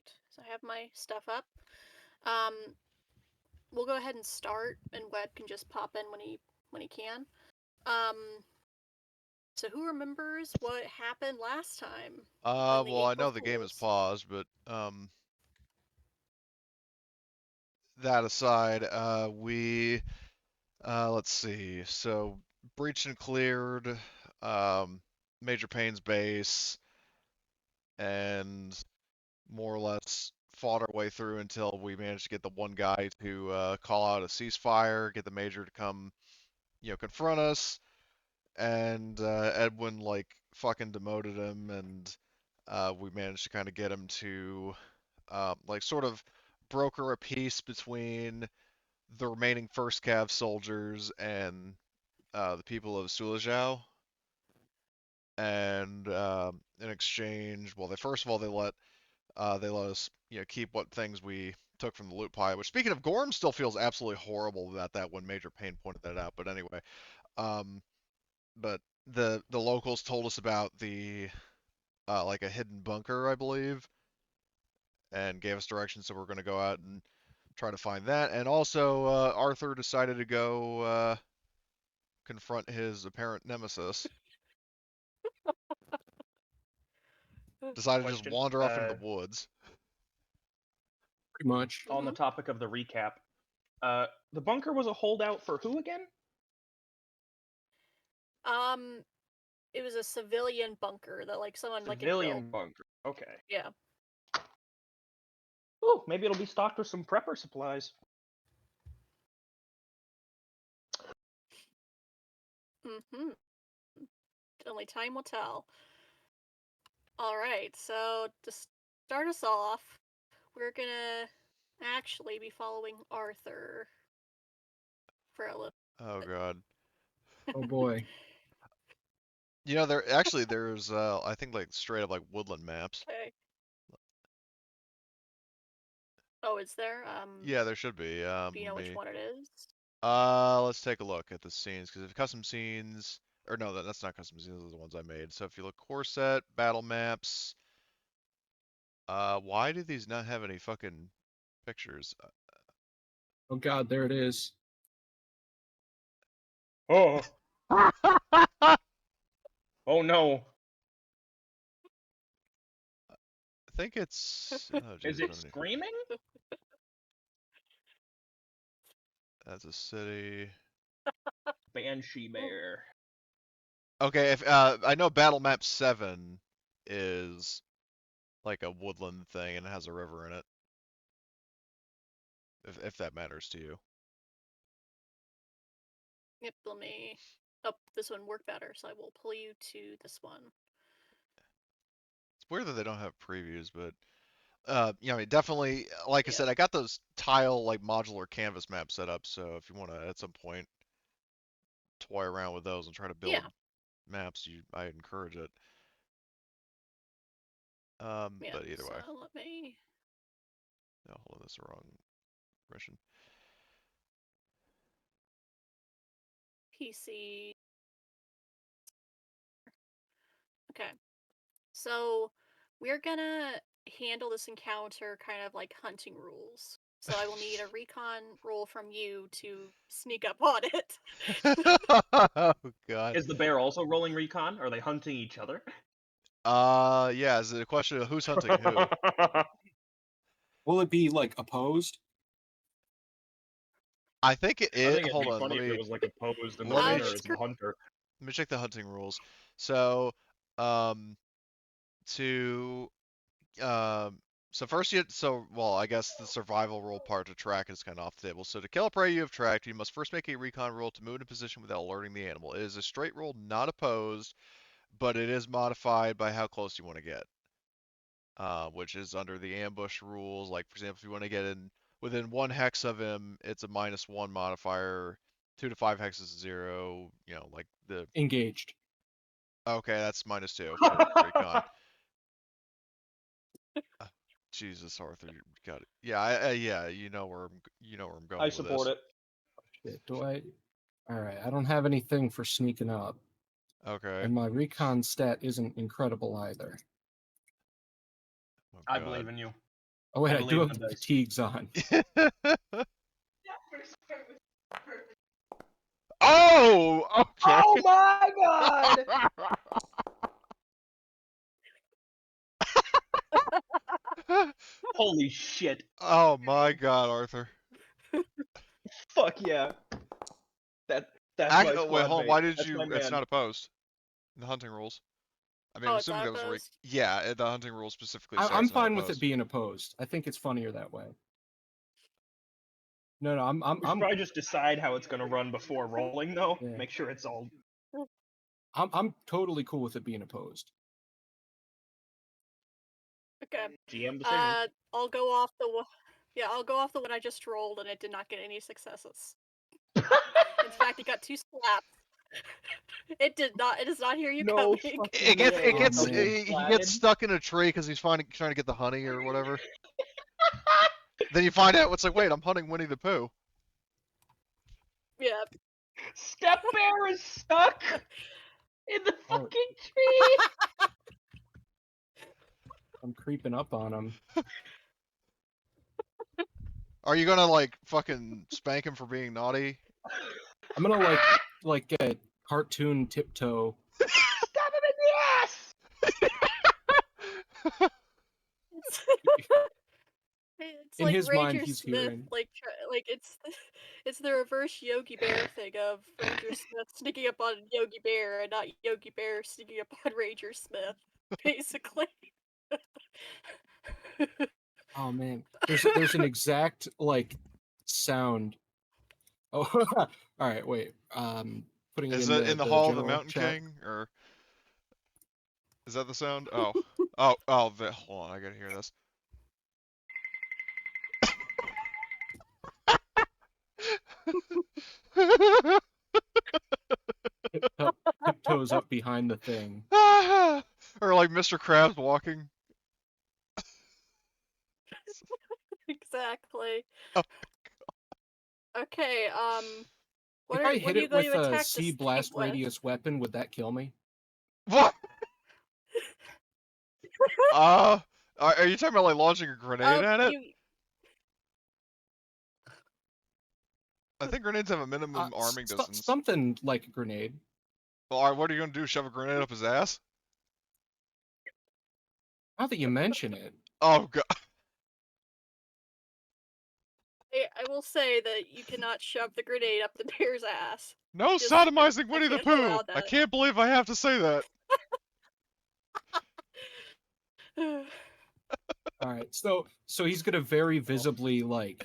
right. So I have my stuff up. We'll go ahead and start, and Webb can just pop in when he can. So who remembers what happened last time? Well, I know the game is paused, but that aside, let's see. So breached and cleared, Major Payne's base, and more or less fought our way through until we managed to get the one guy to call out a ceasefire, get the Major to come, confront us, and Edwin like fucking demoted him, and we managed to kind of get him to like sort of broker a peace between the remaining first Cav soldiers and the people of Sulajau. And in exchange, well, first of all they let us keep what things we took from the loot pile. Which, speaking of, Gorm still feels absolutely horrible about that when Major Payne pointed that out. But anyway, um, but the locals told us about the like a hidden bunker, I believe, and gave us directions. So we're going to go out and try to find that. And also, Arthur decided to go confront his apparent nemesis. Decided to just wander off into the woods. Pretty much. On the topic of the recap, the bunker was a holdout for who again? It was a civilian bunker that like someone civilian bunker. Okay. Yeah. Ooh, maybe it'll be stocked with some prepper supplies. Only time will tell. Alright, so to start us off, we're gonna actually be following Arthur for a little Oh god. Oh boy. There's I think like straight up like woodland maps. Okay. Oh, is there? Yeah, there should be. Do you know which one it is? Let's take a look at the scenes, because if custom scenes, or no, that's not custom scenes, those are the ones I made. So if you look core set, battle maps, why do these not have any fucking pictures? Oh god, there it is. Oh. Oh no. I think it's. Oh, geez, is it screaming? That's a city. Banshee Bear. Okay, if I know Battle Map 7 is like a woodland thing and it has a river in it. If that matters to you. Yep, let me. Oh, this one worked better, so I will pull you to this one. It's weird that they don't have previews, but definitely, like I said, I got those tile like modular canvas maps set up, so if you want to at some point toy around with those and try to build maps, I encourage it. But either way. Let me. No, hold on, that's the wrong version. PC. Okay. So we're gonna handle this encounter kind of like hunting rules. So I will need a recon roll from you to sneak up on it. Oh god. Is the bear also rolling recon? Are they hunting each other? Yeah, is it a question of who's hunting who? Will it be like opposed? I think it is. I think it'd Hold be on, funny if it was like opposed and the let me winner is the hunter. Let me check the hunting rules. So, I guess the survival roll part to track is kind of off the table. So to kill a prey you have tracked, you must first make a recon roll to move in a position without alerting the animal. It is a straight roll, not opposed, but it is modified by how close you want to get. Which is under the ambush rules. Like, for example, if you want to get in within 1 hex of him, it's a -1 modifier. 2 to 5 hexes is 0. Like the engaged. Okay, that's -2 for recon. Jesus, Arthur, you got it. Yeah, yeah, you know where I'm going. I support it. Shit, do I? All right, I don't have anything for sneaking up. Okay. And my recon stat isn't incredible either. I believe in you. Oh wait, I I do believe have in the dice. fatigues on. Oh, okay. Oh my god! Holy shit. Oh my God, Arthur. Fuck yeah. That's my Wait, squad hold on. mate. Why did That's my you? It's man. not opposed in the hunting rules. I mean, I'm Oh, it's assuming not that was opposed? yeah. The hunting rules specifically say I'm it's not fine with it opposed. being opposed. I think it's funnier that way. No, I'm We should probably just decide how it's gonna run before rolling, though. Yeah. Make sure it's all. I'm totally cool with it being opposed. Okay. GM decision. I'll go off the I'll go off the one I just rolled, and it did not get any successes. In fact, it got 2 slaps. It did not. It does not hear you No coming. fucking way. Oh, man. He gets stuck in a tree because he's trying to get the honey or whatever. Then you find out it's like, wait, I'm hunting Winnie the Pooh. Yeah. Step Bear is stuck in the Oh. fucking tree. I'm creeping up on him. Are you gonna like fucking spank him for being naughty? I'm gonna like a cartoon tiptoe. Stab him in the ass. It's In like his mind, Ranger he's Smith, hearing. like it's the reverse Yogi Bear thing of Ranger Smith sneaking up on Yogi Bear and not Yogi Bear sneaking up on Ranger Smith, basically. Oh man, there's an exact like sound. Oh, all right, wait. Putting it Is in it in the the Hall of the general Mountain chat. King, or is that the sound? Oh, hold on, I gotta hear this. Tiptoes up behind the thing. Or like Mr. Krabs walking. Exactly. Oh. Okay, If I what hit are you it going with to a attack C this thing blast with? radius weapon, would that kill me? What? Are you talking about like launching a grenade at it? You I think grenades have a minimum arming distance. Something like a grenade. Well, alright, what are you gonna do? Shove a grenade up his ass? Now that you mention it, Oh god. I will say that you cannot shove the grenade up the bear's ass. No Just sodomizing I Winnie the can't allow Pooh! I that. can't believe I have to say that. all right. So he's gonna very visibly like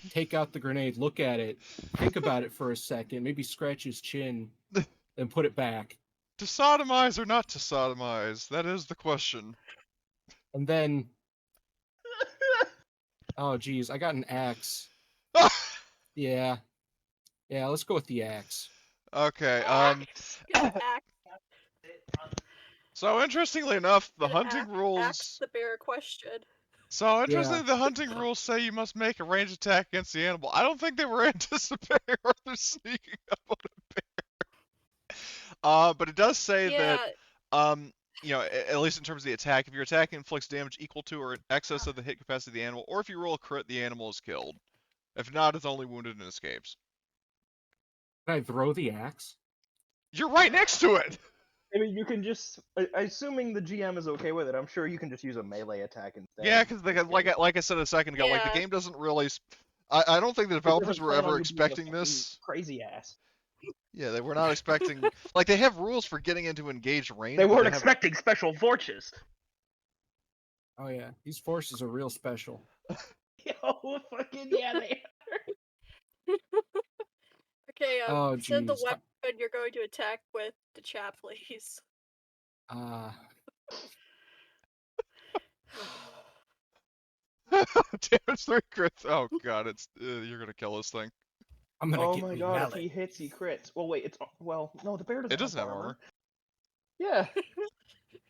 take out the grenade, look at it, think about it for a second, maybe scratch his chin, and put it back, To sodomize or not to sodomize? That is the question. and then oh geez, I got an axe. Yeah, let's go with the axe. Okay, Gonna act so interestingly enough, the gonna hunting ask rules... the bear a question. So Yeah. interestingly, the hunting rules say you must make a ranged attack against the animal. I don't think they were anticipating Arthur sneaking up on a bear. But it does say Yeah, that, you know, at least in terms of the attack, if your attack inflicts damage equal to or in excess of the hit capacity of the animal, or if you roll a crit, the animal is killed. If not, it's only wounded and escapes. Can I throw the axe? You're right next to it! I mean, you can just. Assuming the GM is okay with it, I'm sure you can just use a melee attack instead. Yeah, because like I said a second ago, like the Yeah. game doesn't really... I don't think the It developers doesn't were plan on ever you being a expecting fucking this. crazy ass. Yeah, they were not expecting... Like, they have rules for getting into engaged range, They but weren't they have... expecting special forces. Oh yeah, these forces are real special. Yo, fucking yeah, they. Okay, Oh send the geez. weapon you're going to attack with to chat, please. Damage 3 crits. Oh god, it's you're gonna kill this thing. I'm gonna Oh get my me god, if melon. he hits, he crits. Well, wait, it's. Well, no, the bear doesn't, It doesn't have armor. armor. Yeah.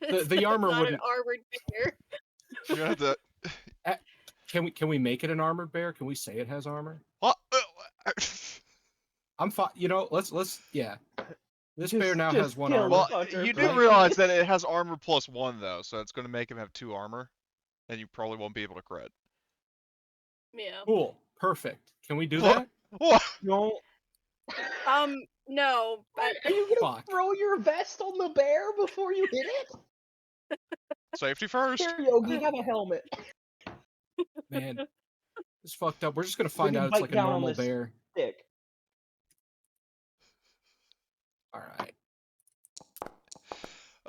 The armor not wouldn't. an armored bear. You're gonna have to. Can we make it an armored bear? Can we say it has armor? What? I'm fine. You know, let's yeah. This Just- bear now just has one kill armor. Well, fucker, you do right? realize that it has armor plus 1 though, so it's gonna make him have 2 armor. and you probably won't be able to crit. Yeah. Cool. Perfect. Can we do What? that? What? Don't. No, but Are you gonna Fuck. throw your vest on the bear before you hit it? Safety first. Here, Yogi, have a helmet. Man, it's fucked up. We're just gonna So find you out it's bite like a down on normal this bear. stick. All right.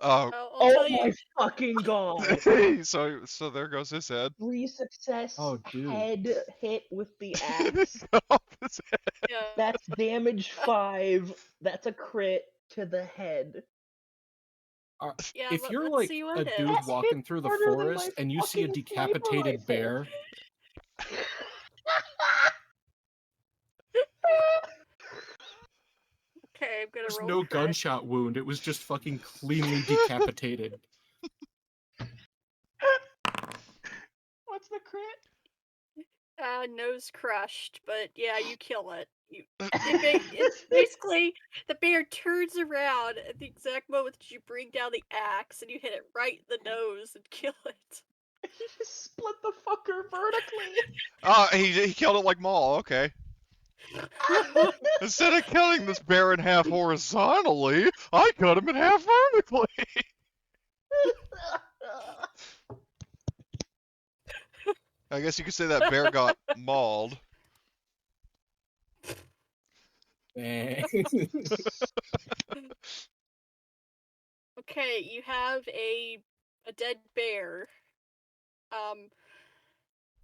Oh, I'll tell Oh my you. fucking god! so there goes his head. 3 success Oh, dude. head hit with the axe. Cut off his head. Yeah. That's damage 5. That's a crit to the head. Yeah, If you're let's like see what a it dude is. That's walking hit through the harder than my forest and you see a fucking sniper decapitated rifle. bear, Okay, I'm gonna there's roll no crit. gunshot wound. It was just fucking cleanly decapitated. What's the crit? Nose crushed, but yeah, you kill it. It's basically the bear turns around at the exact moment that you bring down the axe and you hit it right in the nose and kill it. You just split the fucker vertically. He killed it like Maul. Okay. Instead of cutting this bear in half horizontally, I cut him in half vertically. I guess you could say that bear got mauled. Man. Okay, you have a dead bear.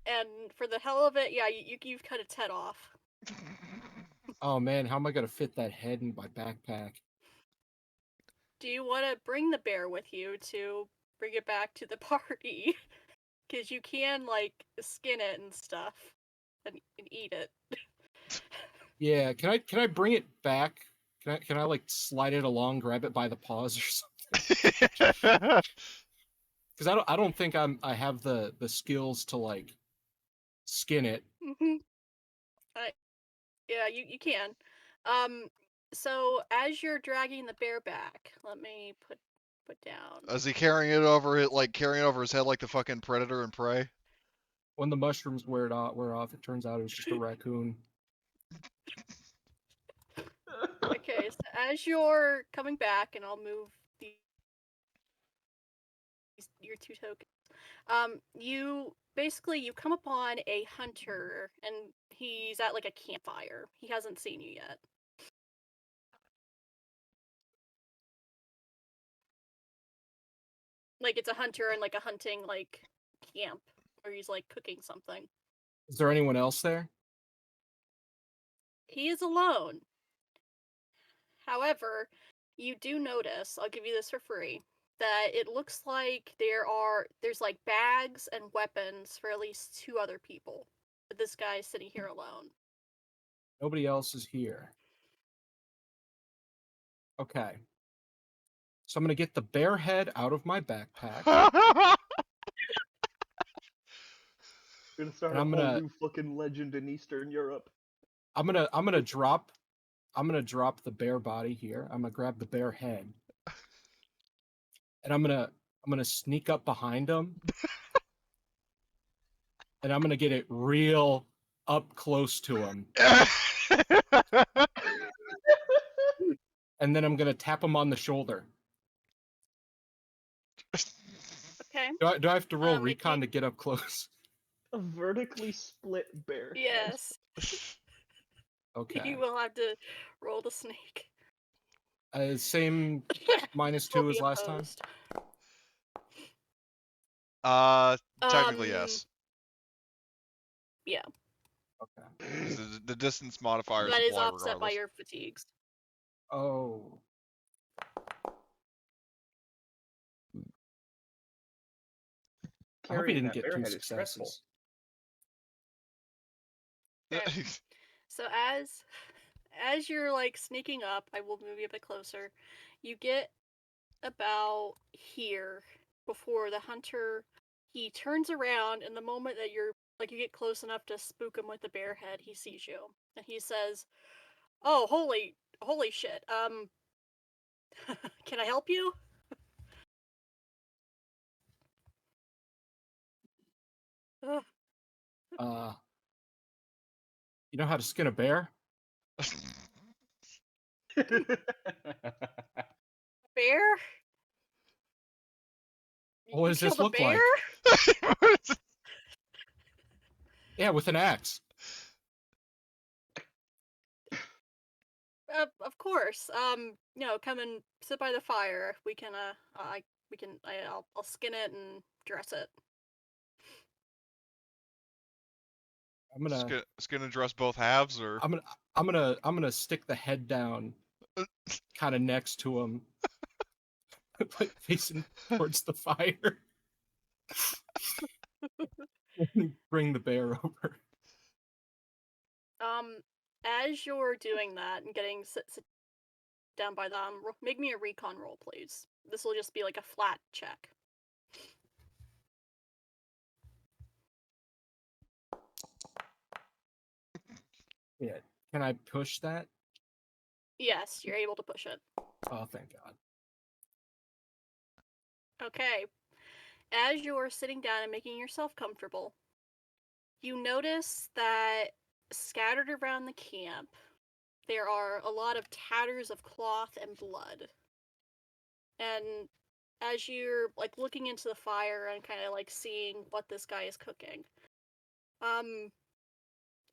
And for the hell of it, yeah, you've cut its head off. Oh man, how am I gonna fit that head in my backpack? Do you want to bring the bear with you to bring it back to the party? Because you can, like, skin it and stuff and eat it. Yeah, can I bring it back? Can I like slide it along, grab it by the paws or something? Because I don't think I have the skills to like skin it. Mm-hmm. Yeah, you can. So as you're dragging the bear back, let me put down. Is he carrying it over it like carrying it over his head like the fucking predator and prey? When the mushrooms wear off, it turns out it was just a raccoon. Okay, so as you're coming back, and I'll move your 2 tokens. You come upon a hunter, and he's at like a campfire. He hasn't seen you yet. Like it's a hunter in like a hunting like camp where he's like cooking something. Is there anyone else there? He is alone. However, you do notice, I'll give you this for free, that it looks like there's like bags and weapons for at least 2 other people. But this guy's sitting here alone. Nobody else is here. Okay. So I'm gonna get the bear head out of my backpack. Gonna start And a I'm whole gonna- new fucking legend in Eastern Europe. I'm gonna drop the bear body here. I'm gonna grab the bear head. And I'm gonna sneak up behind him. And I'm gonna get it real up close to him. And then I'm gonna tap him on the shoulder. Okay. Do I have to roll Make recon me- to get up close? A vertically split bear head. Yes. Okay. You will have to roll the snake. Same -2 Will as be last time? opposed. Technically yes. Yeah. Okay. 'Cause the distance modifiers That is apply offset by regardless. your fatigues. Oh. I hope he Carrying didn't that get bear 2 head is stressful. successes. Okay. So as you're like sneaking up, I will move you a bit closer. You get about here before the hunter he turns around, and the moment that you get close enough to spook him with the bear head, he sees you. And he says, "Oh, holy shit. Can I help you?" Ugh, Uh, you know how to skin a bear? bear? What You does this killed a look bear? like? Yeah, with an axe. Of course. Come and sit by the fire. We can, I'll skin it and dress it. I'm gonna, Skin and dress both halves, or I'm gonna, I'm gonna stick the head down, kind of next to him, like facing towards the fire. Bring the bear over. As you're doing that and getting sit down by them, make me a recon roll, please. This will just be like a flat check. Yeah. Can I push that? Yes, you're able to push it. Oh, thank God. Okay. As you're sitting down and making yourself comfortable, you notice that scattered around the camp, there are a lot of tatters of cloth and blood. And as you're like looking into the fire and kind of like seeing what this guy is cooking,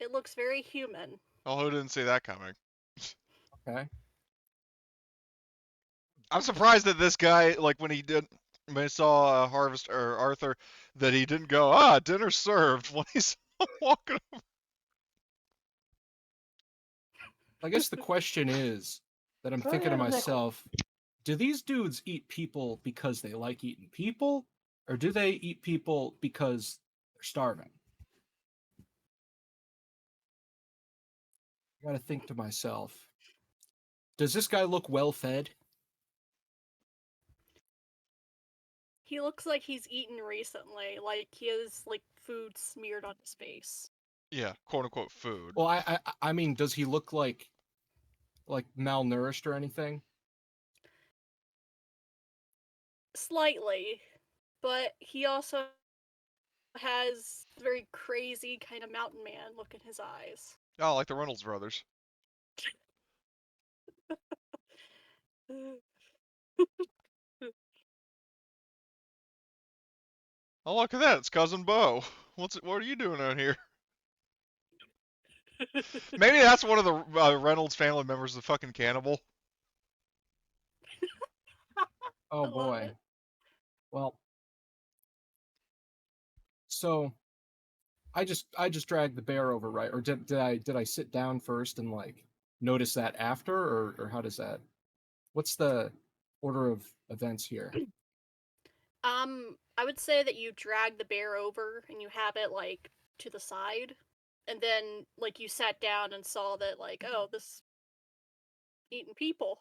it looks very human. oh, who didn't see that coming? Okay. I'm surprised that this guy, like when he saw Harvest or Arthur, that he didn't go, dinner served when he's walking. I guess the question is that I'm Throw thinking to out a nickel. myself, do these dudes eat people because they like eating people? Or do they eat people because they're starving? I gotta think to myself, does this guy look well fed? He looks like he's eaten recently, like he has like food smeared on his face. Yeah, quote unquote food. Well, I mean, does he look like malnourished or anything? Slightly, but he also has very crazy kind of mountain man look in his eyes. Oh, like the Reynolds brothers. Oh, look at that! It's cousin Bo. What are you doing out here? Maybe that's one of the Reynolds family members, the fucking cannibal. Oh I love boy. it. Well, so I just dragged the bear over, right? Or did I sit down first and like notice that after, or how does that? What's the order of events here? I would say that you drag the bear over and you have it like to the side, and then like you sat down and saw that like, oh, this eating people.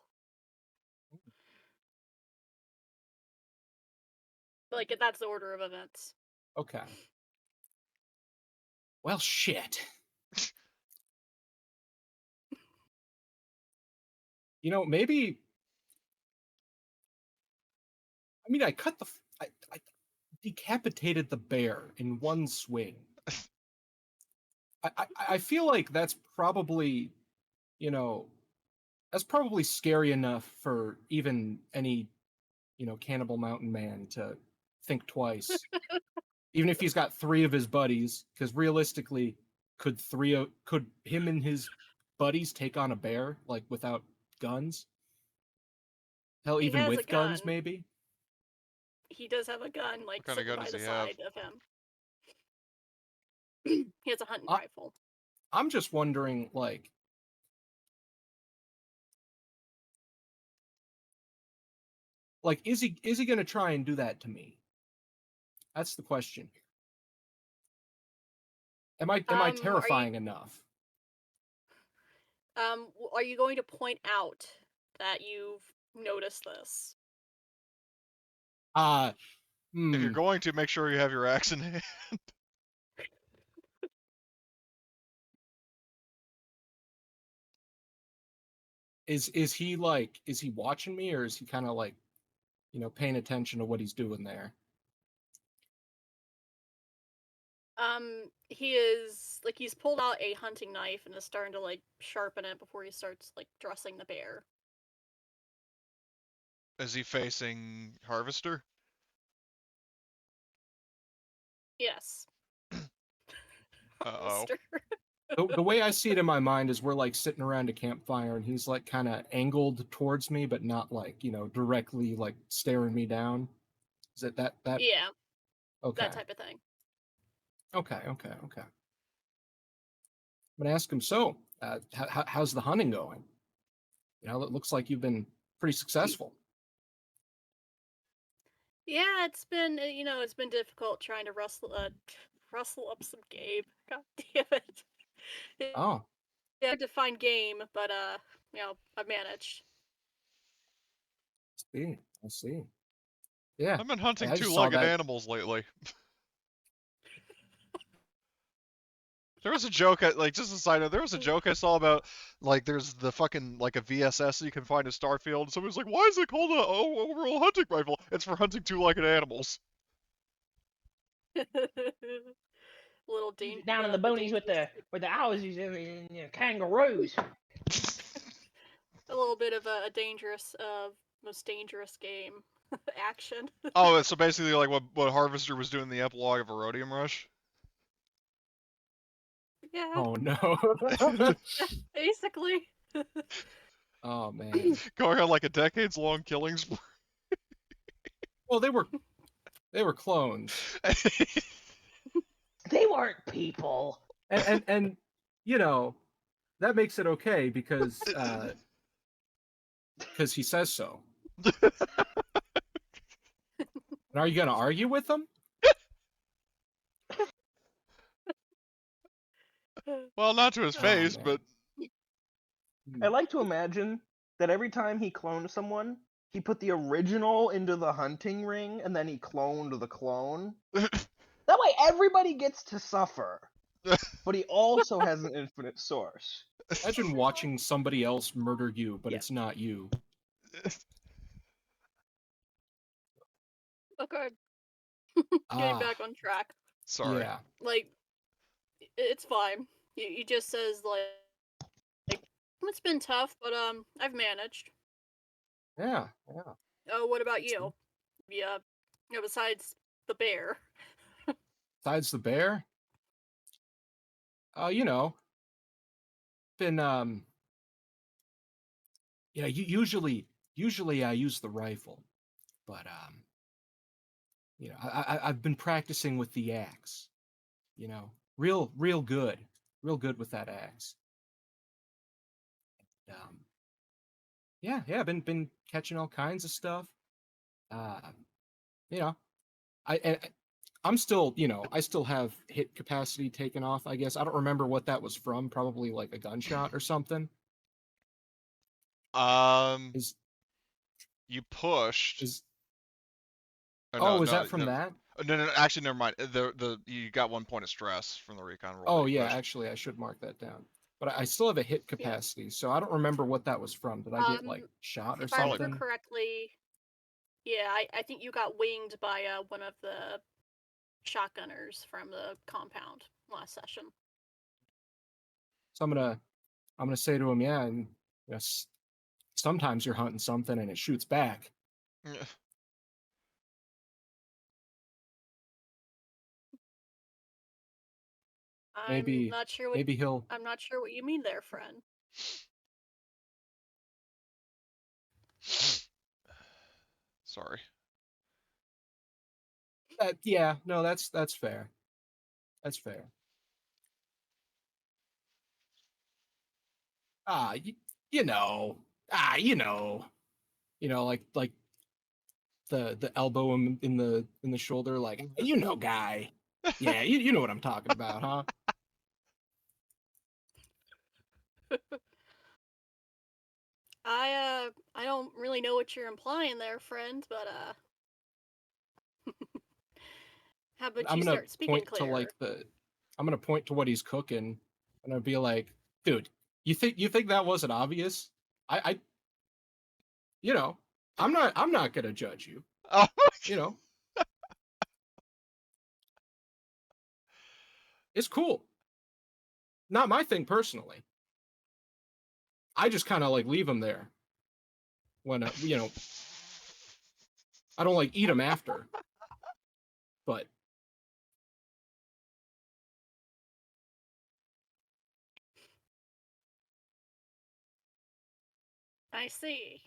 Like that's the order of events. Okay. Well, shit. You know, maybe. I mean, I decapitated the bear in one swing. I feel like that's probably, you know, that's probably scary enough for even any, cannibal mountain man to think twice. Even if he's got three of his buddies, because realistically, could him and his buddies take on a bear like without guns? Hell, He even has a with guns, gun. maybe. He does have a gun What like kind of sitting gun by does the he have? side of him. He has a hunting I, rifle. I'm just wondering, like, is he gonna try and do that to me? That's the question. Am I Are you terrifying enough? are you going to point out that you've noticed this? Uh If you're hmm. going to, make sure you have your axe in hand. Is he watching me, or is he kind of like, paying attention to what he's doing there? He is like he's pulled out a hunting knife and is starting to like sharpen it before he starts like dressing the bear. Is he facing Harvester? Yes. Uh-oh. Mister. The way I see it in my mind is we're like sitting around a campfire and he's like kind of angled towards me, but not like, directly like staring me down. Is it that? Yeah, Okay. that type of thing. Okay. I'm gonna ask him. So, how's the hunting going? It looks like you've been pretty successful. Yeah, it's been it's been difficult trying to rustle up some game. God damn it. Oh, Yeah, to find game, but I've managed. I see. Yeah, I've been hunting I just saw two-legged that. animals lately. There was a joke, just a side note, there was a joke I saw about, like, there's the fucking, like, a VSS you can find in Starfield, and somebody was like, why is it called a overall hunting rifle? It's for hunting two-legged animals. Little Use it down in the the boonies dangerous, with the Aussies and kangaroos. a little bit of a dangerous, most dangerous game action. Oh, so basically, like, what Harvester was doing in the epilogue of Erodium Rush? Yeah, Oh no. basically. Oh man. Going on, like, a decades-long killing spree. Well, they were clones, They weren't people. and that makes it okay because he says so. And are you gonna argue with him? Well, not to his Oh, face, man. but... I like to imagine that every time he cloned someone, he put the original into the hunting ring and then he cloned the clone. That way everybody gets to suffer. But he also has an infinite source. Imagine watching somebody else murder you, but Yeah. it's not you. Okay, getting Ah, back on track. Sorry. yeah. Like, it's fine. He just says like it's been tough, but I've managed. Yeah. Oh, what about you? Yeah, besides the bear. Besides the bear, you know, been usually I use the rifle, but I've been practicing with the axe. Real good, with that axe. Um, yeah, been catching all kinds of stuff. Uh, you know, I I'm still, I still have hit capacity taken off. I guess I don't remember what that was from. Probably like a gunshot or something. Um, Is you pushed... is Oh, no, Oh, is no, that from no. that? No, actually, never mind. You got 1 point of stress from the recon roll that Oh you yeah, pushed. actually I should mark that down. But I still have a hit Yeah. capacity, so I don't remember what that was from. Did I get like shot or If I remember something? correctly, yeah, I think you got winged by one of the shotgunners from the compound last session. So I'm gonna say to him, yeah, and yes, sometimes you're hunting something and it shoots back. I'm Maybe not sure what maybe he'll I'm not sure what you mean there, friend. Sorry. yeah, no, that's fair. That's fair. Ah, you know, you know, like the elbow in the shoulder, like guy. Yeah, you know what I'm talking about, huh? I don't really know what you're implying there, friend, but how about I'm you gonna start speaking point to clearer? I'm gonna point to what he's cooking, and I'll be like, dude, you think that wasn't obvious? I you know, I'm not gonna judge you. Oh, You know, It's cool. Not my thing personally. I just kind of like leave them there when I don't like eat them after. But I see.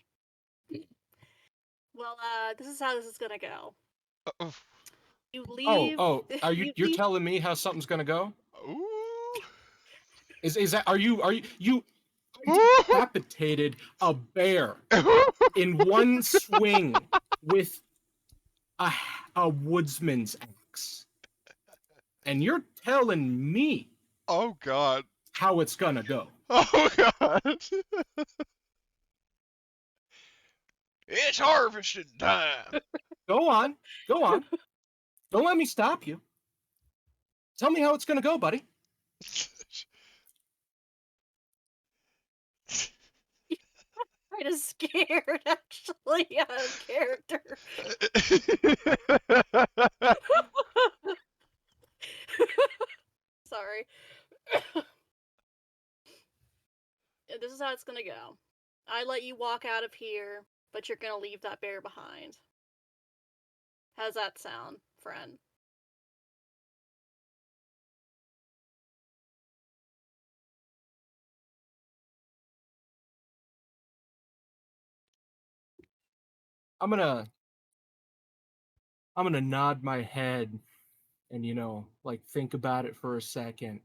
Well, this is how this is gonna go. Oh. You leave. Are you you're leave. telling me how something's gonna go? Ooh. Is that are you decapitated a bear in one swing with a woodsman's axe, and you're telling me Oh God. how it's gonna go? Oh God. It's harvesting time. Go on, go on. Don't let me stop you. Tell me how it's gonna go, buddy. Kind of scared, actually, out of character. Sorry. This is how it's gonna go. I let you walk out of here, but you're gonna leave that bear behind. How's that sound, friend? I'm gonna nod my head and like think about it for a second.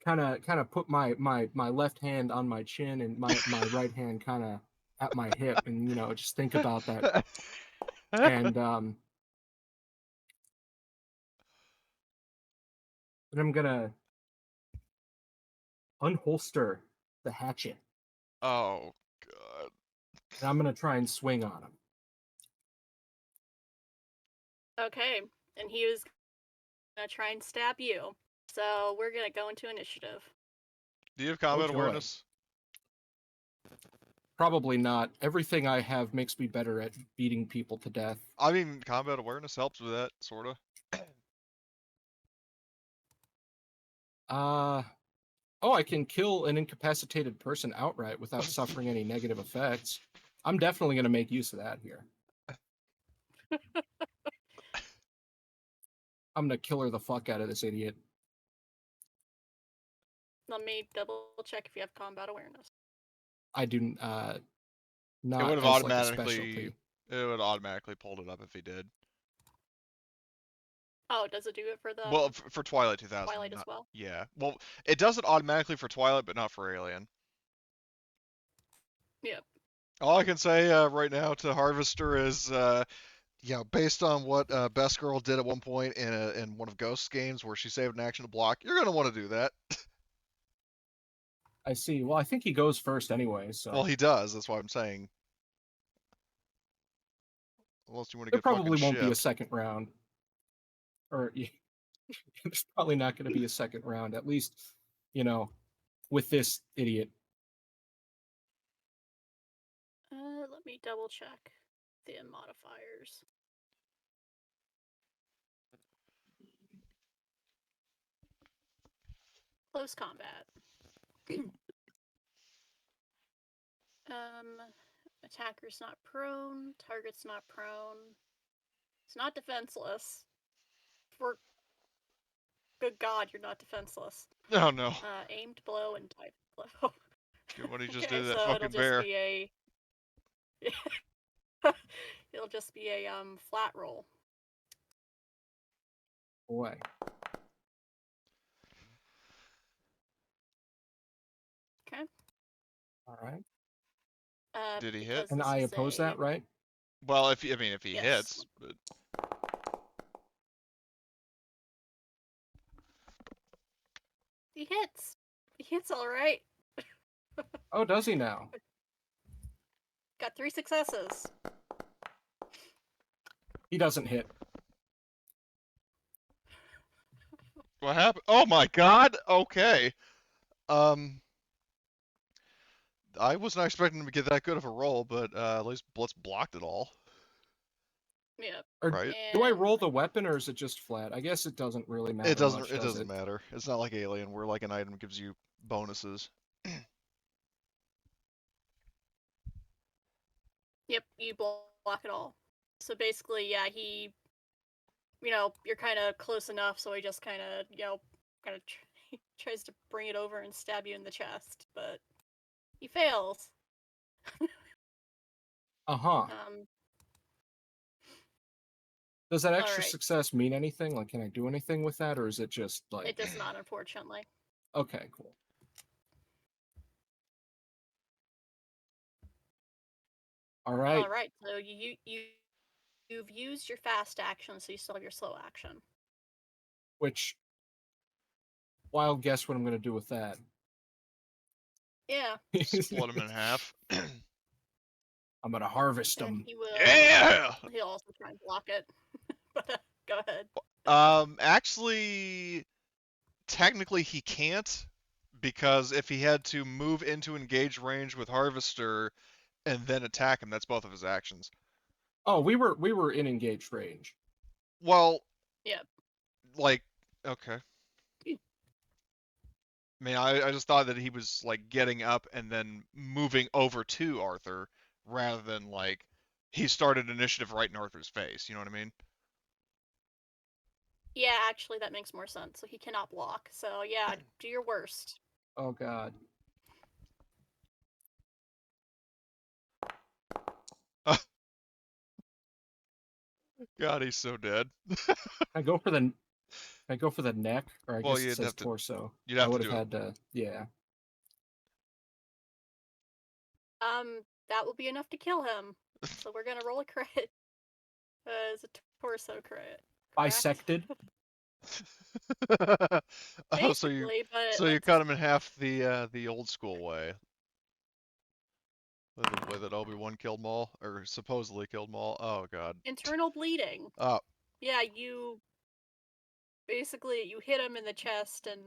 Kind of put my left hand on my chin and my right hand kind of at my hip, and just think about that. And I'm gonna unholster the hatchet, Oh God. and I'm gonna try and swing on him. Okay, and he was gonna try and stab you. So we're gonna go into initiative. Do you have combat joy. awareness? Probably not. Everything I have makes me better at beating people to death. I mean, combat awareness helps with that, sorta. I can kill an incapacitated person outright without suffering any negative effects. I'm definitely going to make use of that here. I'm going to kill her the fuck out of this idiot. Let me double check if you have combat awareness. I do not It would have as like a automatically. specialty. It would automatically pulled it up if he did. Oh, does it do it for the Well, for Twilight 2000. Twilight as well? Yeah. Well, it does it automatically for Twilight, but not for Alien. Yep. All I can say right now to Harvester is, based on what Best Girl did at one point in one of Ghost's games where she saved an action to block, you're gonna want to do that. I see. Well, I think he goes first anyway, so. Well, he does. That's why I'm saying. Unless you want to There get probably fucking won't be a shipped. second round. Or there's probably not going to be a second round, at least, with this idiot. Let me double check the modifiers. Close combat. Attacker's not prone. Target's not prone. It's not defenseless. For good God, you're not defenseless. Oh no. Aimed blow and type blow. What he just Okay, did to that so fucking it'll bear. just be a. It'll just be a flat roll. Boy. Okay. All right. Did he hit? And I oppose that, right? Well, if he Yes. hits, but He hits. He hits all right. Oh, does he now? Got 3 successes. He doesn't hit. what happened? Oh my God. Okay. I was not expecting him to get that good of a roll, but at least Blitz blocked it all. Yep. Or Right. do I And roll the weapon or is it just flat? I guess it doesn't really matter It doesn't. much, It does doesn't it? matter. It's not like Alien, where like an item gives you bonuses. yep, you block it all. So basically, yeah, he, you're kind of close enough, so he just kind of, kind of tries to bring it over and stab you in the chest, but he fails. Uh-huh. Um, Does that all extra right. success mean anything? Like, can I do anything with that, or is it just like, It does not, unfortunately. okay, cool. All right. All right. So you've used your fast action, so you still have your slow action. Which, wild guess what I'm going to do with that. Yeah. Split them in half. I'm going to harvest And them. he will. Yeah. He'll also try and block it. But go ahead. Actually, technically he can't, because if he had to move into engage range with Harvester and then attack him, that's both of his actions. Oh, we were in engaged range. Well, Yep. like, okay. I mean, I just thought that he was like getting up and then moving over to Arthur rather than like he started initiative right in Arthur's face. You know what I mean? Yeah, actually, that makes more sense. So he cannot block. So yeah, do your worst. Oh god. God, he's so dead. I go for the I go for the neck, or I Well, guess it says torso. you'd I have to would have do it. had to, yeah. That will be enough to kill him. So we're gonna roll a crit. As a torso crit. Correct? Bisected. Oh, Basically, but so you let's. cut him in half the old school way, the way that Obi-Wan killed Maul, or supposedly killed Maul. Oh God. Internal bleeding. Oh, Yeah, you. Basically, you hit him in the chest and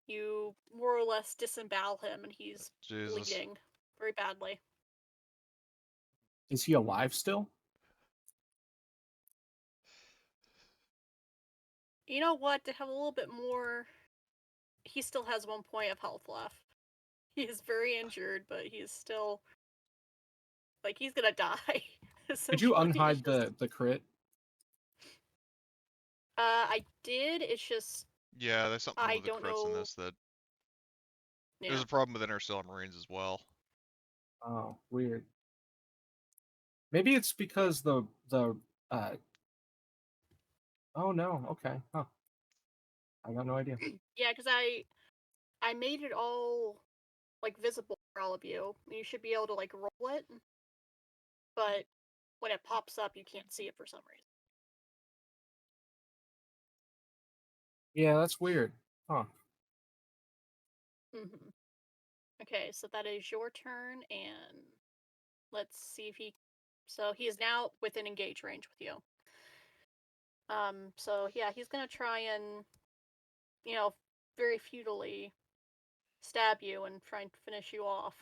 you more or less disembowel him, and he's Jesus. bleeding very badly. Is he alive still? You know what? To have a little bit more. He still has 1 point of health left. He is very injured, but he's still. Like, he's gonna die. Could you Essentially, it's unhide just. the crit? I did, it's just. Yeah, there's something I with the don't crits in know. this that Yeah. there's a problem with Interstellar Marines as well. Oh, weird. Maybe it's because the uh oh no, okay. Huh. I got no idea. Yeah, because I made it all like visible for all of you. You should be able to like roll it, but when it pops up, you can't see it for some reason. Yeah, that's weird. Huh. Mm-hmm. Okay, so that is your turn, and let's see if he. So he is now within engage range with you. So yeah, he's gonna try and, very futilely stab you and try and finish you off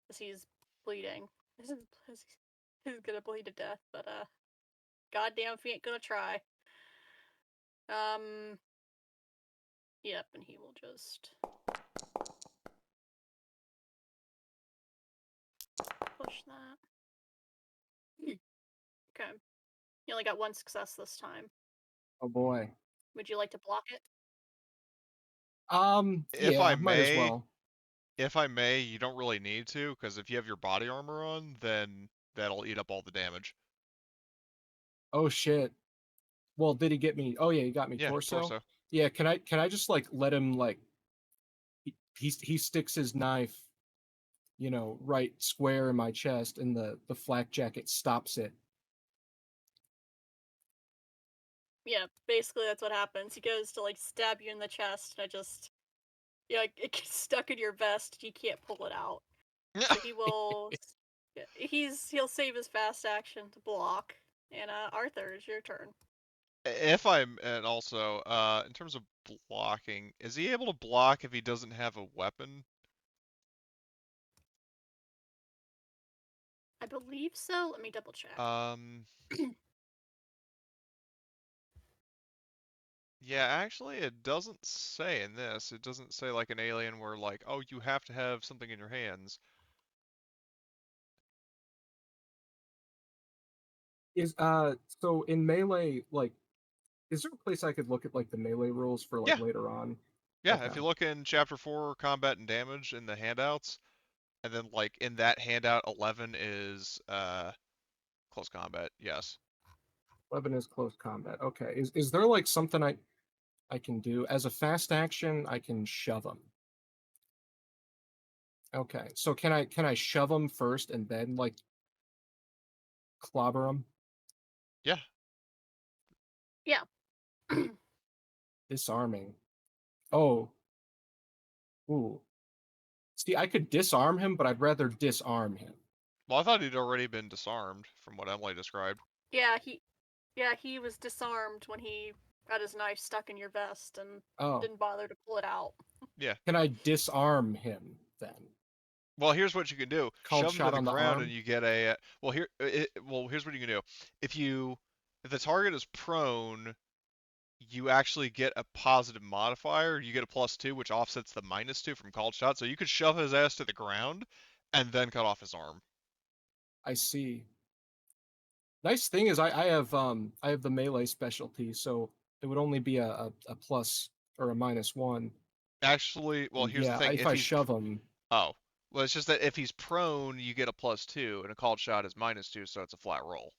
as he's bleeding. He's gonna bleed to death, but goddamn if he ain't gonna try. Um, yep, and he will just push that. Okay. You only got one success this time. Oh boy. Would you like to block it? If I Yeah, might as may, well. you don't really need to, because if you have your body armor on, then that'll eat up all the damage. Oh shit. Well, did he get me? Oh yeah, he got me Yeah, torso. torso. Yeah, can I just like let him like he sticks his knife, right square in my chest, and the flak jacket stops it. Yeah, basically that's what happens. He goes to like stab you in the chest, and it gets stuck in your vest. You can't pull it out. So he will. He'll save his fast action to block. And Arthur, it's your turn. And also, in terms of blocking, is he able to block if he doesn't have a weapon? I believe so. Let me double check. Yeah, actually, it doesn't say in this. It doesn't say like an alien where like, oh, you have to have something in your hands. Is so in melee, like, is there a place I could look at like the melee rules for like Yeah, later on? yeah. Okay. If you look in Chapter 4, Combat and Damage in the handouts, and then like in that handout, 11 is close combat. Yes. Weapon is close combat. Okay. Is there like something I can do as a fast action? I can shove them. Okay. So can I shove them first and then like clobber them? Yeah. Yeah. Disarming. Oh. Ooh. See, I could disarm him, but I'd rather disarm him. Well, I thought he'd already been disarmed from what Emily described. Yeah, he was disarmed when he got his knife stuck in your vest and Oh. didn't bother to pull it out. Yeah. Can I disarm him then? Well, here's what you can do. Called Shove him to shot the on the ground and arm. you get a well, here's what you can do. If the target is prone, you actually get a positive modifier. You get a +2, which offsets the -2 from called shot. So you could shove his ass to the ground and then cut off his arm. I see. Nice thing is I have the melee specialty, so it would only be a plus or a -1. Actually, well, And here's the yeah, thing. if I shove him, Oh, well, it's just that if he's prone, you get a +2, and a called shot is -2, so it's a flat roll.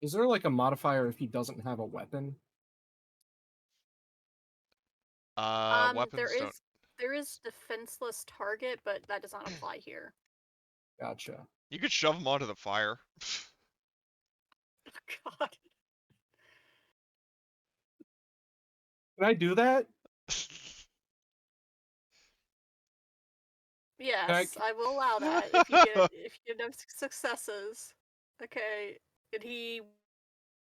is there like a modifier if he doesn't have a weapon? There Weapons don't. is defenseless target, but that does not apply here. Gotcha. You could shove him onto the fire. Oh, God. Can I do that? Can I? Yes, I will allow that if you get enough successes. Okay, and he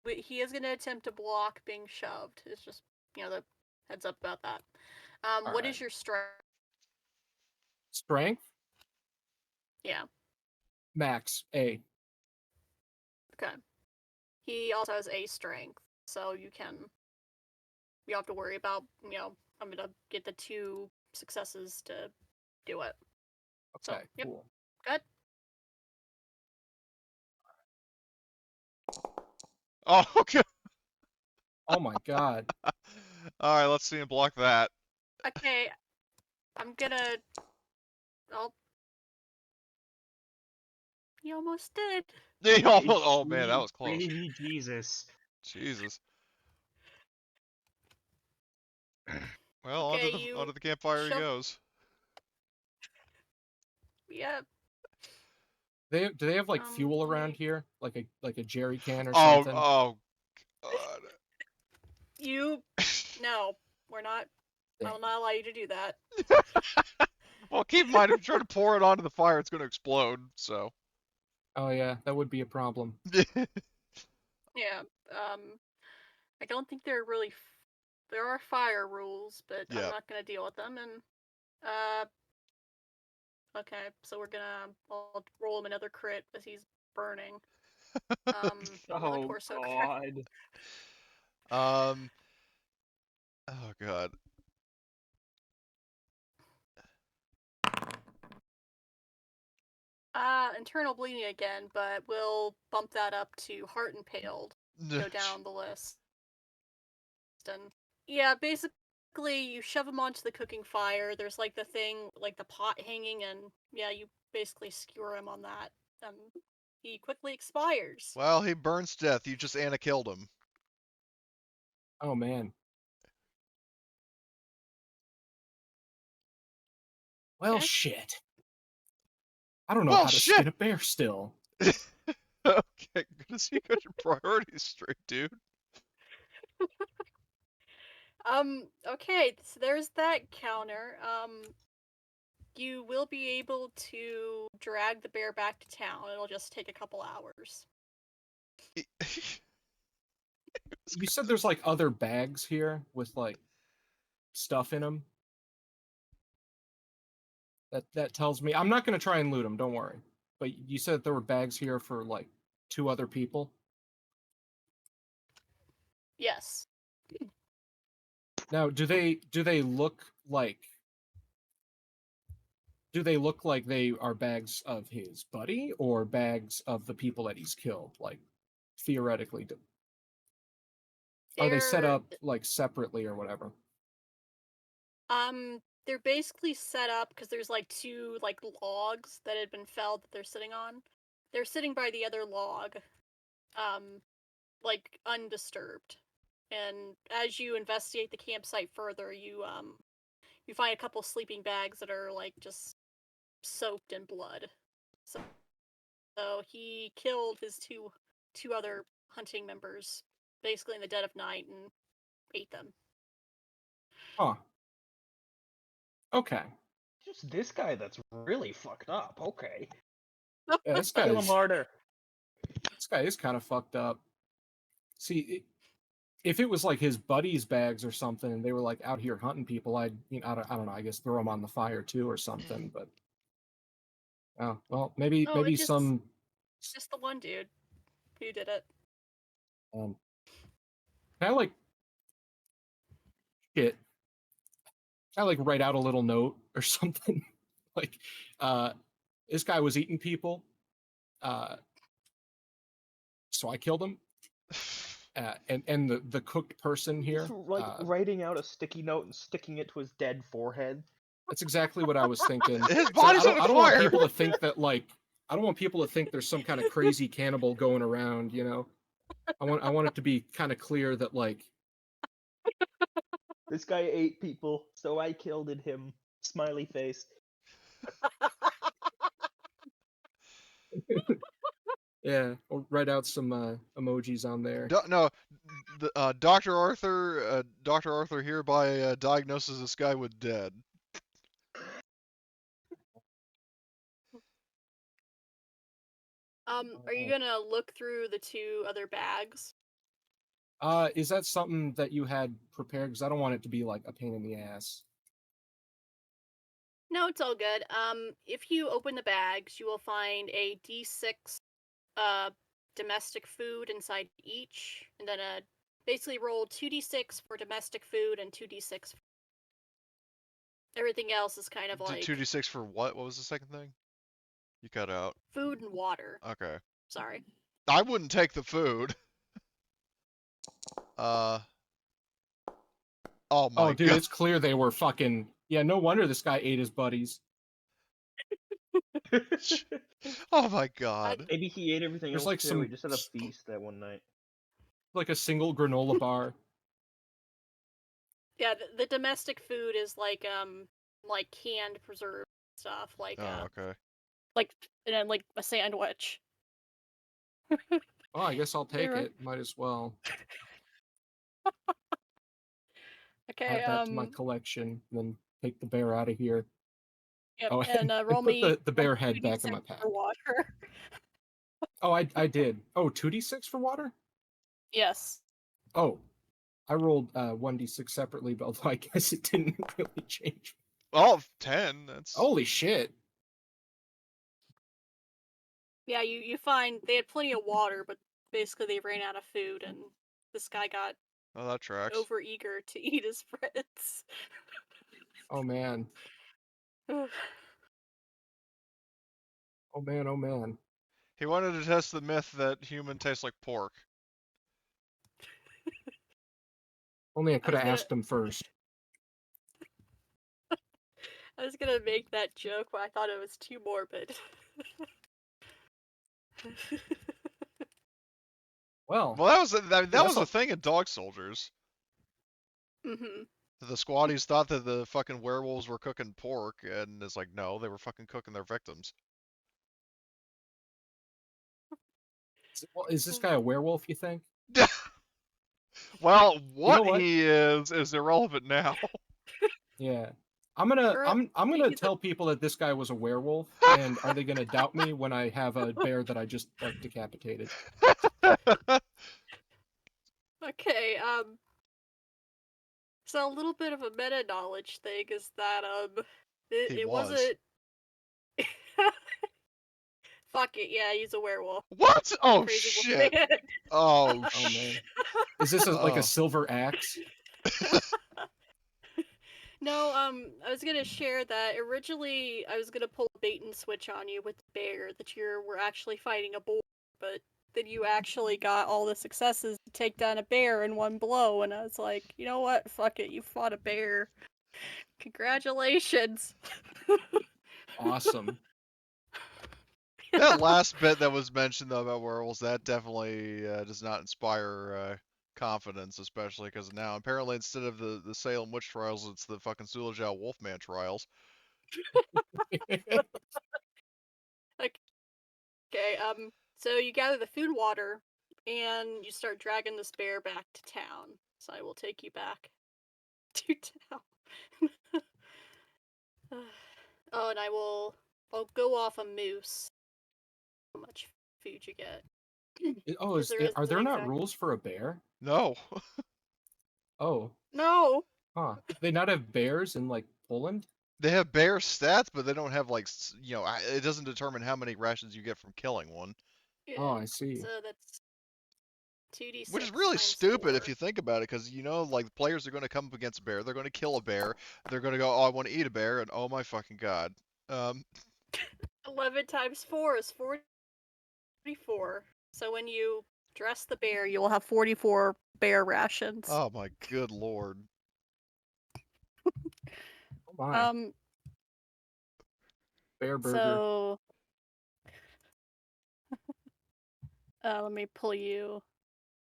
is going to attempt to block being shoved. It's just the heads up about that. All What right. is your strength? Strength Yeah. max A. Okay. He also has a strength, so you don't have to worry about I'm gonna get the 2 successes to do it. So Okay, yep, cool. good. Oh, okay. Oh my god. All right, let's see him block that. Okay, I'm gonna. Oh, he almost did. He almost. Oh man, that Sweet was close. baby Jesus. Jesus. Well, Okay, onto you the campfire he shove. goes. Yep. Do they have like fuel around Okay. here, like a jerry can or Oh, something? oh, God. You. No, we're not. I will Dang. not allow you to do that. Well, keep in mind if you try to pour it onto the fire, it's going to explode. So. Oh yeah, that would be a problem. Yeah. I don't think there are fire rules, but I'm Yeah. not gonna deal with them. And okay, so I'll roll him another crit as he's burning. Another Oh torso crit. God. Um. Oh God. Internal bleeding again, but we'll bump that up to heart impaled. Go down the list. And yeah, basically you shove him onto the cooking fire. There's like the thing, like the pot hanging, and yeah, you basically skewer him on that, and he quickly expires. Well, he burns to death. You just Anna killed him. Oh man. Well, Okay. shit. I don't know Well, how to skin shit. a bear still. Okay, good to see you got your priorities straight, dude. Okay, so there's that counter. You will be able to drag the bear back to town. It'll just take a couple hours. You said there's like other bags here with like stuff in them. That tells me I'm not gonna try and loot them. Don't worry. But you said there were bags here for like 2 other people. Yes. Now, do they look like they are bags of his buddy or bags of the people that he's killed? Like theoretically, are they set They're up like separately or whatever? they're basically set up because there's like two like logs that had been felled that they're sitting on. They're sitting by the other log, like undisturbed. And as you investigate the campsite further, you find a couple sleeping bags that are like just soaked in blood. So he killed his two other hunting members basically in the dead of night and ate them. Huh. Okay. Just this guy that's really fucked up. Okay. Yeah, this Kill him guy's harder. this guy is kind of fucked up. See, if it was like his buddies' bags or something, and they were like out here hunting people, I don't know. I guess throw them on the fire too or something. But oh well, No, maybe it's some just the one dude who did it. can I like shit. Can I like write out a little note or something? Like, this guy was eating people, so I killed him. And the cooked person here. Just like writing out a sticky note and sticking it to his dead forehead. That's exactly what I was thinking. His So body's on I don't want fire. people to think that like I don't want people to think there's some kind of crazy cannibal going around. You know, I want it to be kind of clear that like This guy ate people, so I killed him. Smiley face. yeah, I'll write out some emojis on there. No, Dr. Arthur hereby diagnoses this guy with dead. Are you gonna look through the two other bags? Is that something that you had prepared? Because I don't want it to be like a pain in the ass. No, it's all good. If you open the bags, you will find a D6 domestic food inside each, and then basically roll 2d6 for domestic food and 2d6. Everything else is kind of like 2d6 for what? What was the second thing? You cut out. food and water. Okay. Sorry. I wouldn't take the food. Oh my Oh, dude, god. it's clear they were fucking. Yeah, no wonder this guy ate his buddies. Oh my god. Maybe he ate everything There's else like too. some He just had a feast that one night. like a single granola bar. Yeah, the domestic food is like canned preserved stuff, like Oh, okay. like and then like a sandwich. Oh, I guess I'll take They're- it. Might as well Okay, add that to my collection. Then take the bear out of here. yep, Oh, and roll put me the bear head back in 2d6 my pack. for water. Oh, I did. Oh, 2d6 for water? Yes. Oh, I rolled 1d6 separately, but although I guess it didn't really change. Oh, 10. That's Holy shit. Yeah, you find they had plenty of water, but basically they ran out of food, and this guy got Oh, that tracks. over eager to eat his friends. Oh man. Oh man, oh man. He wanted to test the myth that human tastes like pork. Only I could have gonna- asked him first. I was gonna make that joke, but I thought it was too morbid. Well, Well, that Yeah, was that's the thing in Dog Soldiers. Mm-hmm. The squatties thought that the fucking werewolves were cooking pork, and it's like, no, they were fucking cooking their victims. well, is this guy a werewolf, you think? Well, what, what? he is irrelevant now. Yeah. I'm gonna he's tell people that this guy was a werewolf, and are they gonna doubt me when I have a bear that I just like decapitated? Okay, so a little bit of a meta knowledge thing is that He it was. wasn't Fuck it, yeah, he's a werewolf. What? Oh Crazy wolf shit. man. Oh Oh man, shit. is this like a Oh. silver axe? No, I was gonna share that originally I was gonna pull a bait and switch on you with the bear that you were actually fighting a boar, but then you actually got all the successes to take down a bear in one blow, and I was like, you know what? Fuck it, you fought a bear. Congratulations. Awesome. That last bit that was mentioned though about werewolves, that definitely does not inspire confidence, especially because now apparently instead of the Salem witch trials, it's the fucking Sulajau Wolfman trials. Okay, so you gather the food water, and you start dragging this bear back to town. So I will take you back to town. Oh, and I'll go off a moose. How much food you get? Oh, Because there are isn't there not exact. rules for a bear? No. Oh, No. huh. They not have bears in like Poland? They have bear stats, but they don't have like it doesn't determine how many rations you get from killing one, Oh, Yeah. I see. So that's 2d6 which is really times stupid if 4. you think about it, because like the players are going to come up against a bear, they're going to kill a bear, they're going to go, oh, I want to eat a bear, and oh my fucking god. 11 times 4 is 44. So when you dress the bear, you will have 44 bear rations. Oh my good lord. Oh my, Um. bear burger. So let me pull you.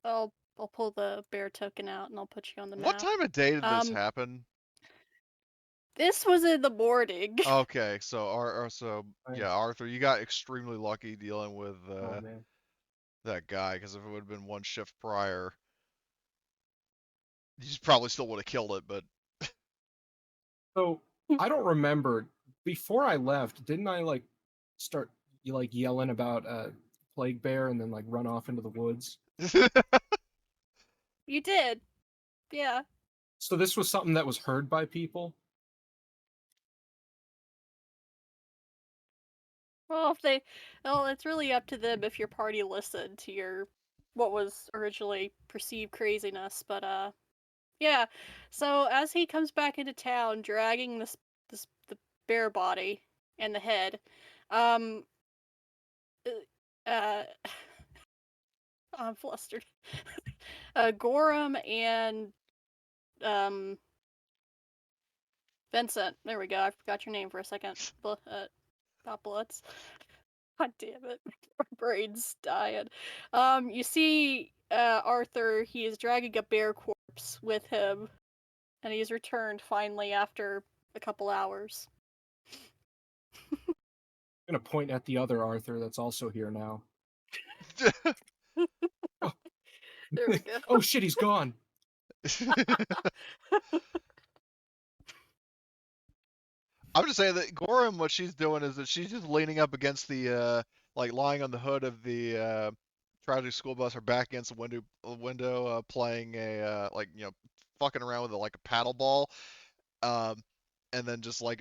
I'll pull the bear token out and I'll put you on the What map. time of day did this Um. happen? This was in the morning. Okay, so Right. yeah, Arthur, you got extremely lucky dealing with Oh man. that guy, because if it would have been one shift prior, you probably still would have killed it, but So I don't remember. Before I left, didn't I like start like yelling about a plague bear and then like run off into the woods? You did. Yeah. So this was something that was heard by people. Well, it's really up to them if your party listened to your what was originally perceived craziness, but yeah. So as he comes back into town dragging the bear body and the head, um uh I'm flustered. Gorham and um Vincent. There we go. I forgot your name for a second. Not Blitz. God damn it. My brain's dying. You see Arthur, he is dragging a bear corpse with him, and he's returned finally after a couple hours. I'm gonna point at the other Arthur that's also here now. Oh, There we go. oh shit, he's gone. I'm just saying that Gorham, what she's doing is that she's just leaning up against like lying on the hood of the tragic school bus, her back against the window, playing like fucking around with like a paddle ball, um, and then just like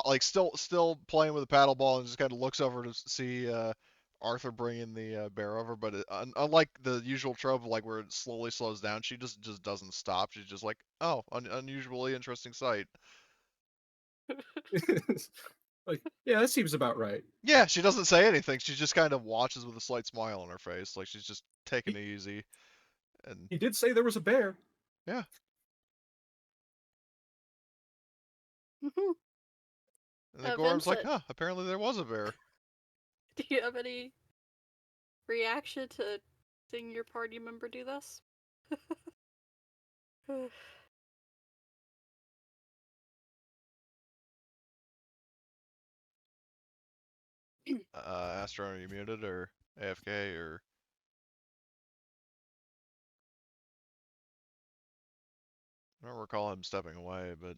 like still playing with a paddle ball, and just kind of looks over to see Arthur bringing the bear over, but unlike the usual trope of like where it slowly slows down, she just doesn't stop. She's just like, oh, unusually interesting sight. Like, yeah, that seems about right. Yeah, she doesn't say anything. She just kind of watches with a slight smile on her face, like she's just taking He, it easy. And he did say there was a bear. yeah, Mhm. and then Gorham's like, Vincent, huh, apparently there was a bear. do you have any reaction to seeing your party member do this? Astro, are you muted or AFK or? I don't recall him stepping away, but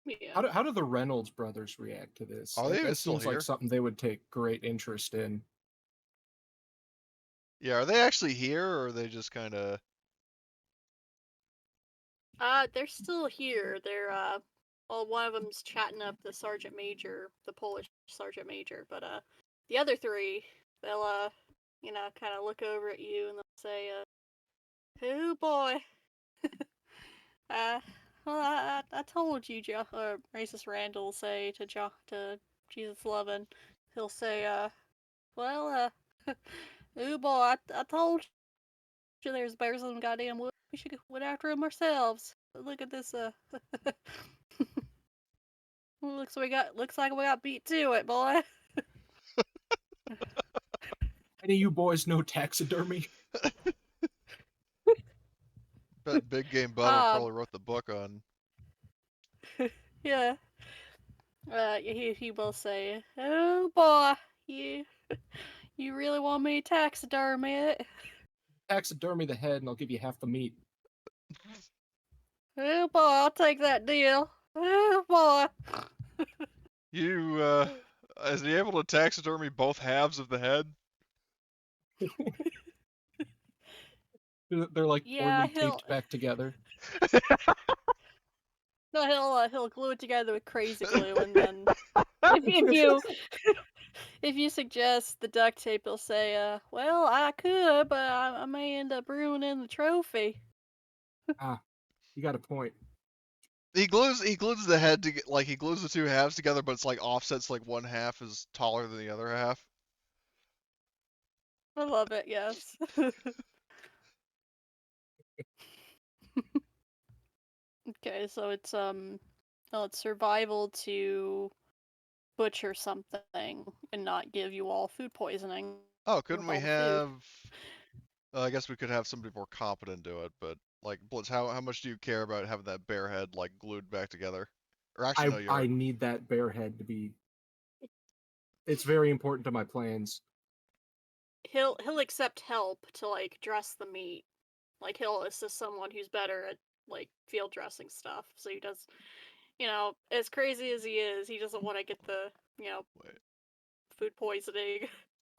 Yeah. How do the Reynolds brothers react to this? are they Like even that still seems like here? something they would take great interest in. Yeah, are they actually here, or are they just kind of? They're still here. They're well, one of them's chatting up the sergeant major, the Polish sergeant major, but the other three, they'll kind of look over at you and they'll say, "Oh boy, uh, well, I told you, Racist Randall will say to Jesus Lovin, he'll say, well, oh boy, I told you there's bears in the goddamn woods. We should went after them ourselves. Look at this, looks like we got beat to it, boy." Any of you boys know taxidermy? Bet Big Game Butler Um, probably wrote the book on. yeah. He will say, "Oh boy, you you really want me to taxidermy it? Taxidermy the head, and I'll give you half the meat. Oh boy, I'll take that deal. Oh boy." You, is he able to taxidermy both halves of the head? They're like Yeah, poorly taped back together. he'll glue it together with crazy glue, and then if you if you suggest the duct tape, he'll say, well, I could, but I may end up ruining the trophy." Ah, you got a point. He glues the head to like he glues the two halves together, but it's like offsets like one half is taller than the other half. I love it. Yes. Okay, so it's survival to butcher something and not give you all food poisoning Oh, couldn't with we all the food. have? I guess we could have somebody more competent do it, but like Blitz, how much do you care about having that bear head like glued back together? Or actually, no, I need that bear head to be. It's very important to my plans. He'll accept help to like dress the meat. Like he'll assist someone who's better at like field dressing stuff. So he does, as crazy as he is, he doesn't want to get the Wait, food poisoning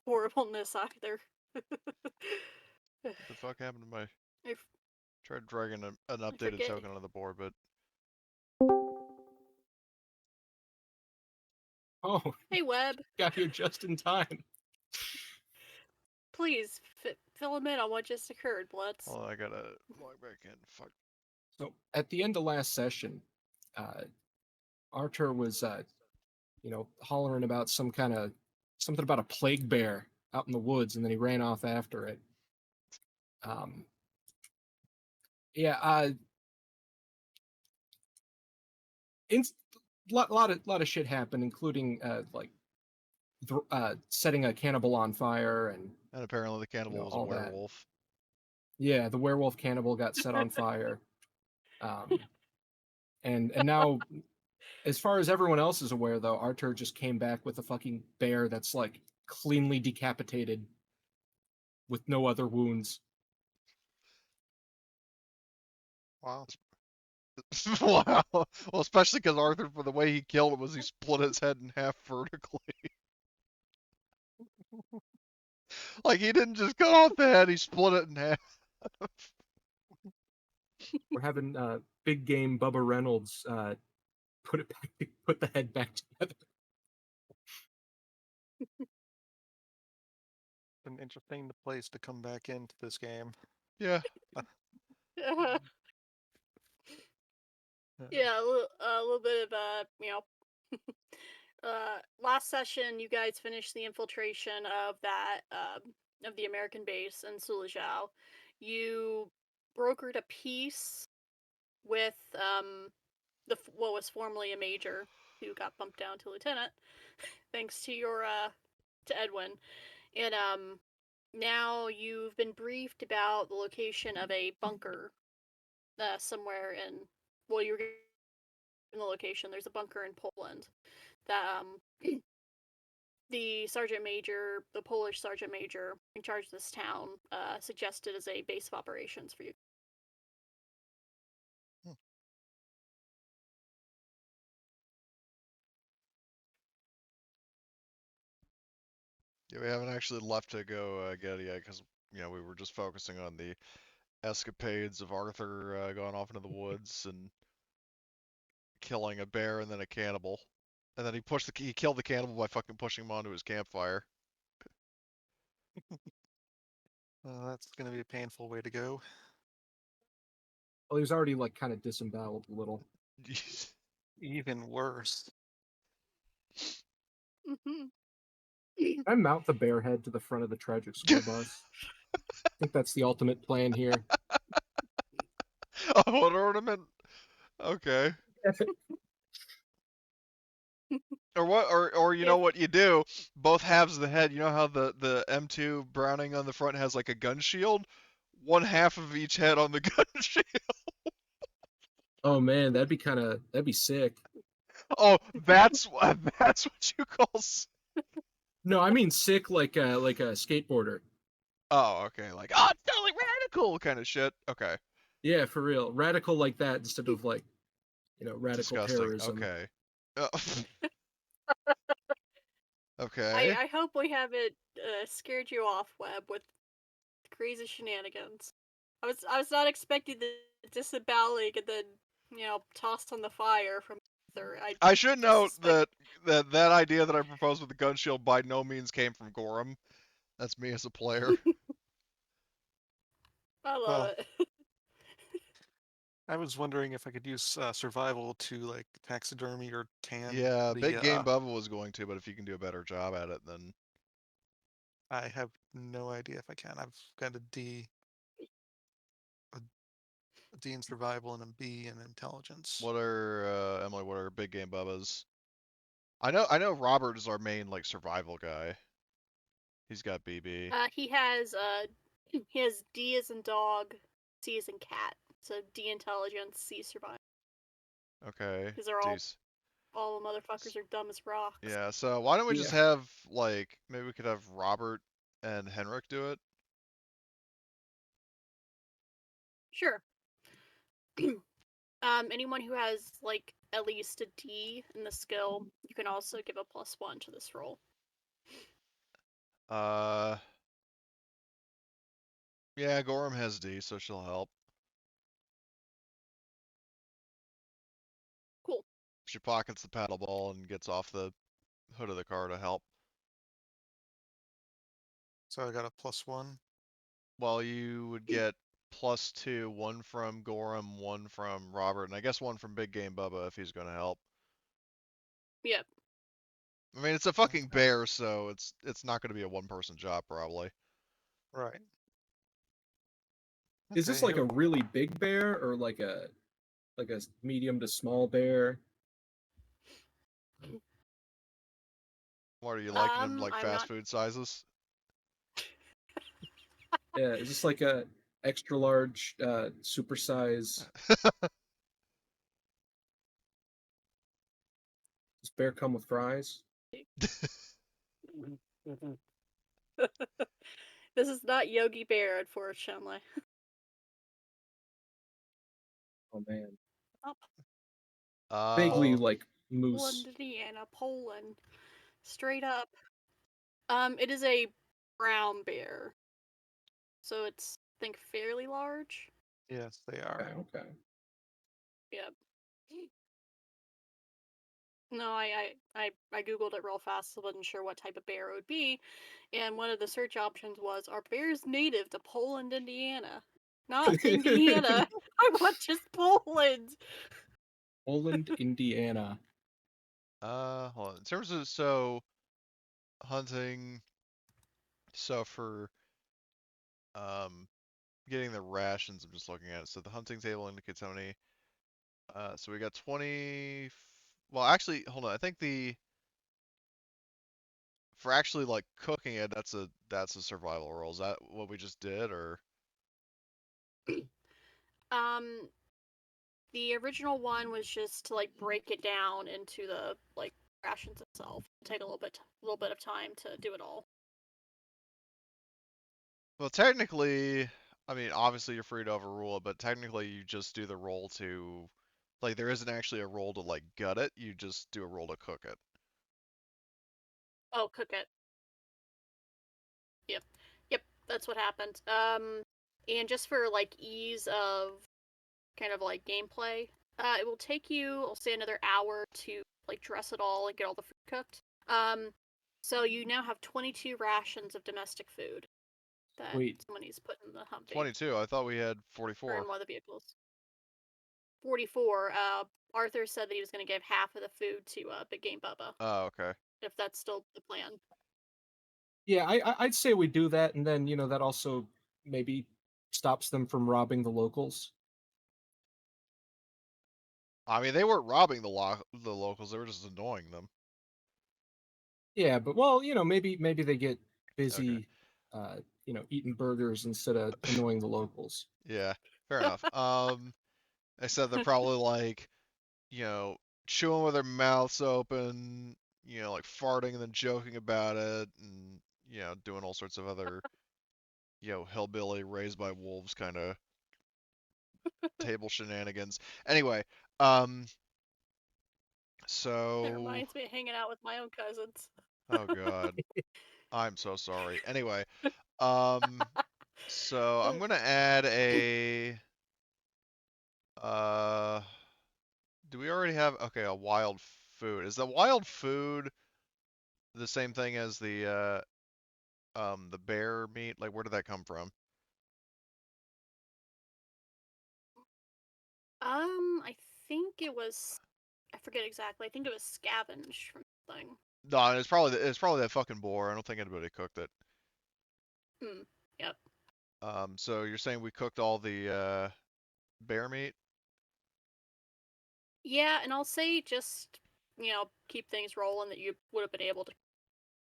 horribleness either. what the fuck happened to my? If Tried dragging an I updated forget, token onto the board, but Oh, hey Webb, got here just in time. please fill him in on what just occurred, Blitz. oh, I gotta log back in. Fuck. So at the end of last session, Archer was, hollering about something about a plague bear out in the woods, and then he ran off after it. Yeah, lot of shit happened, including setting a cannibal on fire, and And apparently the cannibal was a all that. werewolf. Yeah, the werewolf cannibal got set on fire, and now, as far as everyone else is aware, though, Archer just came back with a fucking bear that's like cleanly decapitated with no other wounds. Wow. Wow. Well, especially because Arthur, for the way he killed it, was he split his head in half vertically. Like he didn't just cut off the head; he split it in half. We're having big game Bubba Reynolds put the head back together. An interesting place to come back into this game. Yeah. Yeah, a little bit of last session you guys finished the infiltration of that of the American base in Sulajau. You brokered a peace with what was formerly a major who got bumped down to lieutenant thanks to your to Edwin. And now you've been briefed about the location of a bunker somewhere in, well, you're in the location. There's a bunker in Poland that the sergeant major, the Polish sergeant major in charge of this town, suggested as a base of operations for you. Yeah, we haven't actually left to go get it yet because we were just focusing on the escapades of Arthur going off into the woods and killing a bear and then a cannibal, and then he killed the cannibal by fucking pushing him onto his campfire. That's gonna be a painful way to go. Well, he was already like kind of disemboweled a little. Even worse. Mm-hmm. I mount the bear head to the front of the tragic school bus. I think that's the ultimate plan here. A hood ornament. Okay. Or what? Or you know If what you do? Both halves of the head. You know how the M2 Browning on the front has like a gun shield? One half of each head on the gun shield. Oh man, that'd be sick. Oh, that's what you call. No, I mean sick like a skateboarder. Oh, okay. Like, oh, it's totally radical kind of shit. Okay. Yeah, for real. Radical like that instead of like, radical Disgusting. terrorism. Okay. Uh, okay. I hope we haven't scared you off, Webb, with crazy shenanigans. I was not expecting the disemboweling and then tossed on the fire from Ether. I I should just note suspect. that idea that I proposed with the gun shield by no means came from Gorham. That's me as a player. I love Well, it. I was wondering if I could use survival to like taxidermy or tan Yeah, the. Big Game Bubba was going to, but if you can do a better job at it, then I have no idea if I can. I've got a D in survival and a B in intelligence. what are Emily? What are Big Game Bubba's? I know Robert is our main like survival guy. He's got BB. He has D as in dog, C as in cat. So D intelligence, C survival. Okay. Because they're Deuce. all motherfuckers are dumb as rocks. Yeah. So why don't we just Yeah. have like maybe we could have Robert and Henrik do it? Sure. Anyone who has like at least a D in the skill, you can also give a +1 to this roll. Uh. Yeah, Gorham has D, so she'll help. Cool. She pockets the paddle ball and gets off the hood of the car to help. So I got a +1. Well, you would get +2, one from Gorham, one from Robert, and I guess one from Big Game Bubba if he's going to help. Yep. I mean, it's a fucking Okay. bear, so it's not going to be a one-person job probably. Right. Is this Okay, like here a we go. really big bear or like a medium to small bear? What are you liking them like I'm fast not. food sizes? Yeah, is this like a extra large super size? Does bear come with fries? This is not Yogi Bear, unfortunately. Oh man. Up Vaguely Uh, like Poland, moose. Indiana, Poland, straight up. It is a brown bear, so it's I think fairly large. Yes, they are. Okay, okay. Yep. No, I googled it real fast. So I wasn't sure what type of bear it would be, and one of the search options was: Are bears native to Poland, Indiana? Not Indiana. I want just Poland. Poland, Indiana. hold on. In terms of hunting, so for um getting the rations, I'm just looking at it. So the hunting table indicates how many. So we got 20. Well, actually, hold on. I think for actually like cooking it, that's a survival roll. Is that what we just did, or Um, the original one was just to like break it down into the like rations itself. Take a little bit of time to do it all. well, technically, I mean, obviously you're free to overrule it, but technically you just do the roll to, like, there isn't actually a roll to like gut it. You just do a roll to cook it. Oh, cook it. Yep, yep, that's what happened. And just for like ease of kind of like gameplay, It will take you, I'll say, another hour to like dress it all and get all the food cooked. So you now have 22 rations of domestic food that Wait, somebody's put in the Humvee 22. I thought we had or 44. in one of the vehicles. 44. Arthur said that he was going to give half of the food to Big Game Bubba, Oh, okay. if that's still the plan. yeah, I'd say we do that, and then that also maybe stops them from robbing the locals. I mean, they weren't robbing the locals; they were just annoying them. Yeah, but well, maybe they get Okay. busy, eating burgers instead of annoying the locals. Yeah. Fair enough. I said they're probably like, you know, chewing with their mouths open, like farting and then joking about it, and doing all sorts of other, hillbilly raised by wolves kind of table shenanigans. Anyway, um, It so, reminds me of hanging out with my own cousins. oh God, I'm so sorry. Anyway, um, so I'm gonna add a, uh, do we already have, okay, a wild food. Is the wild food the same thing as the bear meat? Like, where did that come from? I think it was, I forget exactly. I think it was scavenged from something. No, it's probably that fucking boar. I don't think anybody cooked it. Hmm. Yep. So you're saying we cooked all the bear meat? Yeah, and I'll say just, keep things rolling that you would have been able to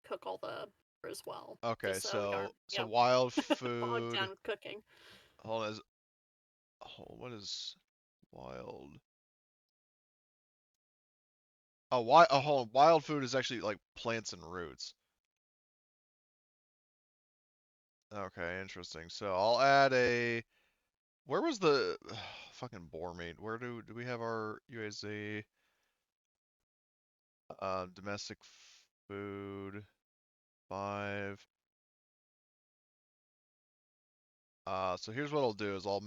cook all the as well. Okay, Just so we aren't, so wild bogged food. down with cooking. Hold on, what is wild? Hold on. Wild food is actually like plants and roots. Okay, interesting. So I'll add a. Where was the fucking boar meat? Where do we have our UAZ? Domestic food 5. So here's what I'll do is I'll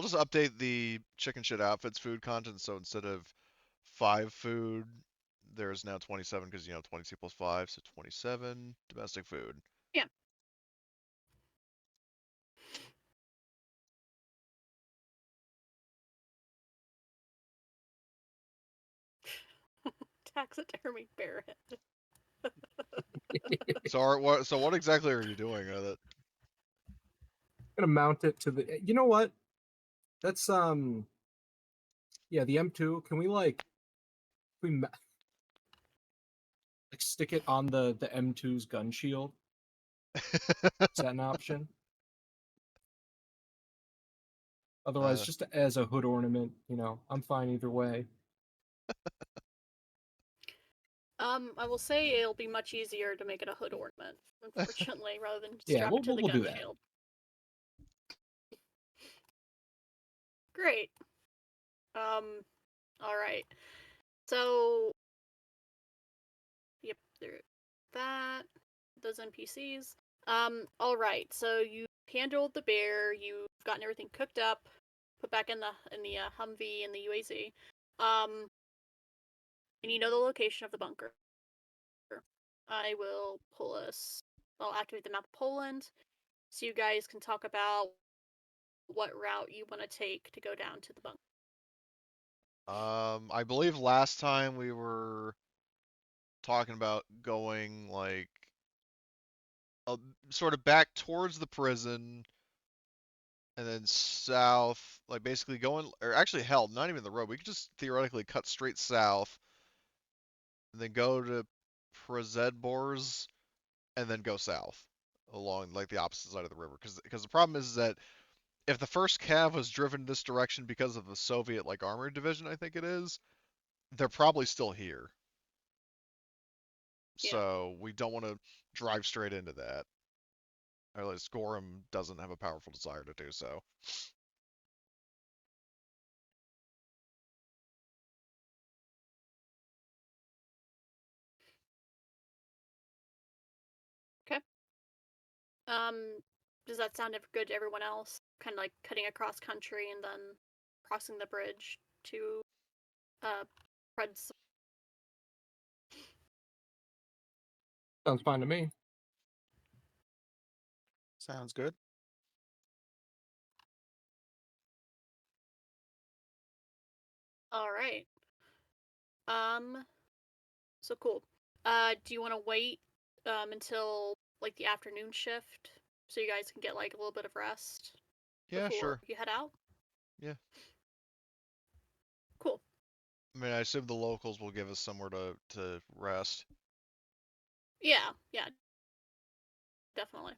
just update the chicken shit outfits food content. So instead of 5 food, there's now 27 because 22 plus 5, so 27 domestic food. Yeah. Taxidermy bear head. So what exactly are you doing with it? Gonna mount it to the. You know what? That's yeah, the M2. Can we like stick it on the M2's gun shield? Is that an option? Otherwise, uh, just as a hood ornament, I'm fine either way. I will say it'll be much easier to make it a hood ornament, unfortunately, rather than Yeah, strap we'll it to we'll, the we'll do gun that. shield. Great. All right. So, yep, there. That those NPCs. All right. So you handled the bear. You've gotten everything cooked up, put back in the Humvee and the UAZ. And you know the location of the bunker. I will pull us. I'll activate the map of Poland, so you guys can talk about what route you want to take to go down to the bunker. I believe last time we were talking about going like sort of back towards the prison and then south, like basically going, or actually hell, not even the road. We could just theoretically cut straight south and then go to Przedbors and then go south along like the opposite side of the river. Because the problem is that if the first cav was driven this direction because of the Soviet like armored division, I think it is, they're probably still here. Yeah. So we don't want to drive straight into that. Or at least Gorham doesn't have a powerful desire to do so. Okay. Um, Does that sound good to everyone else? Kind of like cutting across country and then crossing the bridge to Fred's. Sounds fine to me. Sounds good. All right. So cool. Do you want to wait until like the afternoon shift so you guys can get like a little bit of rest Yeah, before sure. you head out? Yeah. Cool. I mean, I assume the locals will give us somewhere to rest. Yeah, yeah, definitely.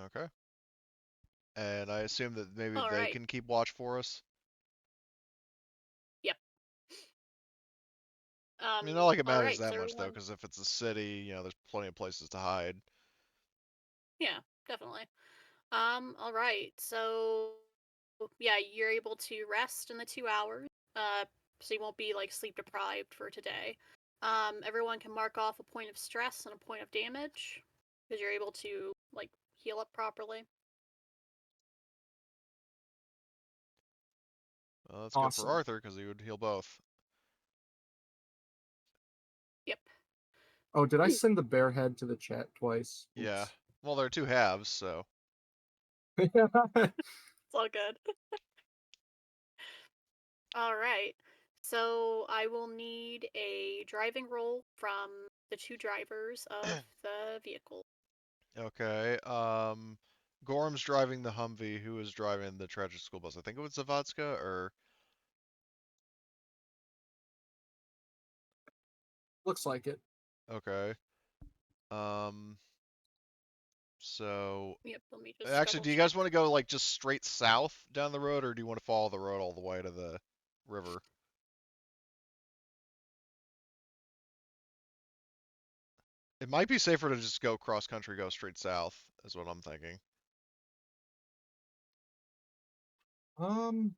Okay. And I assume that maybe All they right. can keep watch for us. Yep. I mean, not like it All matters right. that So much though, everyone, because if it's a city, there's plenty of places to hide. yeah, definitely. All right. So yeah, you're able to rest in the 2 hours. So you won't be like sleep deprived for today. Everyone can mark off a point of stress and a point of damage because you're able to like heal up properly. Well, that's good for Awesome. Arthur because he would heal both. Yep. Oh, did I send the bear head to the chat twice? Yeah. Oops. Well, there are two halves, so. It's all good. All right. So I will need a driving roll from the two drivers of the vehicle. Okay. Gorham's driving the Humvee. Who is driving the tragic school bus? I think it was Zavadska or. Looks like it. Okay. Um. So Yep, let me just actually, double do you check. guys want to go like just straight south down the road, or do you want to follow the road all the way to the river? It might be safer to just go cross country, go straight south, is what I'm thinking. Um,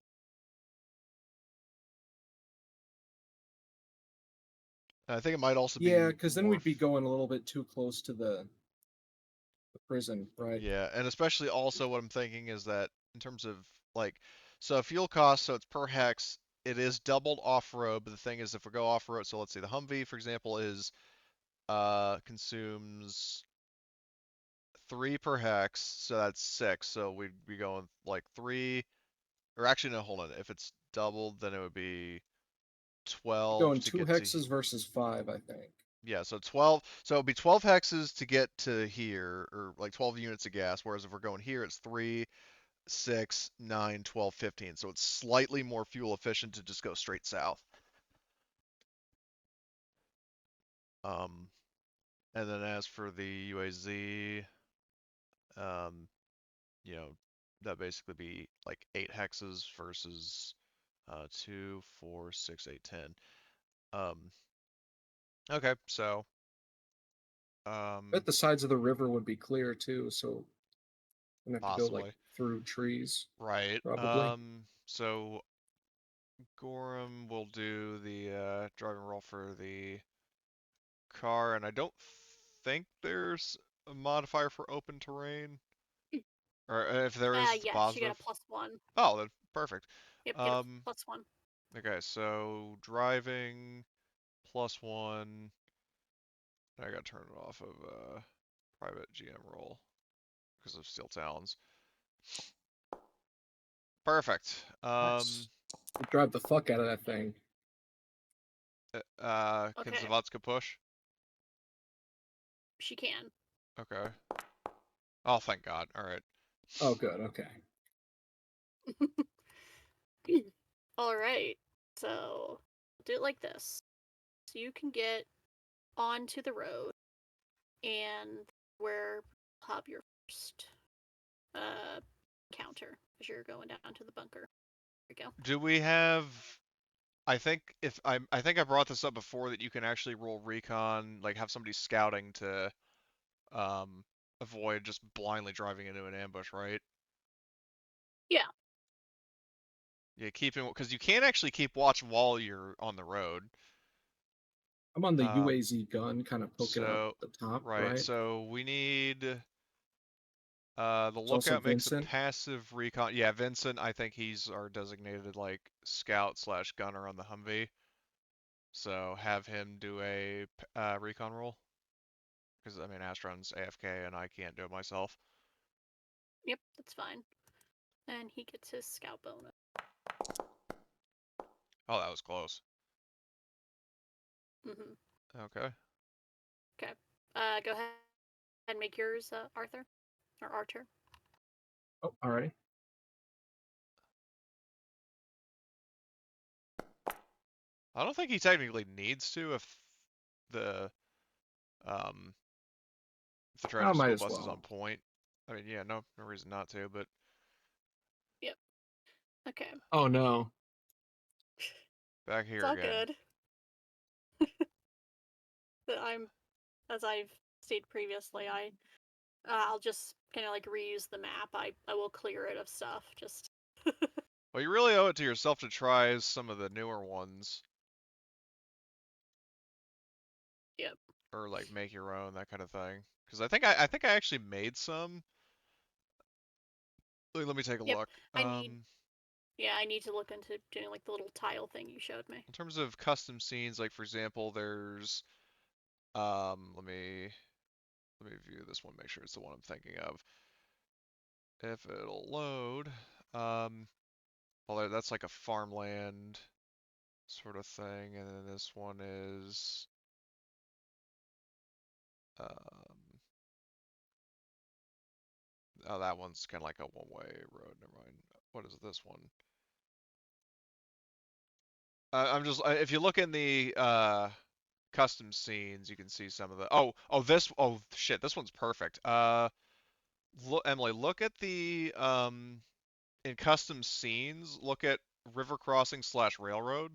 And I think it might also yeah, be because then more. we'd be going a little bit too close to the prison, right? Yeah, and especially also what I'm thinking is that in terms of like, so fuel costs, so it's per hex. It is doubled off-road, but the thing is, if we go off-road, so let's say the Humvee, for example, is consumes 3 per hex, so that's 6. So we'd be going like 3, or actually no, hold on. If it's doubled, then it would be 12 Going to two get to. hexes versus 5, I think. Yeah, so 12. So it'd be 12 hexes to get to here, or like 12 units of gas. Whereas if we're going here, it's 3, 6, 9, 12, 15. So it's slightly more fuel efficient to just go straight south. Um, and then as for the UAZ, um, you know, that basically be like 8 hexes versus 2, 4, 6, 8, 10. Okay, so Bet the sides of the river would be clear too, so we have to go like possibly through trees, right. probably. So Gorham will do the driving roll for the car, and I don't think there's a modifier for open terrain, or if there is, it's a Yes, you get positive. a +1. Oh, then perfect. Yep, get a Um, +1. okay, so driving +1. I gotta turn it off of private GM roll because of Steel Talons. Perfect. Nice. You drive the fuck out of that thing. Can Okay, Zavadska push? she can. Okay. Oh, thank God. All right. Oh, good. Okay. All right. So do it like this. So you can get onto the road, and where you'll have your first uh counter as you're going down to the bunker. There we go. Do we have? I think I brought this up before that you can actually roll recon, like have somebody scouting to um avoid just blindly driving into an ambush, right? Yeah. Yeah, keeping because you can't actually keep watch while you're on the road. I'm on the Um, UAZ gun, kind of poking up so the top, right, right? so we need The It's also lookout makes a Vincent. passive recon. Yeah, Vincent, I think he's our designated like scout slash gunner on the Humvee. So have him do a recon roll. Because I mean, Astron's AFK and I can't do it myself. Yep, that's fine. And he gets his scout bonus. Oh, that was close. Mm-hmm. Okay. Okay. Go ahead and make yours, Arthur. Or Archer. Oh, alrighty. I don't think he technically needs to if the um if the I tragic might school as bus is on well. point. I mean, yeah, no reason not to, but Yep. Okay. Oh no. back It's here all again. good. But as I've stated previously, I'll just kind of like reuse the map. I will clear it of stuff. Just. Well, you really owe it to yourself to try some of the newer ones. Yep. Or like make your own, that kind of thing. Because I think I actually made some. Let me take a Yep. look. I need. Yeah, I need to look into doing like the little tile thing you showed me. In terms of custom scenes, like for example, there's let me view this one, make sure it's the one I'm thinking of. If it'll load, well, that's like a farmland sort of thing, and then this one is oh, that one's kind of like a one-way road. Never mind. What is this one? I'm just if you look in the custom scenes, you can see some of the. Oh shit, this one's perfect. Look, Emily, look at the in custom scenes, look at river crossing slash railroad.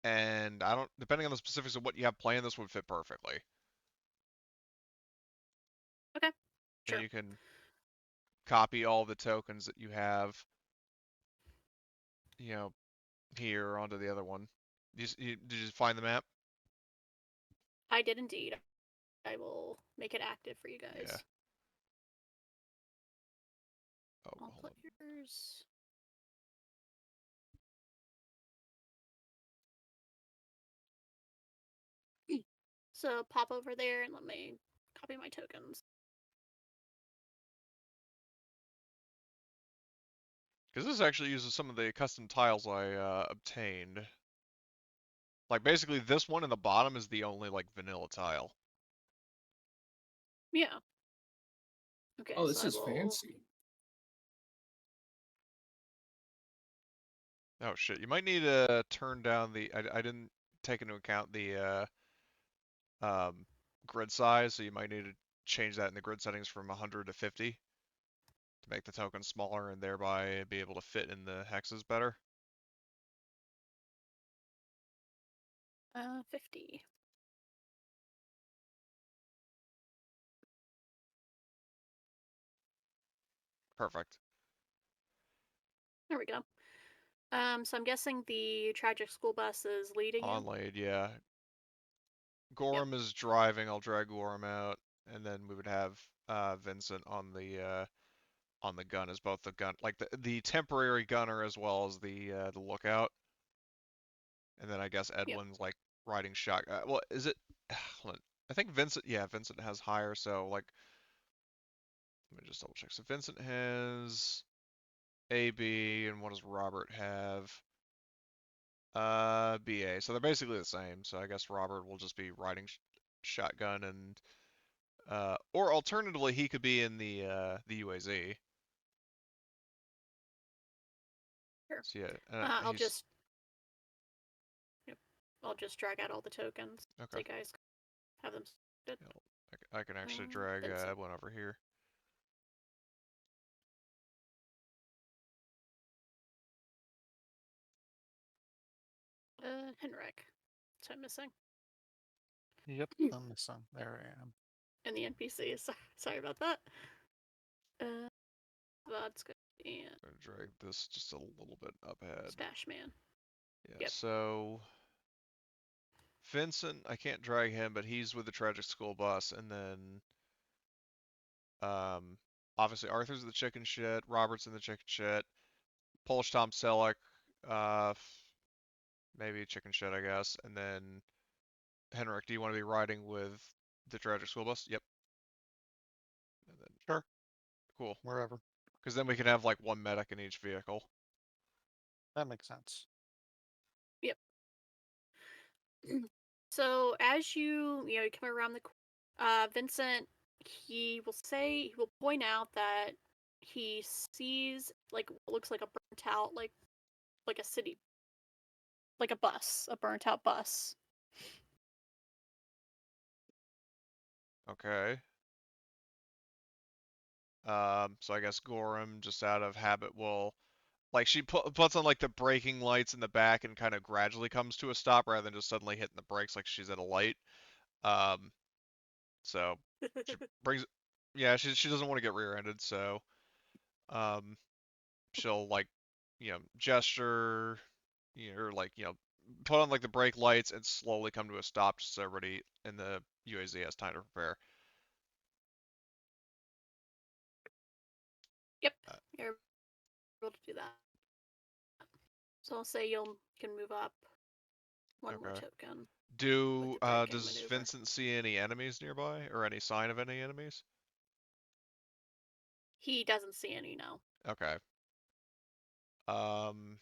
And I don't, depending on the specifics of what you have planned, this would fit perfectly. Okay. And Sure. you can copy all the tokens that you have, you know, here onto the other one. Did you find the map? I did indeed. I will make it active for you Yeah. guys. Oh, I'll hold put on. yours. So pop over there and let me copy my tokens. Because this actually uses some of the custom tiles I obtained. Like basically this one in the bottom is the only like vanilla tile. Yeah. Okay, Oh, so this I is will. fancy. Oh shit, you might need to turn down the, I didn't take into account the um, grid size, so you might need to change that in the grid settings from 100 to 50 to make the token smaller and thereby be able to fit in the hexes better. 50. Perfect. There we go. So I'm guessing the tragic school bus is leading you. Onlaid, yeah. Yep. Gorham is driving. I'll drag Gorham out, and then we would have Vincent on the gun as both the gun, like the temporary gunner as well as the lookout. And then I guess Yep. Edwin's like riding shot. Well, is it? Hold on. I think Vincent. Yeah, Vincent has higher. So like, let me just double check. So Vincent has AB, and what does Robert have? BA. So they're basically the same. So I guess Robert will just be riding shotgun and or alternatively he could be in the UAZ. Sure. So yeah, I'll he's just. Yep. I'll just drag out all the tokens so okay. you guys have them. Good. Yeah, I can actually drag Vincent. Edwin over here. Henrik. So I'm missing. Yep, I'm missing. There I am. And the NPC. Sorry about that. That's good. And I'm gonna drag this just a little bit up ahead. Stash Man. Yeah, Yep. so Vincent, I can't drag him, but he's with the tragic school bus, and then Obviously Arthur's the chicken shit. Robert's in the chicken shit. Polish Tom Selleck, uh, maybe chicken shit, I guess. And then Henrik, do you want to be riding with the tragic school bus? Yep. And then, Sure, cool. wherever. Because then we can have like one medic in each vehicle. That makes sense. Yep. So as you come around Vincent, he will point out that he sees like what looks like a burnt out like a city, like a burnt out bus. Okay. So I guess Gorham, just out of habit, will like she puts on like the braking lights in the back and kind of gradually comes to a stop rather than just suddenly hitting the brakes like she's at a light. Um, so she brings, yeah, she doesn't want to get rear-ended, so um, she'll like gesture, or like put on like the brake lights and slowly come to a stop just so everybody in the UAZ has time to prepare. Yep, you're able to do that. So I'll say you can move up one more Okay. token with Do your break-in does maneuver. Vincent see any enemies nearby or any sign of any enemies? He doesn't see any, no. Okay. Um,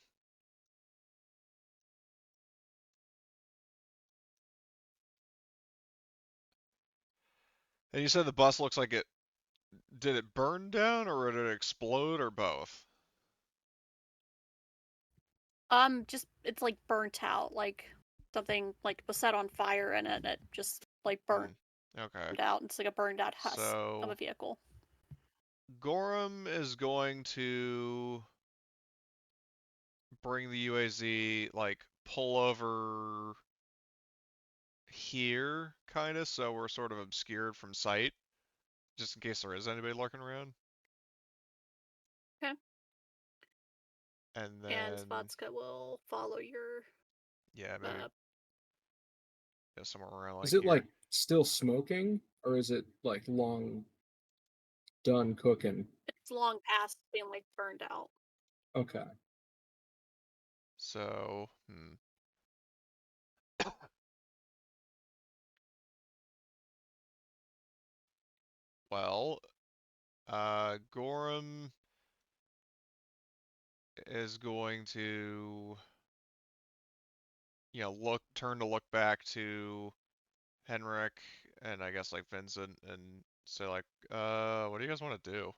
and you said the bus looks like it did it burn down or did it explode or both? Just it's like burnt out, like something like was set on fire and it just like burned Okay. out. It's like a burned out husk of a So vehicle. Gorham is going to bring the UAZ like pull over here, kind of, so we're sort of obscured from sight, just in case there is anybody lurking around. Okay. And And then, Spotska will follow your yeah, maybe somewhere around Is like it here. like still smoking, or is it like long done cooking? it's long past being like burned out. Okay. So, well, Gorham is going to, turn to look back to Henrik and I guess like Vincent and say like, what do you guys want to do?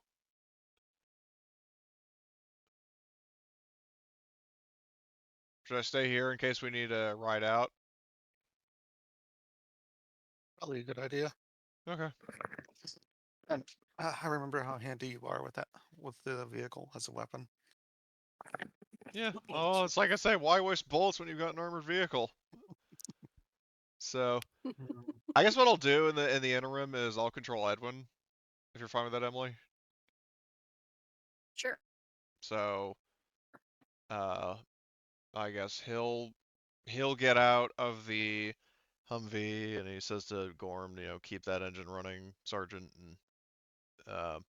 Should I stay here in case we need to ride out? Probably a good idea. Okay. And I remember how handy you are with the vehicle as a weapon. Yeah. Oh, it's like I say, why waste bullets when you've got an armored vehicle? So, I guess what I'll do in the interim is I'll control Edwin, if you're fine with that, Emily. Sure. So, uh, I guess he'll get out of the Humvee and he says to Gorm, keep that engine running, Sergeant, and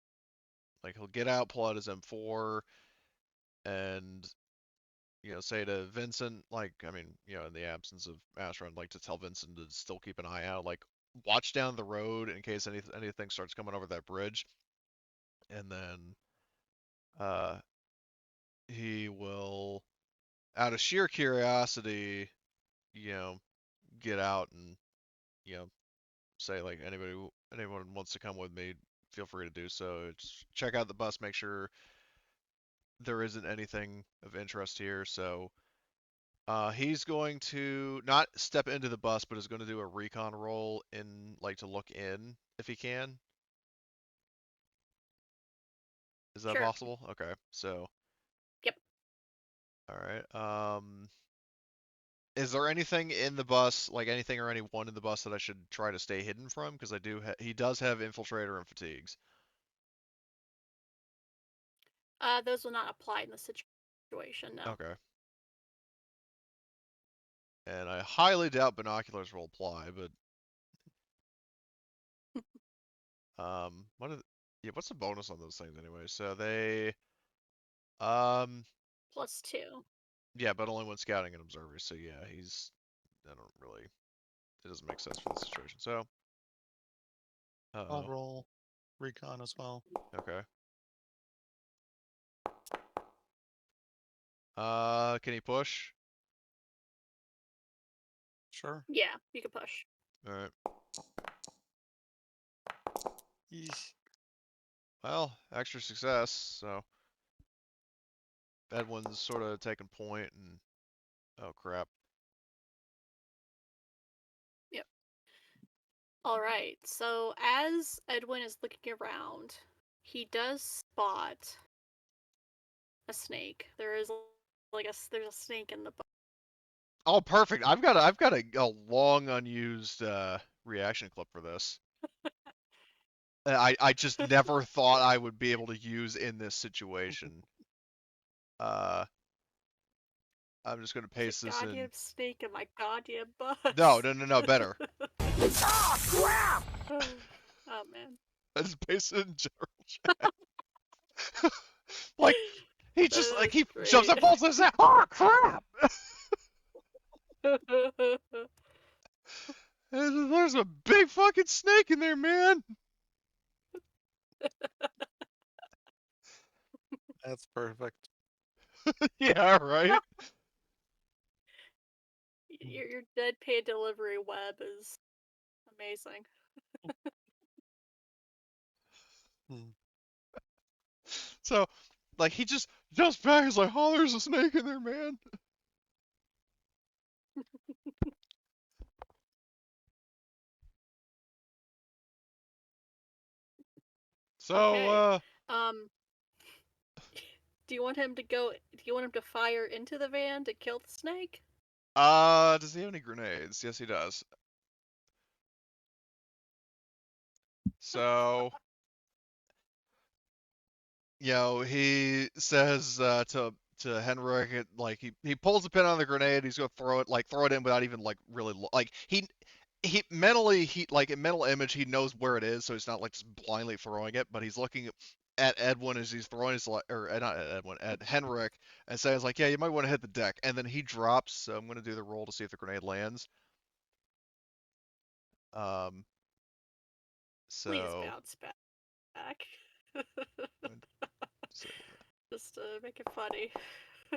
like he'll get out, pull out his M4, and say to Vincent, like, I mean, in the absence of Astra, I'd like to tell Vincent to still keep an eye out, like, watch down the road in case anything starts coming over that bridge, and then he will, out of sheer curiosity, you know, get out and you know say like anyone wants to come with me, feel free to do so. Just check out the bus, make sure there isn't anything of interest here. So he's going to not step into the bus, but is going to do a recon roll in, like, to look in if he can. Is that Sure. possible? Okay, so. Yep. All right. Is there anything in the bus, like anything or anyone in the bus that I should try to stay hidden from? Because he does have infiltrator and fatigues. Those will not apply in this situation, no. Okay. And I highly doubt binoculars will apply, but what are Yeah, what's the bonus on those things anyway? So they, um, +2. yeah, but only when scouting and observing. So yeah, I don't really, it doesn't make sense for this situation. So, I'll uh-oh, roll recon as well. okay. Can he push? Sure. Yeah, you can push. All right. Yeesh. Well, extra success. So Edwin's sort of taking point, and oh crap. Yep. All right. So as Edwin is looking around, he does spot a snake. There's a snake in the boat. Oh, perfect. I've got a long unused reaction clip for this. I just never thought I would be able to use in this situation. Uh, I'm just gonna There's paste a this in. goddamn snake in my goddamn bus. No, better. Ah, crap! Oh man. I just paste it in general chat. Like he just like That's he shoves great. up falls and says, "Oh crap!" There's a big fucking snake in there, man. That's perfect. Yeah, right. Your deadpan delivery web is amazing. Hmm. So, like, he just jumps back. He's like, "Oh, there's a snake in there, man." So, Okay. Um, do you want him to go? Do you want him to fire into the van to kill the snake? does he have any grenades? Yes, he does. So, he says to Henrik, like he pulls the pin on the grenade. He's gonna throw it in without even like really like he mentally he like in mental image he knows where it is, so he's not like just blindly throwing it, but he's looking at Edwin as he's throwing his or not at Edwin, at Henrik, and says like, yeah, you might want to hit the deck, and then he drops. So I'm gonna do the roll to see if the grenade lands. Um, Please so bounce back. say Just to make it funny.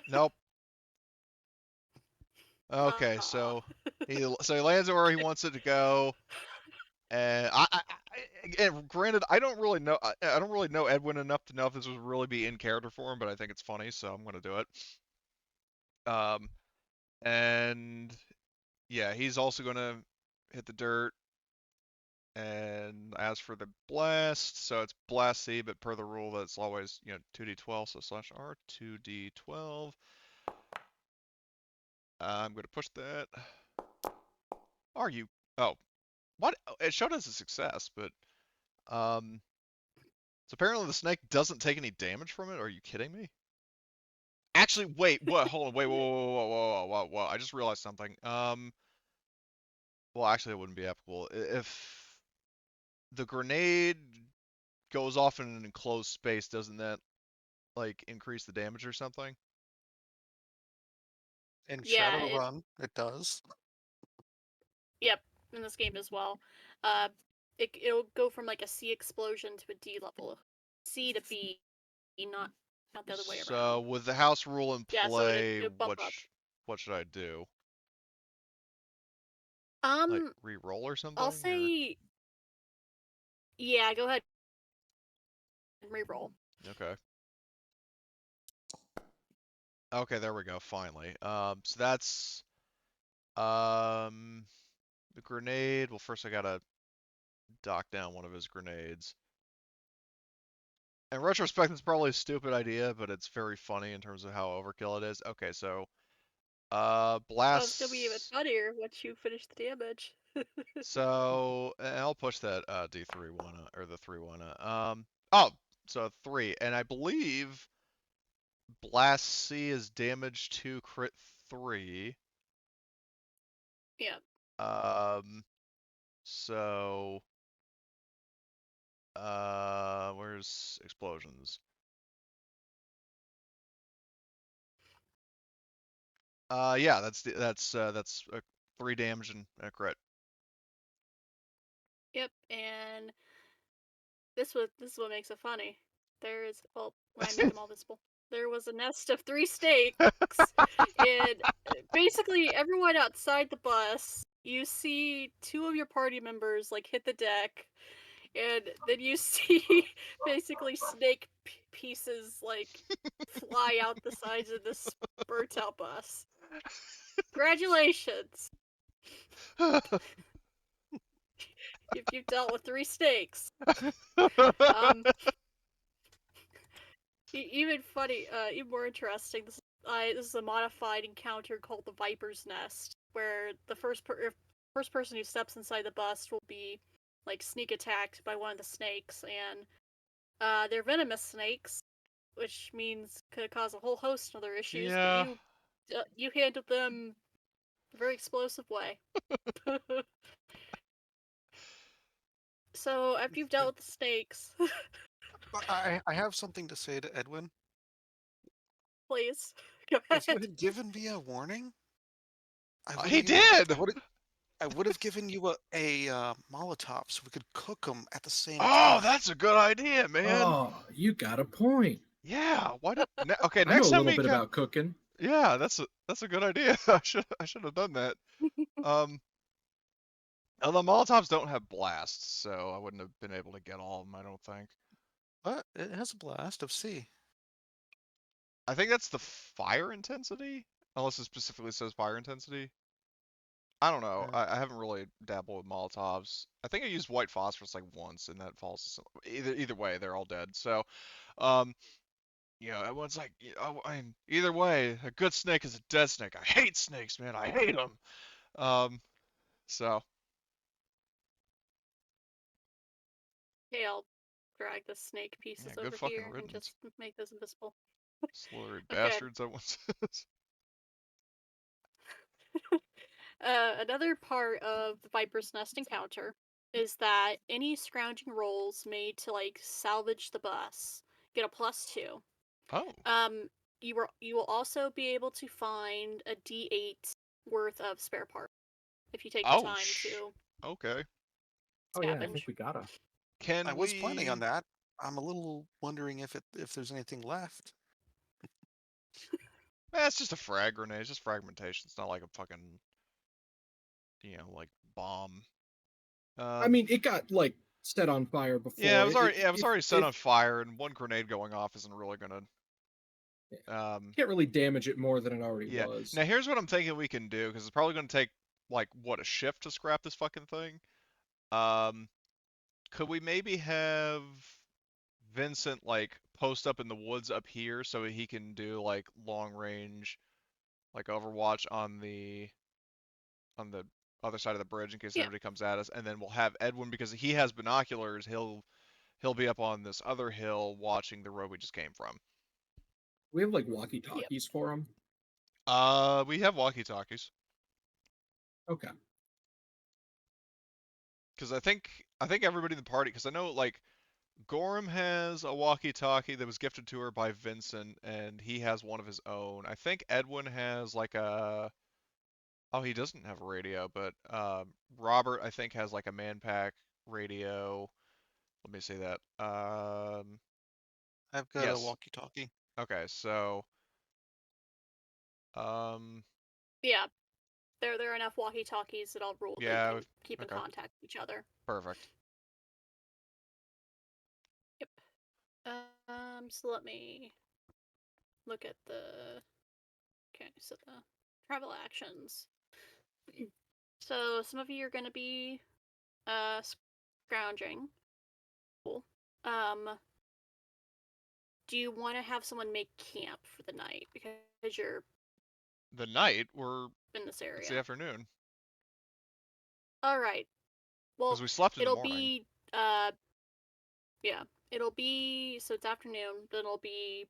nope. Okay, Aw. so he lands it where he wants it to go. And and granted, I don't really know Edwin enough to know if this would really be in character for him, but I think it's funny, so I'm gonna do it. Um, and yeah, he's also gonna hit the dirt. And as for the blast, so it's blast C, but per the rule, that's always 2d12, so slash R 2d12. I'm gonna push that. Are you? Oh, what? It showed as a success, but um. So apparently the snake doesn't take any damage from it. Are you kidding me? Actually, wait, what? Hold on, wait, whoa. I just realized something. Well, actually, it wouldn't be applicable. If the grenade goes off in an enclosed space, doesn't that like increase the damage or something? In Yeah. Shadowrun, it does. Yep. In this game as well. It'll go from like a C explosion to a D level. C to B, not the other way So around. with the house rule in Yeah. So play, it bump up. what should I do? Like Um, re-roll or I'll something? Or say yeah. Go ahead and re-roll. okay, okay, there we go. Finally. So that's the grenade. Well, first I gotta dock down one of his grenades. In retrospect, it's probably a stupid idea, but it's very funny in terms of how overkill it is. Okay, so Oh, it's gonna be even blast. funnier once you finish the damage. So I'll push that D3 one or the 3 one. Oh, so 3, and I believe blast C is damage to crit 3. Yeah. Um, so Where's explosions? Yeah, that's 3 damage and a crit. Yep, and this is what makes it funny. There is, well, when I make them all visible, there was a nest of 3 snakes, and basically everyone outside the bus, you see 2 of your party members like hit the deck, and then you see basically snake pieces like fly out the sides of this burnt out bus. Congratulations! You've dealt with 3 snakes. Um, even funny, even more interesting. This is a modified encounter called the Viper's Nest, where the first person who steps inside the bus will be like sneak attacked by one of the snakes, and they're venomous snakes, which means could cause a whole host of other issues. But Yeah. you handled them a very explosive way. So after you've dealt with the snakes, I have something to say to Edwin. please go If you ahead. had given me a warning, I would He have did. I would have given you a Molotov so we could cook them at the same Oh, time. that's a good idea, man. Oh, you got a point. Yeah. Why did? Okay, I know next a time little we bit can. about cooking. Yeah, that's a good idea. I should have done that. Um, although Molotovs don't have blasts, so I wouldn't have been able to get all of them. I don't think. But it has a blast of C. I think that's the fire intensity, unless it specifically says fire intensity. I don't know. Uh, I haven't really dabbled with Molotovs. I think I used white phosphorus like once, and that falls. Either way, they're all dead. So, um, everyone's like, I mean, either way, a good snake is a dead snake. I hate snakes, man. I hate them. Um, so Okay, I'll drag the snake yeah, pieces good over fucking here and riddance. just make those invisible. Slurry Okay. bastards, that one says. Another part of the Viper's Nest encounter is that any scrounging rolls made to like salvage the bus get a +2. Oh, Um, you will also be able to find a D8 worth of spare parts if you take the oh, time to okay. Oh yeah, I think scavenge. we gotta. I Can was planning on we? that. I'm a little wondering if there's anything left. It's just a frag grenade. It's just fragmentation. It's not like a fucking, like bomb. I Um, mean, it got like set on fire yeah, before. it was already set If on fire, and one grenade going off isn't really gonna. can't really damage it more than it already Yeah. was. Now here's what I'm thinking we can do, because it's probably gonna take like what, a shift to scrap this fucking thing. Um, could we maybe have Vincent like post up in the woods up here so he can do like long range, like Overwatch on the other side of the bridge in case Yeah. anybody comes at us, and then we'll have Edwin because he has binoculars. He'll be up on this other hill watching the road we just came from. We have like walkie Yep. talkies for them. We have walkie talkies Okay. because I think everybody in the party, because I know like Gorham has a walkie-talkie that was gifted to her by Vincent, and he has one of his own. I think Edwin has like a. Oh, he doesn't have a radio, but Robert, I think, has like a man-pack radio. Let me say that. I've got a Yes. walkie-talkie. Okay, so um, Yeah. There are enough walkie-talkies that I'll rule they yeah, can keep in okay, contact with each other. perfect. Yep. So let me look at the. Okay, so the travel actions. So some of you are going to be scrounging. Cool. Do you want to have someone make camp for the night because you're The night in this it's the area? afternoon All right. because Well, we slept in the it'll morning. be yeah, it'll be so it's afternoon, then it'll be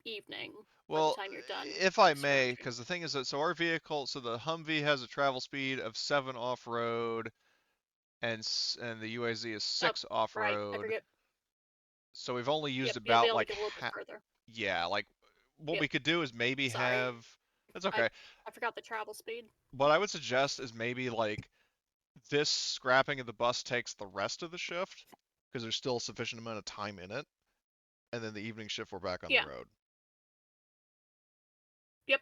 evening by the Well, time you're done if I may, scrounging. because the thing is that so our vehicle, so the Humvee has a travel speed of 7 off road, and the UAZ is Oh, 6 right. I off-road. forget. So we've only used Yep, they about only like go a little bit further. yeah, like what Yep. we could do is maybe Sorry. have that's okay. I forgot the travel speed. What I would suggest is maybe like this scrapping of the bus takes the rest of the shift because there's still a sufficient amount of time in it, and then the evening shift we're back on the Yeah. road. Yep.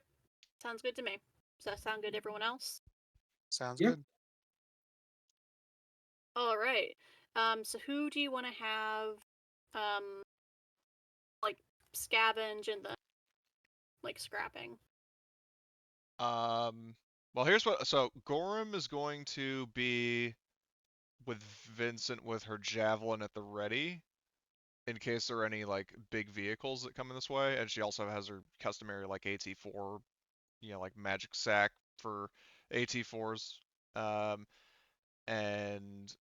Sounds good to me. Does that sound good to everyone else? Sounds Yeah. good. All right. So who do you want to have, um, like scavenge and the like scrapping? Well, here's what. So Gorham is going to be with Vincent with her javelin at the ready in case there are any like big vehicles that come in this way, and she also has her customary like AT4, like magic sack for AT4s. Um, and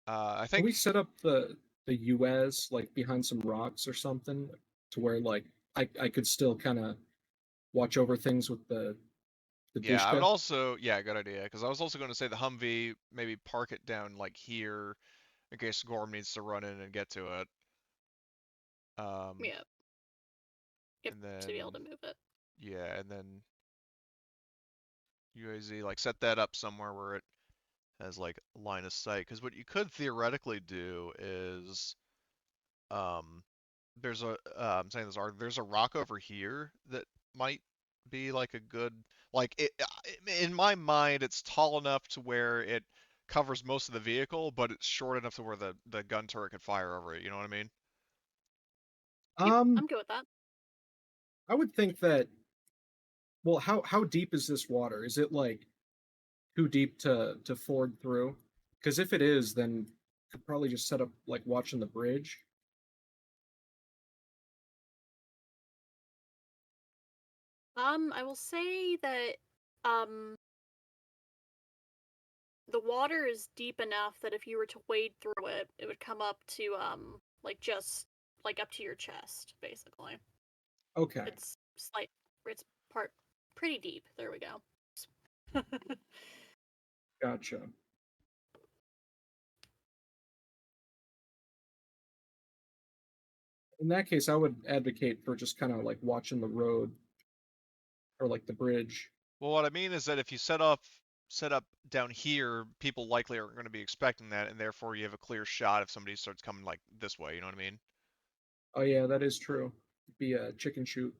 I Can think we set up the US like behind some rocks or something to where like I could still kind of watch over things with the yeah, I would Dishka? also yeah, good idea because I was also going to say the Humvee maybe park it down like here in case Gorham needs to run in and get to it. Um, Yeah. Yep. and To be able then to move it. yeah, and then UAZ like set that up somewhere where it has like line of sight. Because what you could theoretically do is um, there's a I'm saying this art. There's a rock over here that might be like a good like in my mind it's tall enough to where it covers most of the vehicle, but it's short enough to where the gun turret could fire over it. You know what I mean? Yep. Um, I'm good with that. I would think that. Well, how deep is this water? Is it like too deep to ford through? Because if it is, then could probably just set up like watching the bridge. I will say that um the water is deep enough that if you were to wade through it, it would come up to like just like up to your chest, basically. Okay, It's slight it's part pretty deep. There we go. gotcha. In that case, I would advocate for just kind of like watching the road or like the bridge. Well, what I mean is that if you set up down here, people likely aren't going to be expecting that, and therefore you have a clear shot if somebody starts coming like this way. You know what I mean? Oh yeah, that is true. Be a chicken shoot.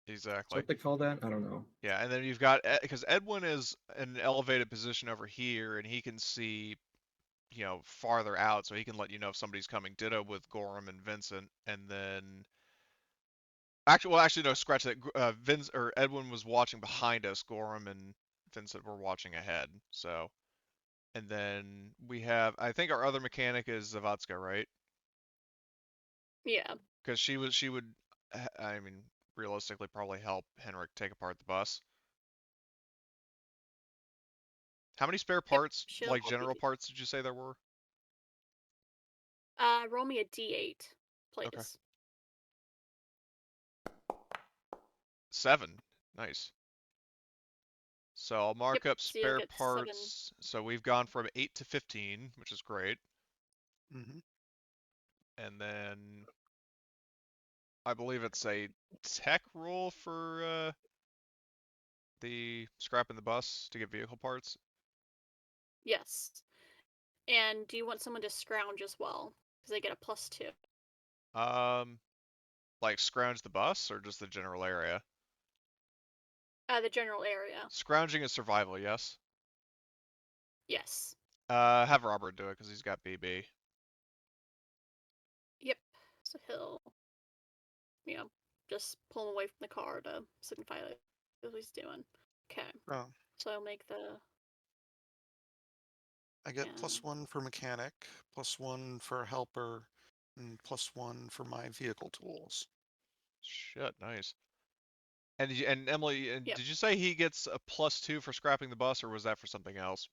Is that Exactly. what they call that? I don't know. Yeah, and then you've got because Edwin is in an elevated position over here, and he can see, farther out, so he can let you know if somebody's coming. Ditto with Gorham and Vincent, and then actually, no, scratch that. Vince or Edwin was watching behind us. Gorham and Vincent were watching ahead. So, and then we have, I think our other mechanic is Zavatska, right? Yeah. Because she would, I mean, realistically, probably help Henrik take apart the bus. How many spare Yep. parts, She'll like help general you. parts, did you say there were? Roll me a D8, Okay. please. 7. Nice. So I'll Yep. mark up So you'll spare get 7. parts. So we've gone from 8 to 15, which is great. Mm-hmm. And then I believe it's a tech roll for the scrapping the bus to get vehicle parts. Yes. And do you want someone to scrounge as well? Because they get a +2. Um, like scrounge the bus or just the general area? The general area. Scrounging is survival, yes. Yes. Have Robert do it because he's got BB. Yep. So he'll, just pull him away from the car to signify that what he's doing. Okay. Oh, So I'll make the I get yeah. +1 for mechanic, +1 for helper, and +1 for my vehicle tools. Shit, nice. And Emily, Yep. did you say he gets a +2 for scrapping the bus, or was that for something else?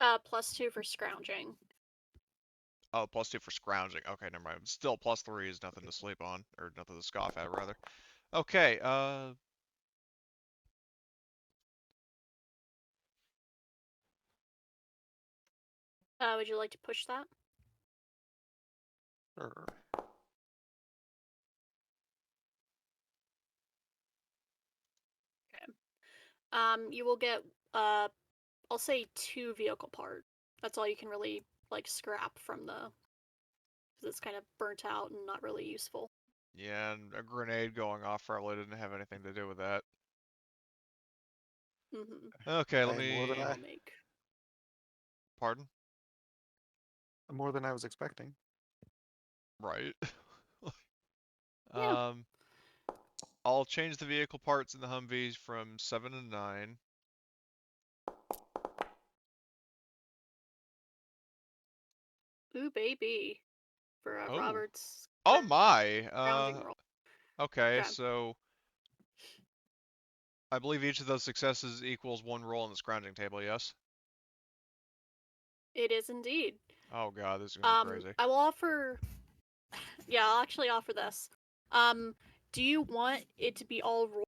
+2 for scrounging. Oh, +2 for scrounging. Okay, never mind. Still, +3 is nothing to sleep on, or nothing to scoff at, rather. Okay, Would you like to push that? Sure. You will get I'll say 2 vehicle parts. That's all you can really like scrap from the, because it's kind of burnt out and not really useful. Yeah, and a grenade going off probably didn't have anything to do with that. Mm-hmm. Okay, let Hey, more than me. I I will make. Pardon? more than I was expecting. Right. Yeah. um, I'll change the vehicle parts in the Humvees from 7 to 9. Ooh, baby. For Oh. Robert's Oh my. grounding roll. Okay, Okay. so I believe each of those successes equals 1 roll on the scrounging table, yes? It is indeed. Oh god, this is gonna be crazy. I will offer. Yeah, I'll actually offer this. Do you want it to be all rolls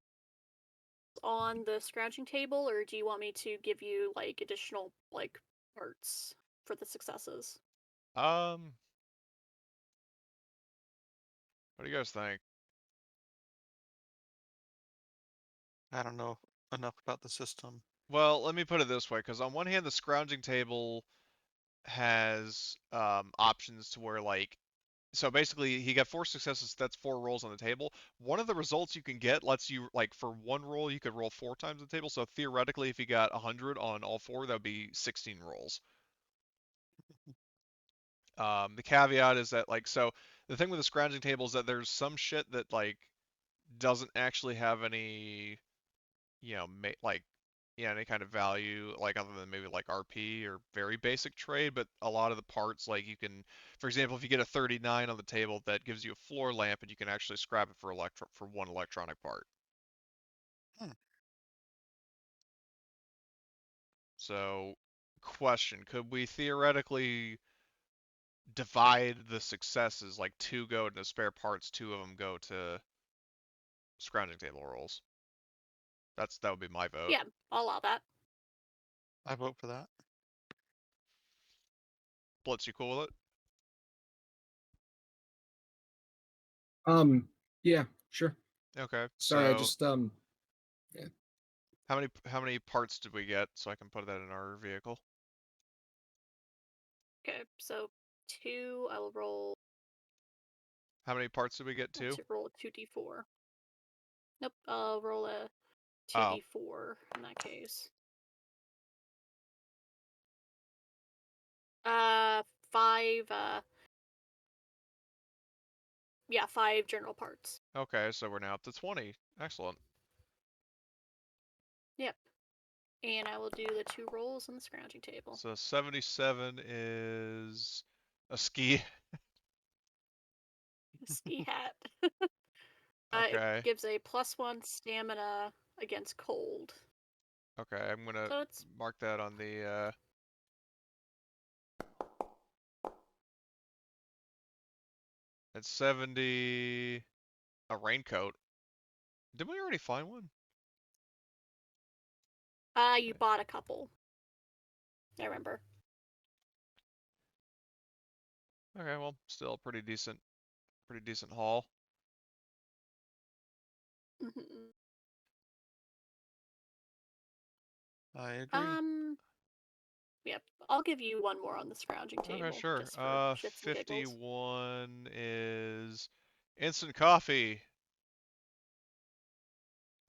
on the scrounging table, or do you want me to give you like additional like parts for the successes? Um, what do you guys think? I don't know enough about the system. Well, let me put it this way, because on one hand, the scrounging table has options to where, like, so basically he got 4 successes, that's 4 rolls on the table. One of the results you can get lets you, like, for 1 roll, you could roll 4 times the table. So theoretically, if you got 100 on all 4, that would be 16 rolls. The caveat is that, like, so the thing with the scrounging table is that there's some shit that, like, doesn't actually have any, like, yeah, any kind of value, like other than maybe like RP or very basic trade, but a lot of the parts, like you can, for example, if you get a 39 on the table, that gives you a floor lamp, and you can actually scrap it for 1 electronic part. Hmm. So, question: could we theoretically divide the successes, like 2 go into spare parts, 2 of them go to scrounging table rolls? That would be my vote. Yeah, I'll allow that. I vote for that. Blitz, you cool with it? Yeah, sure. Okay, Sorry, I so just yeah. how many parts did we get so I can put that in our vehicle? Okay, so 2. I will roll. How many parts did we get? I'll 2? roll a 2d4. Nope, I'll roll a Oh, 2d4 in that case. 5. Yeah, 5 general parts. okay, so we're now up to 20. Excellent. Yep. And I will do the 2 rolls on the scrounging table. So 77 is a ski. Ski hat. It Okay, gives a +1 stamina against cold. okay, I'm gonna So it's mark that on the, it's 70, a raincoat. Did we already find one? you bought a couple. I remember. Okay, well, still pretty decent haul. Mhm. I agree. Yep. I'll give you one more on the scrounging Okay, table sure. just for shits and giggles. 51 is instant coffee.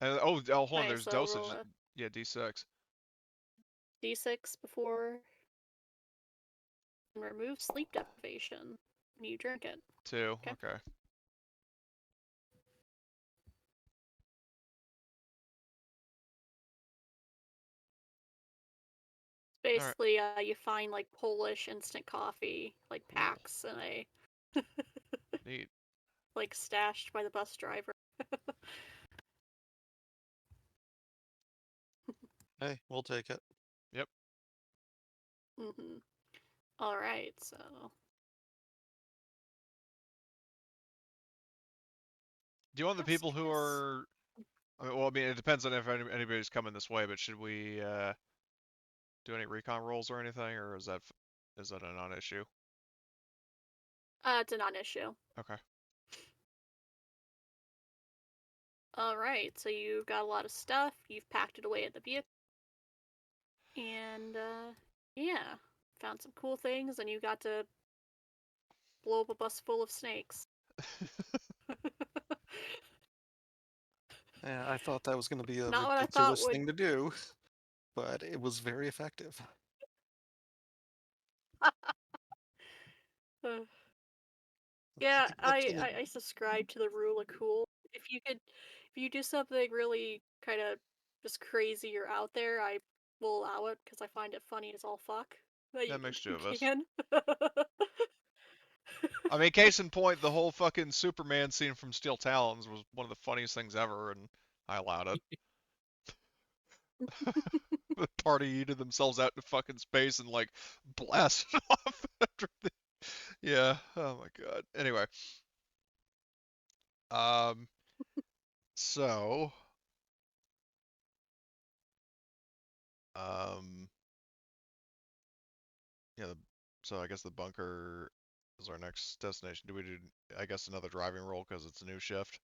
Oh, hold on, Okay, there's so I'll roll dosage. a Yeah, D6. d6 before and remove sleep deprivation when you drink it. 2, Okay. okay. Alright, Basically, you find like Polish instant coffee like cool. packs and a Neat. like stashed by the bus driver. Hey, we'll take it. Yep. All right, so Do you want the task people who is are? I mean, it depends on if anybody's coming this way, but should we do any recon rolls or anything, or is that Is that a non-issue? It's a non-issue. Okay. All right, so you've got a lot of stuff. You've packed it away at the vehicle, and yeah, found some cool things, and you got to blow up a bus full of snakes. Yeah, I thought that was going to be a Not what I thought ridiculous would. thing to do, but it was very effective. Yeah, That's gonna. I subscribe to the rule of cool. If you do something really kind of just crazy or out there, I will allow it because I find it funny as all fuck that That makes two you of us. can. I mean, case in point, the whole fucking Superman scene from Steel Talons was one of the funniest things ever, and I allowed it. The party eated themselves out into fucking space and like blasted off after the. Yeah. Oh my god. Anyway. Um. So. Um. Yeah. So I guess the bunker is our next destination. Do we do? I guess another driving roll because it's a new shift.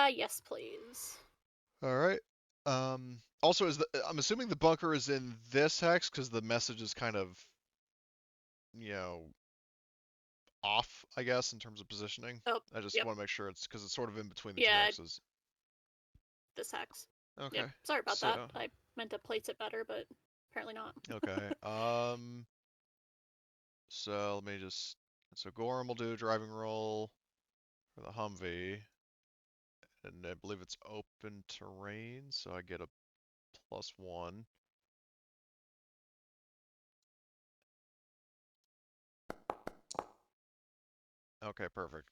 Yes, please. All right. Also, I'm assuming the bunker is in this hex because the message is kind of, you know, off, I guess, in terms of positioning. Oh, I just yep. want to make sure it's because it's sort of in between the two Yeah, hexes. this hex. Okay. Yep. Sorry about that. So, I meant to place it better, but apparently not. okay. So let me just. So Gorham will do a driving roll for the Humvee, and I believe it's open terrain, so I get a +1. Okay, perfect.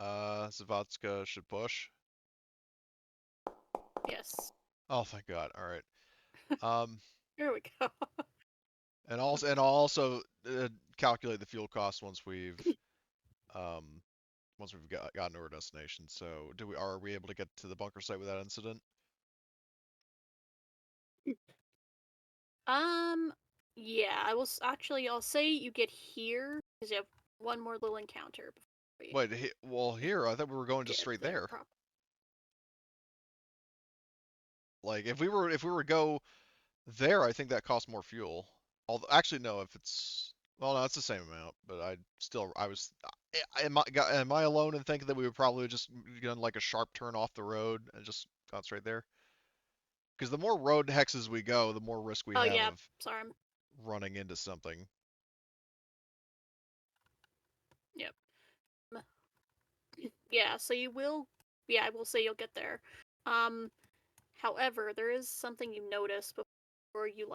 Zavatska should push. Yes. Oh, thank God. All right. Um, Here we go. and I'll also calculate the fuel cost um once we've gotten to our destination. So are we able to get to the bunker site without incident? Um, yeah, actually, I'll say you get here because you have one more little encounter before you Wait, well here I thought we were going just get straight there. there. Like if we were to go there, I think that costs more fuel. Although actually no, if it's well, no, it's the same amount. But I was am I alone in thinking that we would probably just done like a sharp turn off the road and just gone straight there? Because the more road hexes we go, the more risk we Oh have yeah, of sorry. running into something. Yep. Yeah, so you will. Yeah, I will say you'll get there. Um, however, there is something you notice before you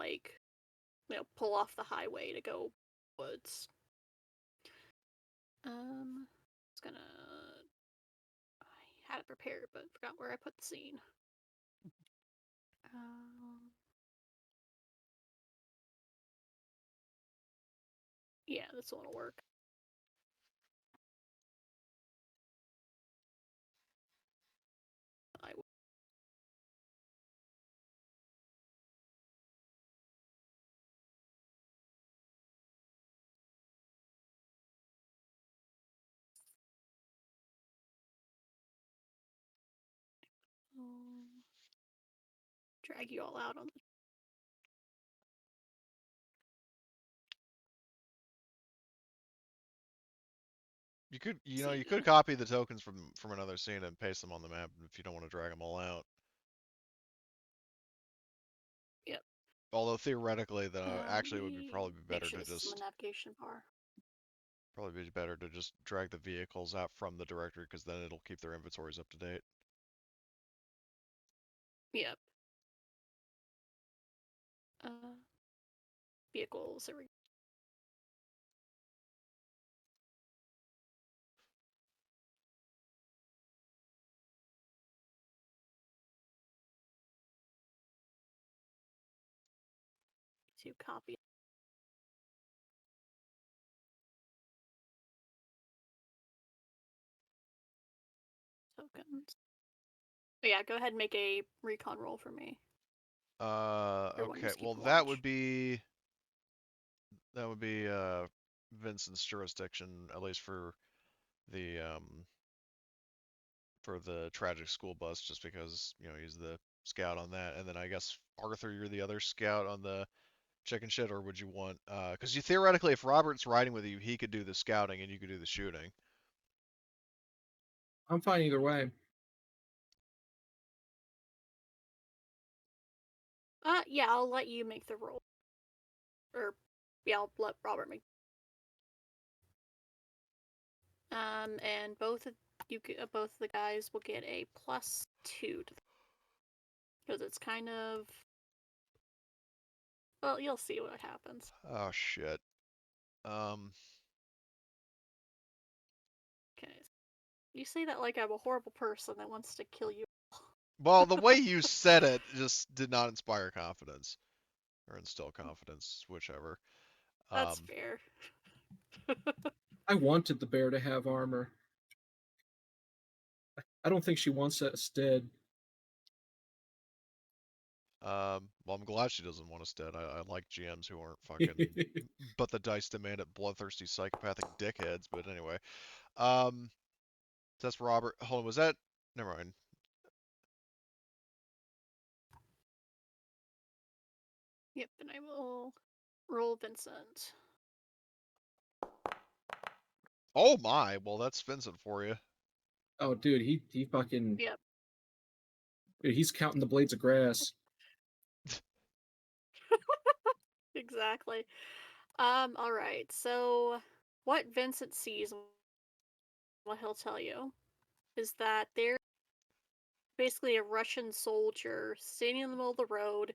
pull off the highway to go woods. It's gonna. I had it prepared, but forgot where I put the scene. Yeah, this one will work. I will. Drag you all out on the You could scene. copy the tokens from another scene and paste them on the map if you don't want to drag them all out. Yep. Although theoretically, though, actually it would probably be Make better sure to this is on the just navigation bar. drag the vehicles out from the directory because then it'll keep their inventories up to date. Yep. Vehicles. There we go. To copy tokens. But yeah, go ahead and make a recon roll for me. Or one Okay. who's Well, keeping watch. that would be Vincent's jurisdiction, at least for the tragic school bus, just because he's the scout on that, and then I guess Arthur, you're the other scout on the chicken shit, or would you want? Because you theoretically, if Robert's riding with you, he could do the scouting and you could do the shooting. I'm fine either way. Yeah, I'll let you make the roll. Or, yeah, I'll let Robert make. And both of the guys will get a +2 because it's kind of. Well, you'll see what happens. Oh shit. Um. Okay. You say that like I'm a horrible person that wants to kill you. Well, the way you said it just did not inspire confidence, or instill confidence, whichever. That's Um. fair. I wanted the bear to have armor. I don't think she wants us dead. Well, I'm glad she doesn't want us dead. I like GMs who aren't fucking, but the dice demand it, bloodthirsty psychopathic dickheads. But anyway, um, that's Robert. Hold on, was that? Never mind. Yep, and I will roll Vincent. Oh my, well that's Vincent for you. Oh, dude, he fucking Yep. dude, he's counting the blades of grass. Exactly. All right. So, what Vincent sees, what he'll tell you, is that there's basically a Russian soldier standing in the middle of the road,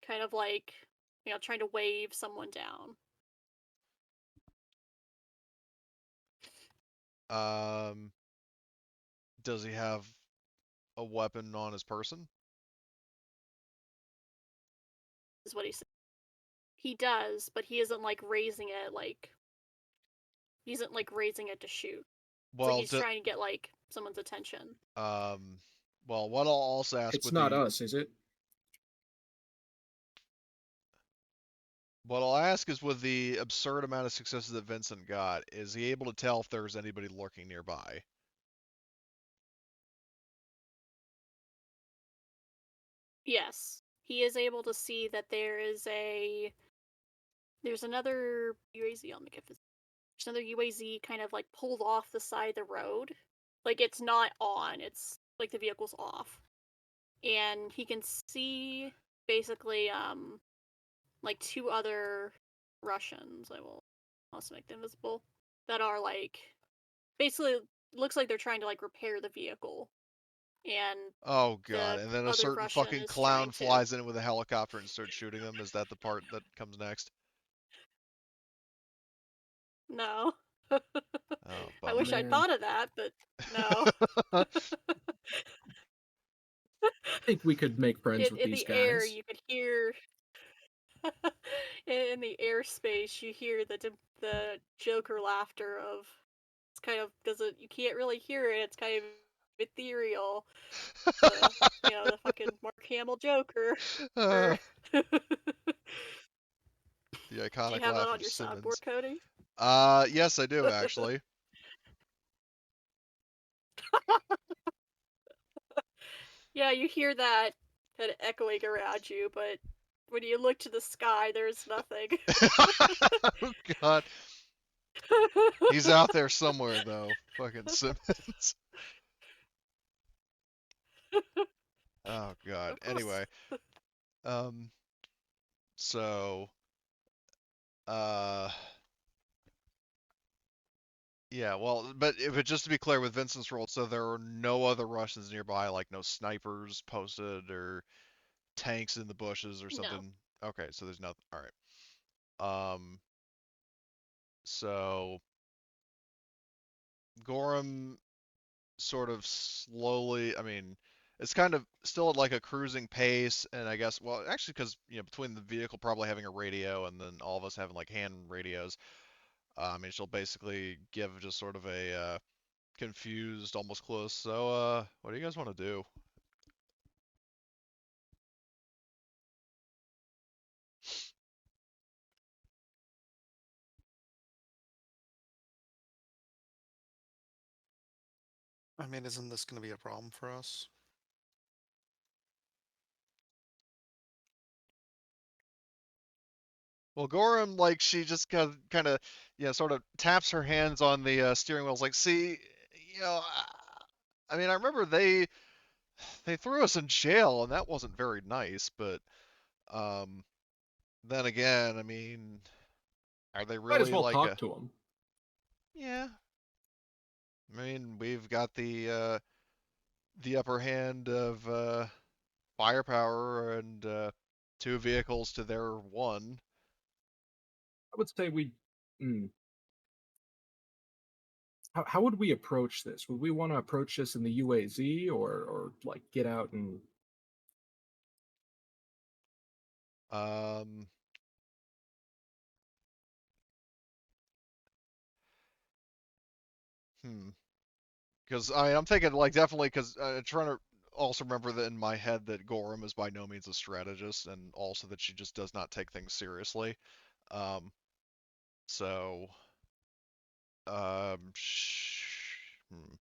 kind of like, trying to wave someone down. Um, does he have a weapon on his person? Is what he said. He does, but he isn't like raising it like he isn't like raising it to shoot. It's like Well, he's trying to get like someone's attention. um, well, what I'll also ask It's with not the us, is it? what I'll ask is with the absurd amount of successes that Vincent got, is he able to tell if there's anybody lurking nearby? Yes, he is able to see that there's another UAZ. I'll make it. There's another UAZ kind of like pulled off the side of the road. Like it's not on. It's like the vehicle's off, and he can see basically like two other Russians. I will also make them visible that are like basically looks like they're trying to like repair the vehicle, and Oh god, the and then a other certain Russian fucking is clown trying to. flies in with a helicopter and starts shooting them. Is that the part that comes next? No. Oh, I Oh bummer. wish I'd man, thought of that, but no. I think we could make friends with In these the air, guys. you could hear. In the airspace, you hear the Joker laughter of. It's kind of doesn't you can't really hear it. It's kind of ethereal. The the fucking Mark Hamill Joker. Uh, Or do the you iconic have that laugh on of your soundboard, Simmons. Cody? Yes, I do actually. Yeah, you hear that kind of echoing around you, but when you look to the sky, there's nothing. Oh god, he's out there somewhere though. Fucking Simmons. Oh god. Of course. Anyway, um, so, uh, yeah, well, but just to be clear with Vincent's role, so there are no other Russians nearby, like no snipers posted or tanks in the bushes or No. something. Okay, so there's nothing. All right. So Gorham sort of slowly, I mean, it's kind of still at like a cruising pace, and I guess, well, actually, because between the vehicle probably having a radio and then all of us having like hand radios, I mean, she'll basically give just sort of a confused, almost close. So, what do you guys want to do? I mean, isn't this going to be a problem for us? Well, Gorham, like, she just kind of, sort of taps her hands on the steering wheels, like, see, I mean, I remember they threw us in jail, and that wasn't very nice. But um, then again, I mean, are they Might as really well like talk a? to him. Yeah, I mean, we've got the upper hand of firepower and two vehicles to their one. I would say we. Hmm, how would we approach this? Would we want to approach this in the UAZ or like get out and Um, hmm. Because I'm thinking like definitely because trying to also remember that in my head that Gorham is by no means a strategist, and also that she just does not take things seriously. Um, so hmm.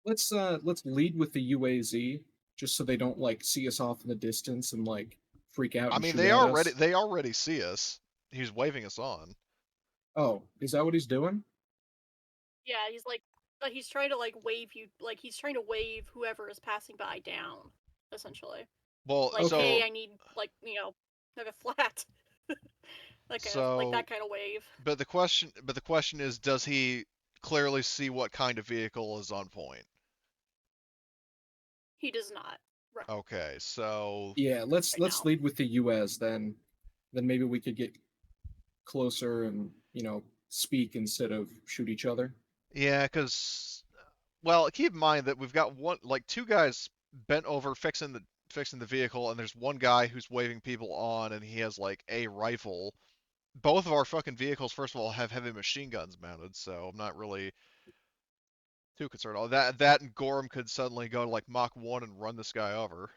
let's lead with the UAZ just so they don't like see us off in the distance and like freak out I and mean shoot at us. they already see us. He's waving us on. Oh, is that what he's doing? Yeah, he's like he's trying to like wave you, like he's trying to wave whoever is passing by down, essentially. Well, Like, Okay. hey, so I need like a flat, like so that kind of wave. but the question is, does he clearly see what kind of vehicle is on point? He does not Okay, so Yeah, right let's now. lead with the US then. Then maybe we could get closer and, speak instead of shoot each other. yeah, because well, keep in mind that we've got two guys bent over fixing the vehicle, and there's one guy who's waving people on, and he has like a rifle. Both of our fucking vehicles, first of all, have heavy machine guns mounted, so I'm not really too concerned. All that and Gorham could suddenly go to like Mach 1 and run this guy over,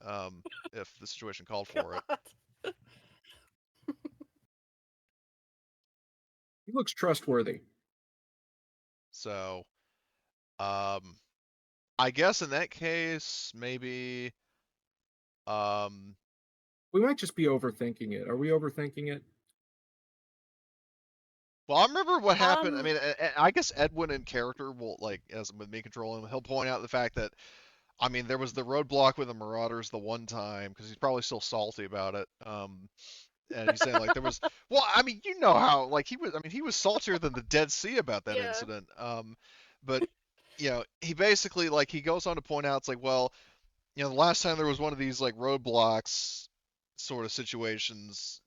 um, if the situation called for it. God. He looks trustworthy. So, um, I guess in that case, maybe, um, We might just be overthinking it. Are we overthinking it? well, I remember what happened. I Um, mean, I guess Edwin in character will, like, as with me controlling him, he'll point out the fact that, I mean, there was the roadblock with the Marauders the one time, because he's probably still salty about it. And he's saying like there was, well, I mean, you know how like he was saltier than the Dead Sea about that yeah, incident. But he basically like he goes on to point out it's like, well, the last time there was one of these like roadblocks sort of situations,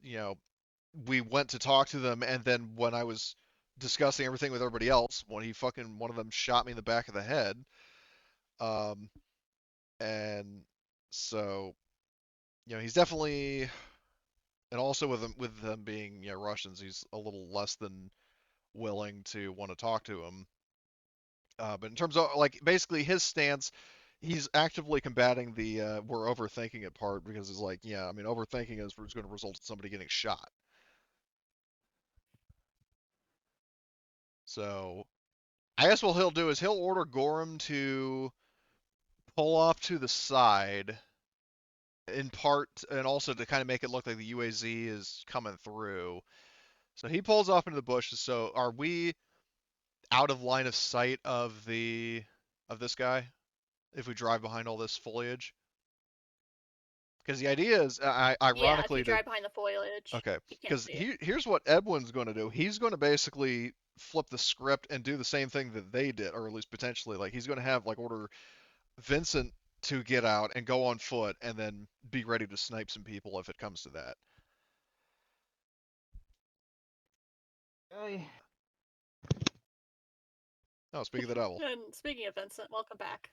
we went to talk to them, and then when I was discussing everything with everybody else, when he fucking one of them shot me in the back of the head. Um, and so he's definitely, and also with them being Russians, he's a little less than willing to want to talk to him. But in terms of like basically his stance, he's actively combating the we're overthinking it part, because it's like, yeah, I mean, overthinking is going to result in somebody getting shot. So I guess what he'll do is he'll order Gorham to pull off to the side, in part, and also to kind of make it look like the UAZ is coming through. So he pulls off into the bushes. So are we out of line of sight of this guy if we drive behind all this foliage? Because the idea is, yeah. If you ironically, to drive behind the foliage, okay, he can't because see it. here's what Edwin's going to do. He's going to basically flip the script and do the same thing that they did, or at least potentially. Like he's going to have like order Vincent to get out and go on foot, and then be ready to snipe some people if it comes to that. I, Oh, speaking of the devil, And speaking of Vincent, welcome back.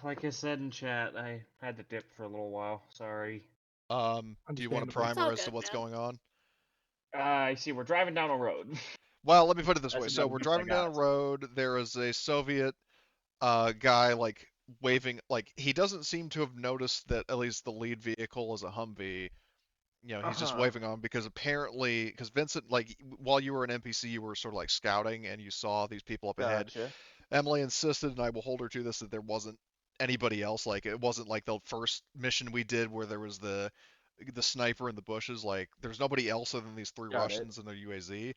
like I said in chat, I had to dip for a little while. Sorry. do you want a Understandable. It's primer all as to good, what's man. going on? I see. We're driving down a road. Well, let me put it this way. That's So about as we're much as I driving down a got. road. There is a Soviet guy like waving. Like he doesn't seem to have noticed that at least the lead vehicle is a Humvee, he's just Uh-huh. waving on because apparently, because Vincent, like, while you were an NPC, you were sort of like scouting and you saw these people up ahead. Gotcha. Emily insisted, and I will hold her to this, that there wasn't anybody else. Like, it wasn't like the first mission we did where there was the sniper in the bushes. Like, there's nobody else other than these three Got it. Russians and their UAZ.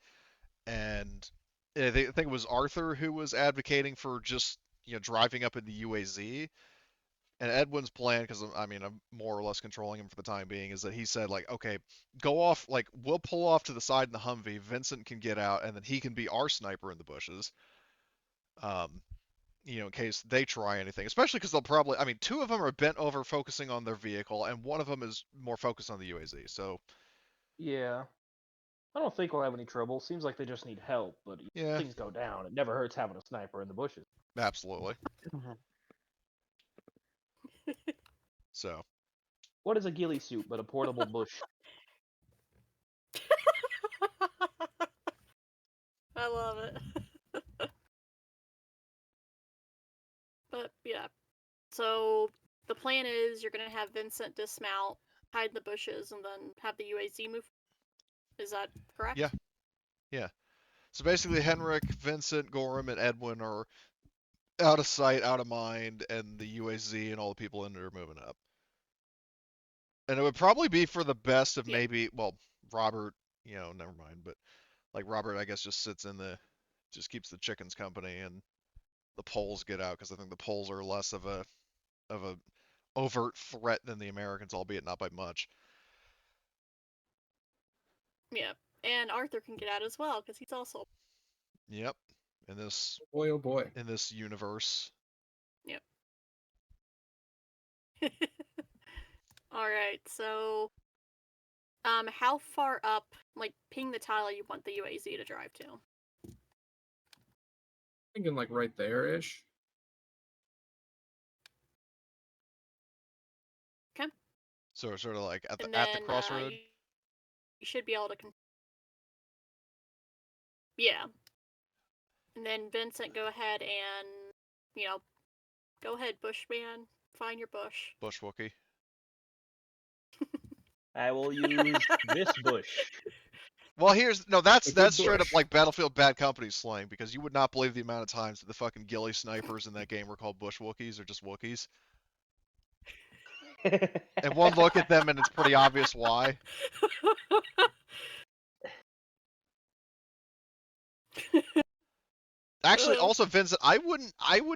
And I think it was Arthur who was advocating for just driving up in the UAZ. And Edwin's plan, because I mean I'm more or less controlling him for the time being, is that he said like, okay, go off, like we'll pull off to the side in the Humvee. Vincent can get out, and then he can be our sniper in the bushes. Um, in case they try anything, especially because they'll probably, I mean, two of them are bent over focusing on their vehicle, and one of them is more focused on the UAZ. So Yeah. I don't think we'll have any trouble. Seems like they just need help, but yeah, things go down. It never hurts having a sniper in the bushes. absolutely. So What is a ghillie suit but a portable bush? I love it. But yeah. So the plan is you're gonna have Vincent dismount, hide in the bushes, and then have the UAZ move. Is that correct? yeah, yeah. So basically, Henrik, Vincent, Gorham, and Edwin are out of sight, out of mind, and the UAZ and all the people in it are moving up. And it would probably be for the best of Yeah. maybe, well, Robert, never mind, but like Robert, I guess, just keeps the chickens company, and the Poles get out because I think the Poles are less of a overt threat than the Americans, albeit not by much. Yeah. And Arthur can get out as well because he's also. Yep. In this Boy, oh boy. in this universe. Yep. All right. So, how far up, like, ping the tile you want the UAZ to drive to? Thinking like right there ish. Okay. So sort of like at And the then crossroad. you should be able to. Yeah. And then Vincent, go ahead and, go ahead, Bushman. Find your bush. Bush Wookie. I will use this bush. Well, that's A good straight up bush. like Battlefield Bad Company slang, because you would not believe the amount of times that the fucking ghillie snipers in that game were called bush Wookiees or just Wookiees. And one look at them and it's pretty obvious why. Actually, Ugh. also Vincent, I would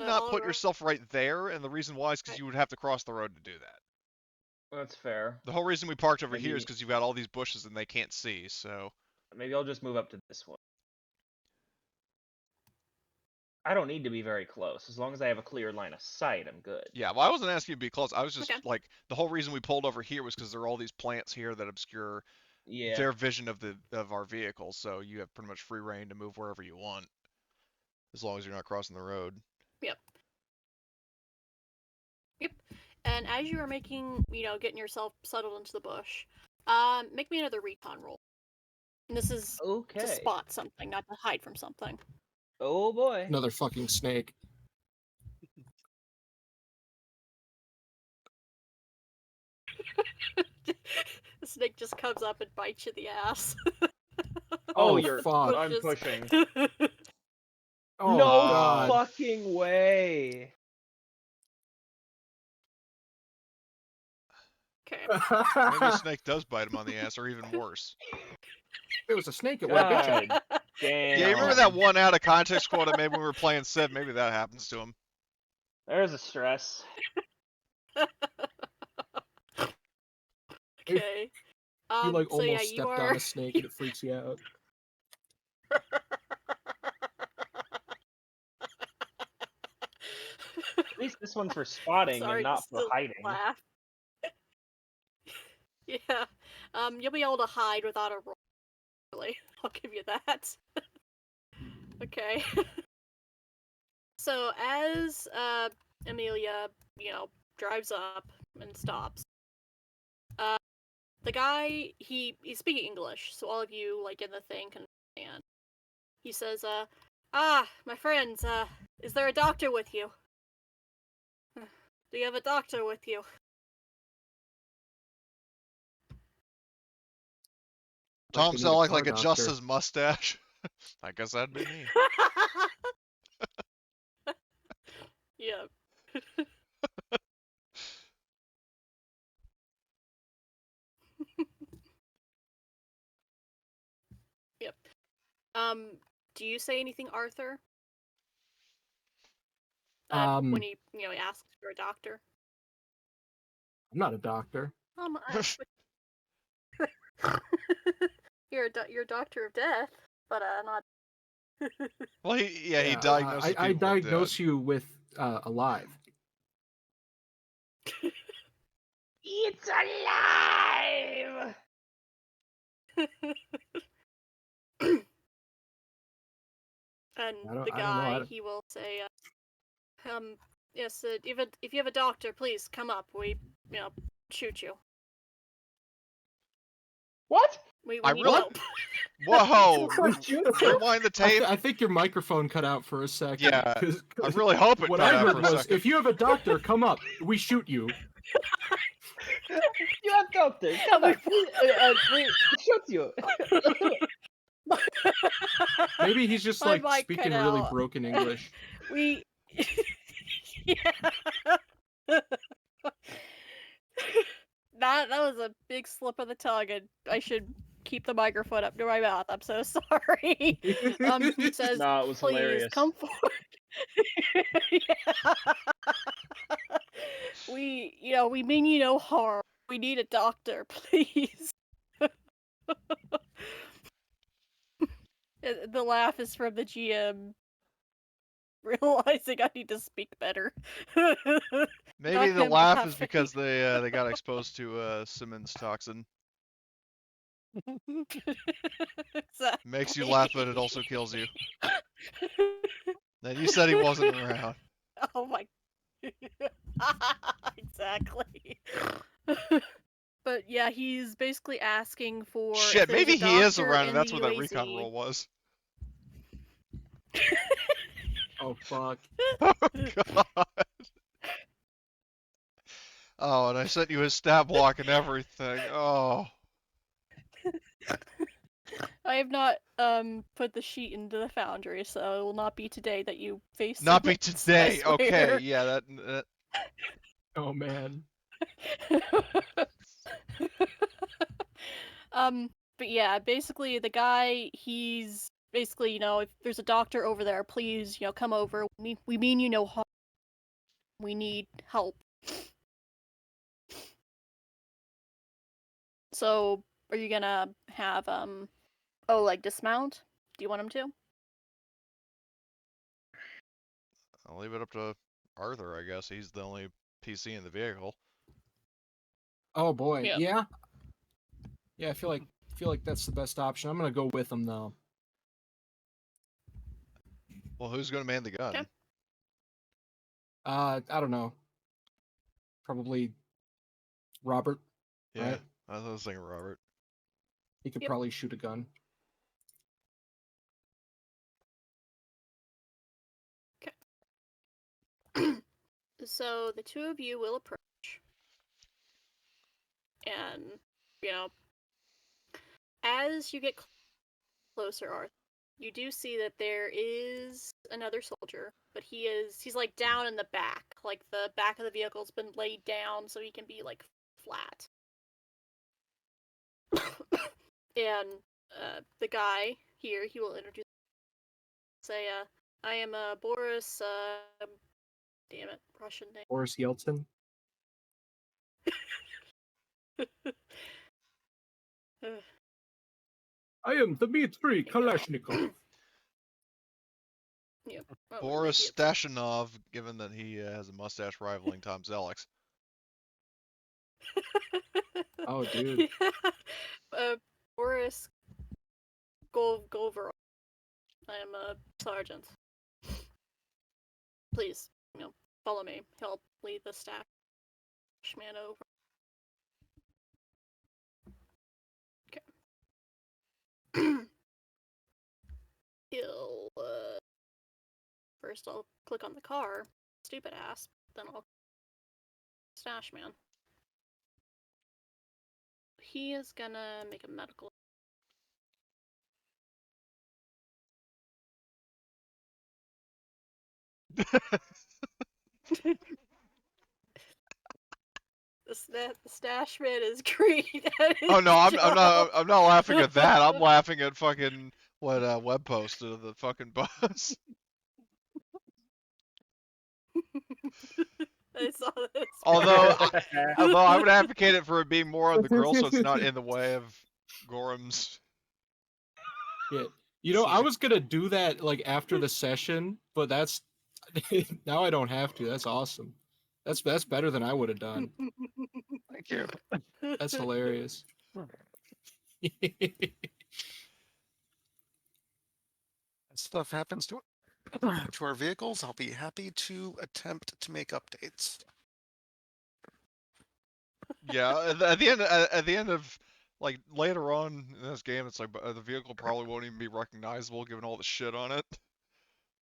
not All put right. yourself right there, and the reason why is because you would have to cross the road to do that. That's fair. The whole reason we parked over here is Maybe because you've got all these bushes and they can't see. So maybe I'll just move up to this one. I don't need to be very close. As long as I have a clear line of sight, I'm good. yeah, well, I wasn't asking you to be close. I was just Okay. like, the whole reason we pulled over here was because there are all these plants here that obscure Yeah. their vision of our vehicles. So you have pretty much free reign to move wherever you want, as long as you're not crossing the road. Yep. Yep. And as you are making, getting yourself settled into the bush, make me another recon roll. And this is to Okay. spot something, not to hide from something. Oh boy. Another fucking snake. The snake just comes up and bites you in the ass. Oh, Oh, you're. fuck. I'm Just- pushing. Oh, No God. fucking way. Okay. Maybe a snake does bite him on the ass, or even worse. If it was a snake, it would have bit you. God damn. Yeah, you remember that one out of context quote I made when we were playing Civ? Maybe that happens to him. There's a stress. Okay. You like So yeah, almost you stepped are. on a snake and it freaks you out. At least this one's for spotting Sorry and to not for still hiding. laugh. Yeah. You'll be able to hide without a roll. Really, I'll give you that. Okay. So as Amelia, drives up and stops, the guy he's speaking English, so all of you like in the thing can understand. He says, my friends, is there a doctor with you? Do you have a doctor with you? Tom they need a Selleck car like adjusts doctor. his mustache. I guess that'd be me. Yeah. Yep. Do you say anything, Arthur? When he, he asks for a doctor. I'm not a doctor. You're a doctor of death, but not. Well, he Yeah, diagnoses I people with dead. diagnose you with alive. It's alive! And I don't the know. guy, he will say, yes, if you have a doctor, please come up. We, shoot you. What? We I need really- help. Whoa! Shoot you? Rewind the tape. I think your microphone cut out for a second. Yeah, 'cause I really hope it what cut I out heard for a was, second. if you have a doctor, come up. We shoot you. You have doctor. Come on. We shoot you. Maybe he's just My like mic speaking cut really out. broken English. We. Yeah. That was a big slip of the tongue, and I should keep the microphone up to my mouth. I'm so sorry. He says, No, it was "Please hilarious. come forward." Yeah. We mean you no harm. We need a doctor, please. The laugh is from the GM, realizing I need to speak better. Maybe Not the him laugh is laughing. because they got exposed to Simmons toxin. Exactly. Makes you laugh, but it also kills you. And you said he wasn't around. Oh my. Exactly. But yeah, he's basically asking for if Shit, there's maybe a he is doctor around, and in that's the what that UAZ. recon roll was. Oh fuck. Oh god. Oh, and I sent you his stab block and everything. Oh. I have not put the sheet into the foundry, so it will not be today that you face Not be Simmons, today. I Okay, swear. yeah, that Oh man. But yeah, basically the guy, he's basically, if there's a doctor over there, please, come over. We mean you no harm. We need help. So, are you gonna have dismount? Do you want him to? I'll leave it up to Arthur, I guess. He's the only PC in the vehicle. Oh boy. Yep. Yeah. Yeah, I feel like that's the best option. I'm gonna go with him though. Well, who's gonna man the gun? Okay. I don't know. Probably Robert. Yeah, Right? I was thinking Robert. He could Yep. probably shoot a gun. So the two of you will approach, and as you get closer, Arthur, you do see that there is another soldier, but he's like down in the back, like the back of the vehicle's been laid down so he can be like flat. And the guy here, he will introduce, say, I am Boris. Damn it, Russian name. Boris Yeltsin. I am Dmitry Kalashnikov. Yep. Boris Stashinov, given that he has a mustache rivaling Tom Selleck's. Oh, dude. Yeah. Boris Goverov. I am a sergeant. Please, follow me. Help lead the staff man over. Okay. He'll, first I'll click on the car, stupid ass, then I'll stash man. He is gonna make a medical. The stash man is great at his Oh no, I'm job. not laughing at that. I'm laughing at fucking what web posted of the fucking bus. I saw this. Although I would advocate it for it being more on the grill, so it's not in the way of Gorham's. Yeah. You know, I was gonna do that like after the session, but that's now I don't have to. That's awesome. That's better than I would have done. Thank you. That's hilarious. Stuff happens to to our vehicles. I'll be happy to attempt to make updates. Yeah, at the end of like later on in this game, it's like the vehicle probably won't even be recognizable given all the shit on it.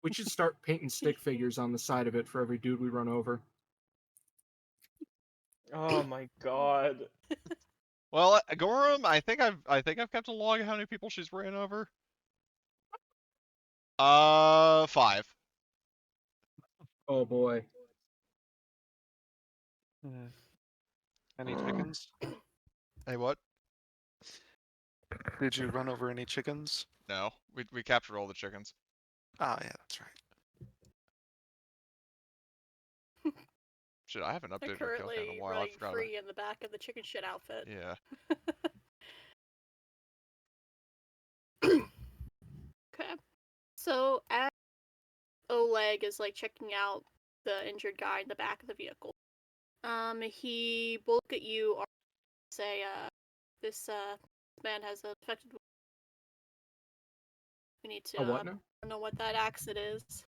We should start painting stick figures on the side of it for every dude we run over. Oh my god. Well, Gorham, I think I've kept a log of how many people she's ran over. 5. Oh boy. Any chickens? Hey, what? Did you run over any chickens? No, we captured all the chickens. Ah, yeah, that's right. Shit, I haven't I'm updated our kill count in currently a while. I running forgot. free in the back of the chicken shit outfit. Yeah. Okay. So as Oleg is like checking out the injured guy in the back of the vehicle, he will look at you or say, this man has an infected wound. We need to what now? know what that accident is.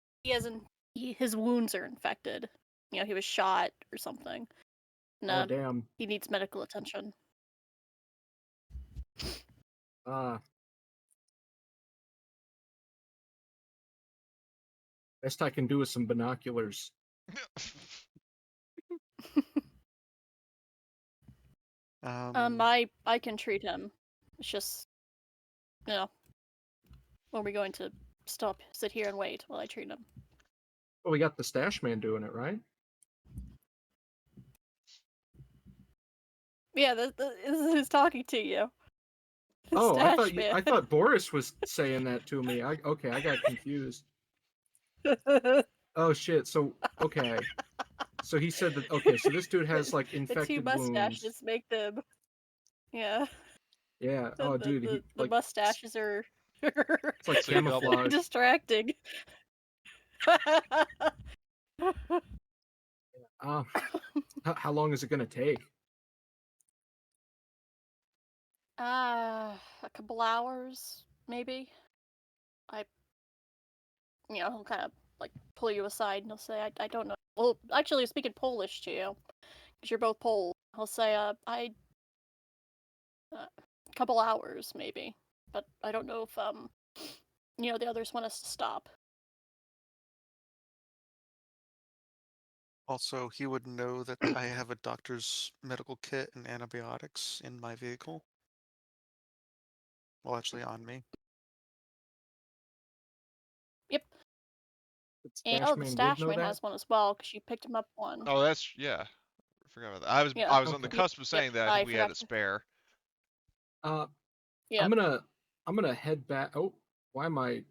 His wounds are infected. You know, he was shot or something. Oh damn. He needs medical attention. Best I can do is some binoculars. I can treat him. It's just, you know, are we going to sit here and wait while I treat him? Well, we got the stash man doing it, right? Yeah, this is who's talking to you. The Oh, stash man. I thought Boris was saying that to me. Okay, I got confused. Oh shit. So okay. So he said that. Okay, so this dude has like infected the two mustaches wounds. make them. Yeah. Yeah. Oh, dude. The like mustaches are. it's like So you double- camouflage. Distracting. How long is it gonna take? A couple hours, maybe. He'll kind of like pull you aside and he'll say, I don't know. Well, actually, he's speaking Polish to you because you're both Polish. He'll say, a couple hours maybe, but I don't know if the others want us to stop. Also, he would know that I have a doctor's medical kit and antibiotics in my vehicle. Well, actually on me. Yep. And the stash man has one as well because you picked him up one. Oh, yeah. I forgot about that. I was on the cusp of saying that. I think we had it spare. Yeah. I'm gonna head back. Oh, why am I?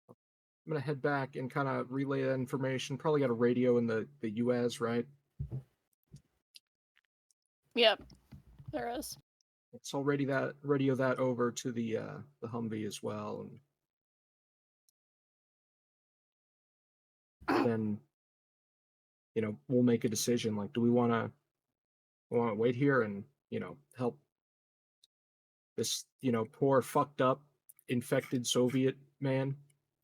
I'm gonna head back and kind of relay that information. Probably got a radio in the US, right? Yep, there is. So I'll radio that over to the Humvee as well, and then we'll make a decision. Like, do we want to wait here and help this poor fucked up infected Soviet man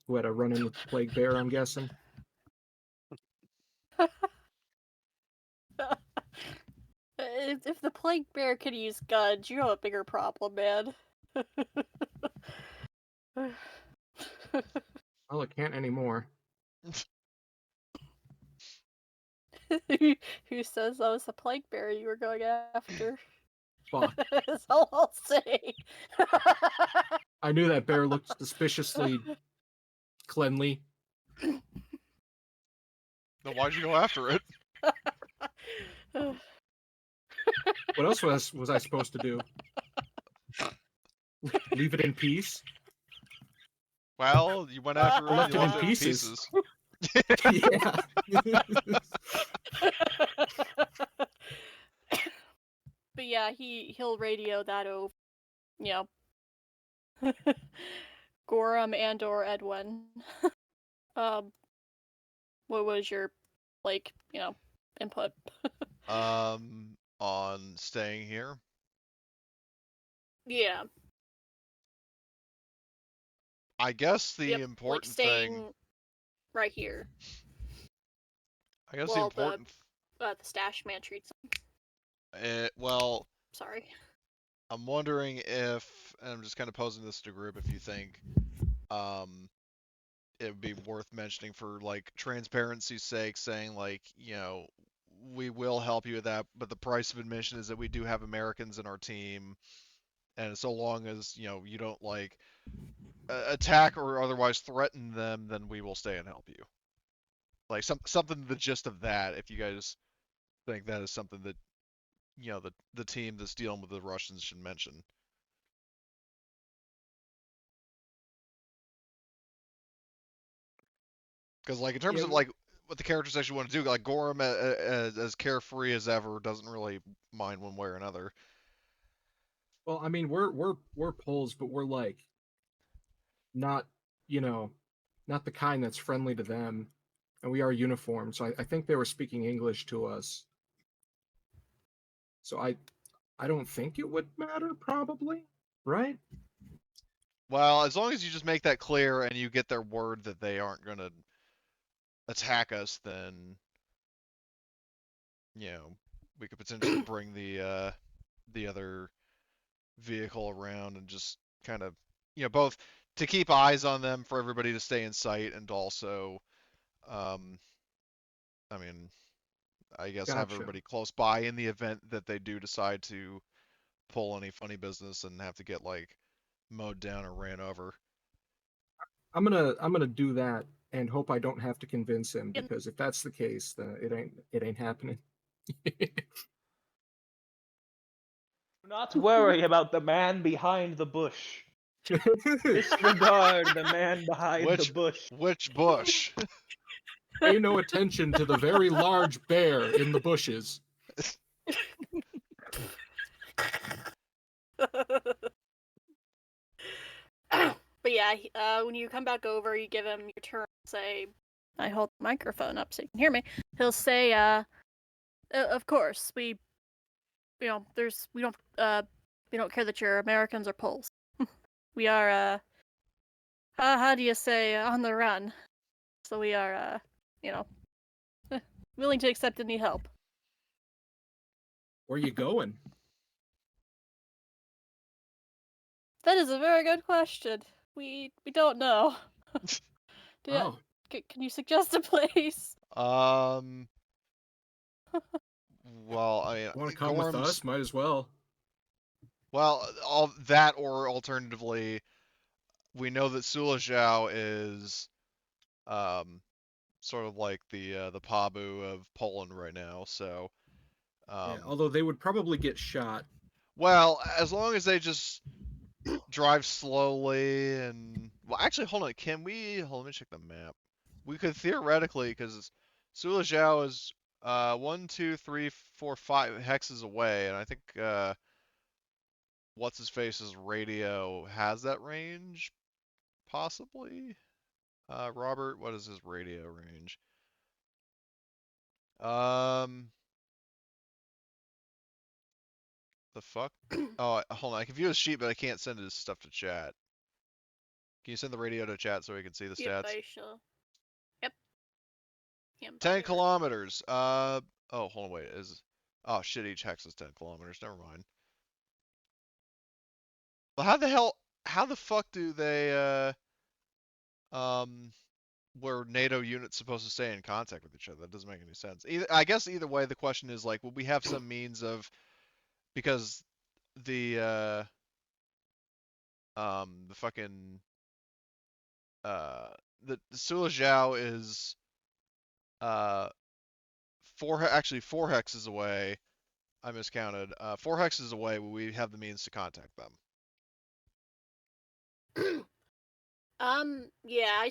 who had a run-in with the plague bear? I'm guessing. If the plague bear could use guns, you have a bigger problem, man. Well, it can't anymore. Who says that was the plague bear you were going after? Fuck. That's all I'll say. I knew that bear looked suspiciously cleanly. Then why'd you go after it? What else was I supposed to do? Leave it in peace? Well, you went after I it and left you it in left it in pieces. pieces. Yeah. But yeah, he'll radio that over. You know, Gorham and or Edwin. What was your input? On staying here. Yeah. I guess the Yep. important Staying thing. right here. I guess the Well, important. the stash man treats him. Well, Sorry. I'm wondering if, and I'm just kind of posing this to the group, if you think, it would be worth mentioning for like transparency's sake, saying like, we will help you with that, but the price of admission is that we do have Americans in our team, and so long as you don't like attack or otherwise threaten them, then we will stay and help you. Like something the gist of that. If you guys think that is something that the team that's dealing with the Russians should mention. Because like in terms Yeah, of like what the characters actually want to do, like Gorham as carefree as ever doesn't really mind one way or another. well, I mean, we're Poles, but we're like not, you know, not the kind that's friendly to them, and we are uniformed. So I think they were speaking English to us. So I don't think it would matter, probably, right? Well, as long as you just make that clear and you get their word that they aren't gonna attack us, then we could potentially bring the other vehicle around and just kind of both to keep eyes on them for everybody to stay in sight, and also um I mean I guess have Gotcha. everybody close by in the event that they do decide to pull any funny business and have to get like mowed down or ran over. I'm gonna do that and hope I don't have to convince him, And because if that's the case, then it ain't happening. Do not worry about the man behind the bush. Disregard the man behind the Which bush. which bush? Pay no attention to the very large bear in the bushes. but yeah, when you come back over, you give him your turn. Say, I hold the microphone up so you can hear me. He'll say, of course, we don't care that you're Americans or Poles. We are, how do you say, on the run. So we are, willing to accept any help. Where you going? That is a very good question. We don't know. Oh, Can you suggest a place? Um. Well, I mean, want to come with Gorham's. us? Might as well. Well, all that, or alternatively, we know that Sulazhao is sort of like the Pabu of Poland right now. So, Yeah, um, although they would probably get shot. well, as long as they just drive slowly and actually, hold on, can we? Hold on, let me check the map. We could theoretically, because Sulazhao is 1, 2, 3, 4, 5 hexes away, and I think what's his face's radio has that range, possibly. Robert, what is his radio range? Um, the fuck? Oh, hold on. I can view his sheet, but I can't send his stuff to chat. Can you send the radio to chat so we can see the Yep, stats? I shall. Yep. 10 kilometers. Oh, hold on, wait. Oh shit, each hex is 10 kilometers. Never mind. Well, how the fuck do they, were NATO units supposed to stay in contact with each other? That doesn't make any sense. I guess either way, the question is like, will we have some means of, because the the fucking the Sula Zhao is uh four hexes away. I miscounted. 4 hexes away. We have the means to contact them. Yeah,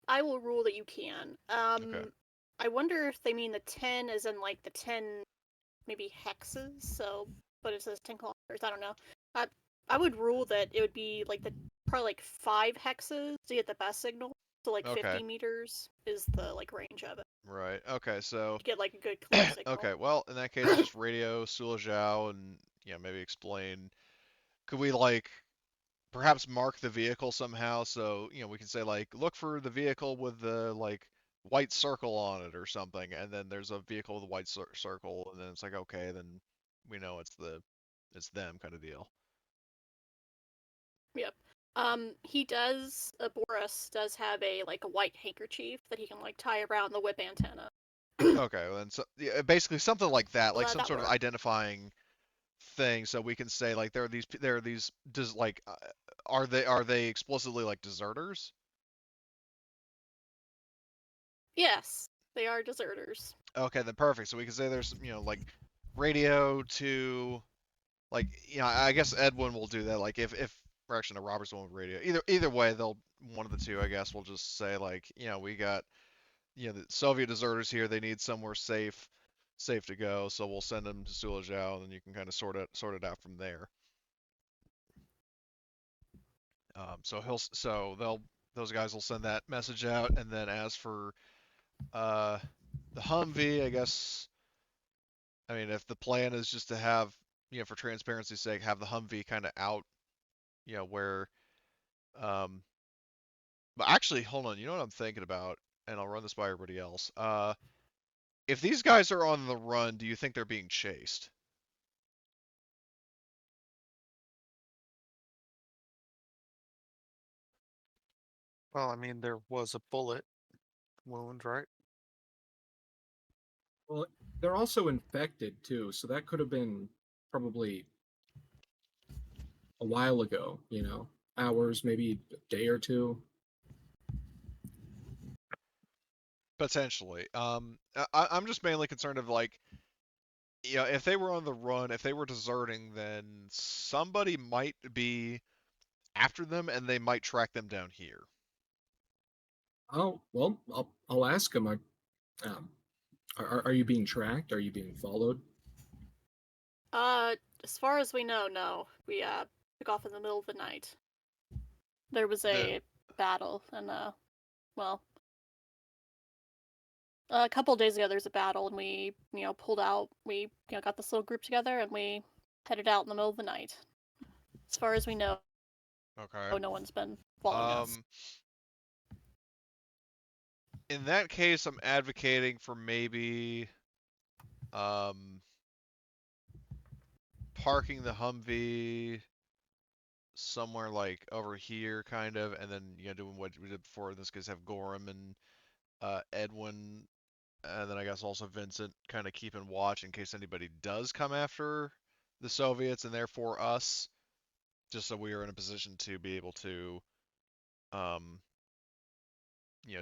I will rule that you can. Okay. I wonder if they mean the 10 is in like the 10 maybe hexes. So, but it says 10 kilometers. I don't know. I I would rule that it would be like the probably like 5 hexes to get the best signal. So like Okay. 50 meters is the like range of it Right. Okay. So to get like a good clear signal. okay. Well, in that case, just radio Sula Zhao and maybe explain. Could we like perhaps mark the vehicle somehow so we can say like look for the vehicle with the like white circle on it or something, and then there's a vehicle with a white circle, and then it's like okay, then we know it's them kind of deal. Yep. He does. Boris does have a like a white handkerchief that he can like tie around the whip antenna. Okay, well, then so yeah, basically something like that, like some That sort of works. identifying thing, so we can say like there are these does like are they explicitly like deserters? Yes, they are deserters. Okay, then perfect. So we can say there's like radio to like I guess Edwin will do that. Like if or actually no, Robert's the one with radio. Either way, they'll one of the two. I guess we'll just say like we got the Soviet deserters here. They need somewhere safe to go. So we'll send them to Sulajau, and then you can kind of sort it out from there. Those guys will send that message out, and then as for uh the Humvee, I guess. I mean, if the plan is just to have, for transparency's sake, have the Humvee kind of out, where, um, but actually, hold on, you know what I'm thinking about, and I'll run this by everybody else. If these guys are on the run, do you think they're being chased? Well, I mean, there was a bullet wound, right? Well, they're also infected too, so that could have been probably a while ago, hours, maybe a day or two. Potentially. I'm just mainly concerned of like, if they were on the run, if they were deserting, then somebody might be after them, and they might track them down here. Oh, well, I'll ask them. Um, are you being tracked? Are you being followed? Uh, as far as we know, no. We took off in the middle of the night. There was The a battle, and well, a couple days ago there's a battle, and we pulled out. We got this little group together, and we headed out in the middle of the night. As far as we know, Okay. no one's been following us. In that case, I'm advocating for maybe um, parking the Humvee somewhere like over here, kind of, and then doing what we did before. In this case, have Gorham and Edwin, and then I guess also Vincent, kind of keeping watch in case anybody does come after the Soviets and therefore us, just so we are in a position to be able to, um,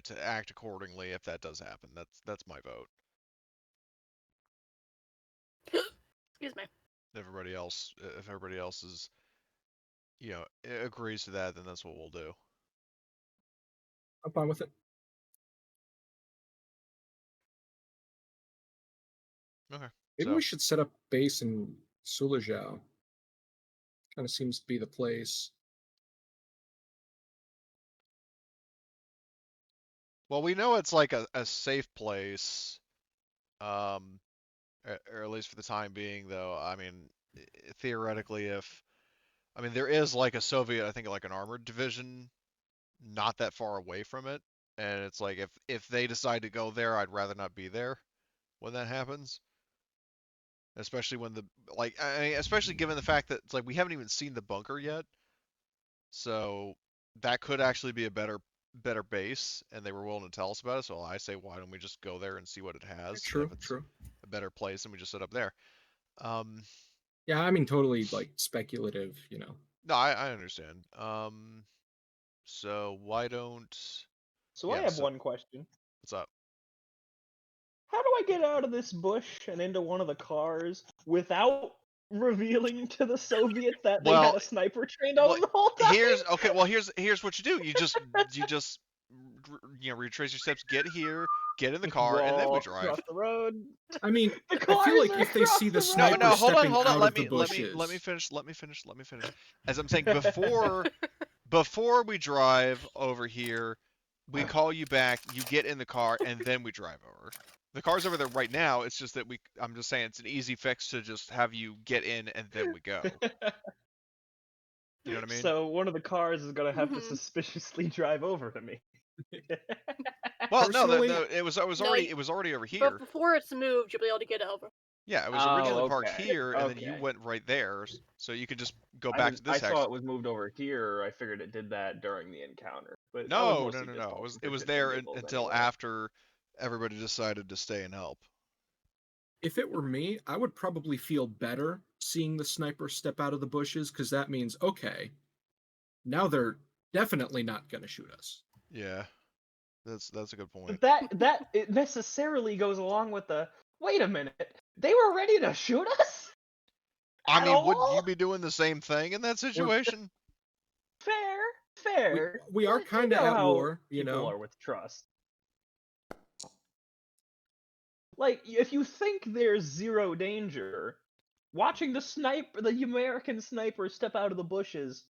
to act accordingly if that does happen. That's my vote. Excuse me. If everybody else is, agrees to that, then that's what we'll do. I'm fine with it. Okay. Maybe So, we should set up base in Sulajau. Kind of seems to be the place. well, we know it's like a safe place, um, or at least for the time being, though. I mean, theoretically, I mean, there is like a Soviet, I think like an armored division not that far away from it, and it's like if they decide to go there, I'd rather not be there when that happens. Especially when especially given the fact that it's like we haven't even seen the bunker yet, so that could actually be a better base, and they were willing to tell us about it. So I say, why don't we just go there and see what it has, and if True, it's true. a better place, then we just set up there. Um, Yeah, I mean, totally like speculative. no, I understand. So why don't... So I Yeah, have so one question. what's up? How do I get out of this bush and into one of the cars without revealing to the Soviets that they had Well, a sniper trained on well, them the whole time? here's what you do. You just retrace your steps, get here, get in the Just car, and then we walk drive. across the road. I mean, The I feel cars like are if they across see the the No, road. sniper no, hold on, stepping hold on. out Let of the me bushes, finish. Let me finish. As I'm saying, before we drive over here, we call you back, you get in the car, and then we drive over. The car's over there right now. It's just that I'm just saying it's an easy fix to just have you get in and then we go. You know what I mean? So one of the cars is gonna have to Mhm. suspiciously drive over to me. Well, no, personally, it was No, already over but here. before it's moved, you'll be able to get over. Yeah, it was originally Oh, parked okay. here, and then you Okay. went right there, so you could just go I back to didn't. I this saw hex. it was moved over here. I figured it did that during the encounter, but that was No, no, mostly no, just no. all for It was shits and there giggles until anyway. after everybody decided to stay and help. if it were me, I would probably feel better seeing the sniper step out of the bushes because that means, okay, now they're definitely not going to shoot us. Yeah, that's a good point. But that it necessarily goes along with the wait a minute. They were ready to shoot us I at mean, wouldn't you all? be doing the same thing in that We're situation? Fair, we fair. we are But you kind of know at how war, you people know. are with trust. Like if you think there's zero danger, watching the American sniper step out of the bushes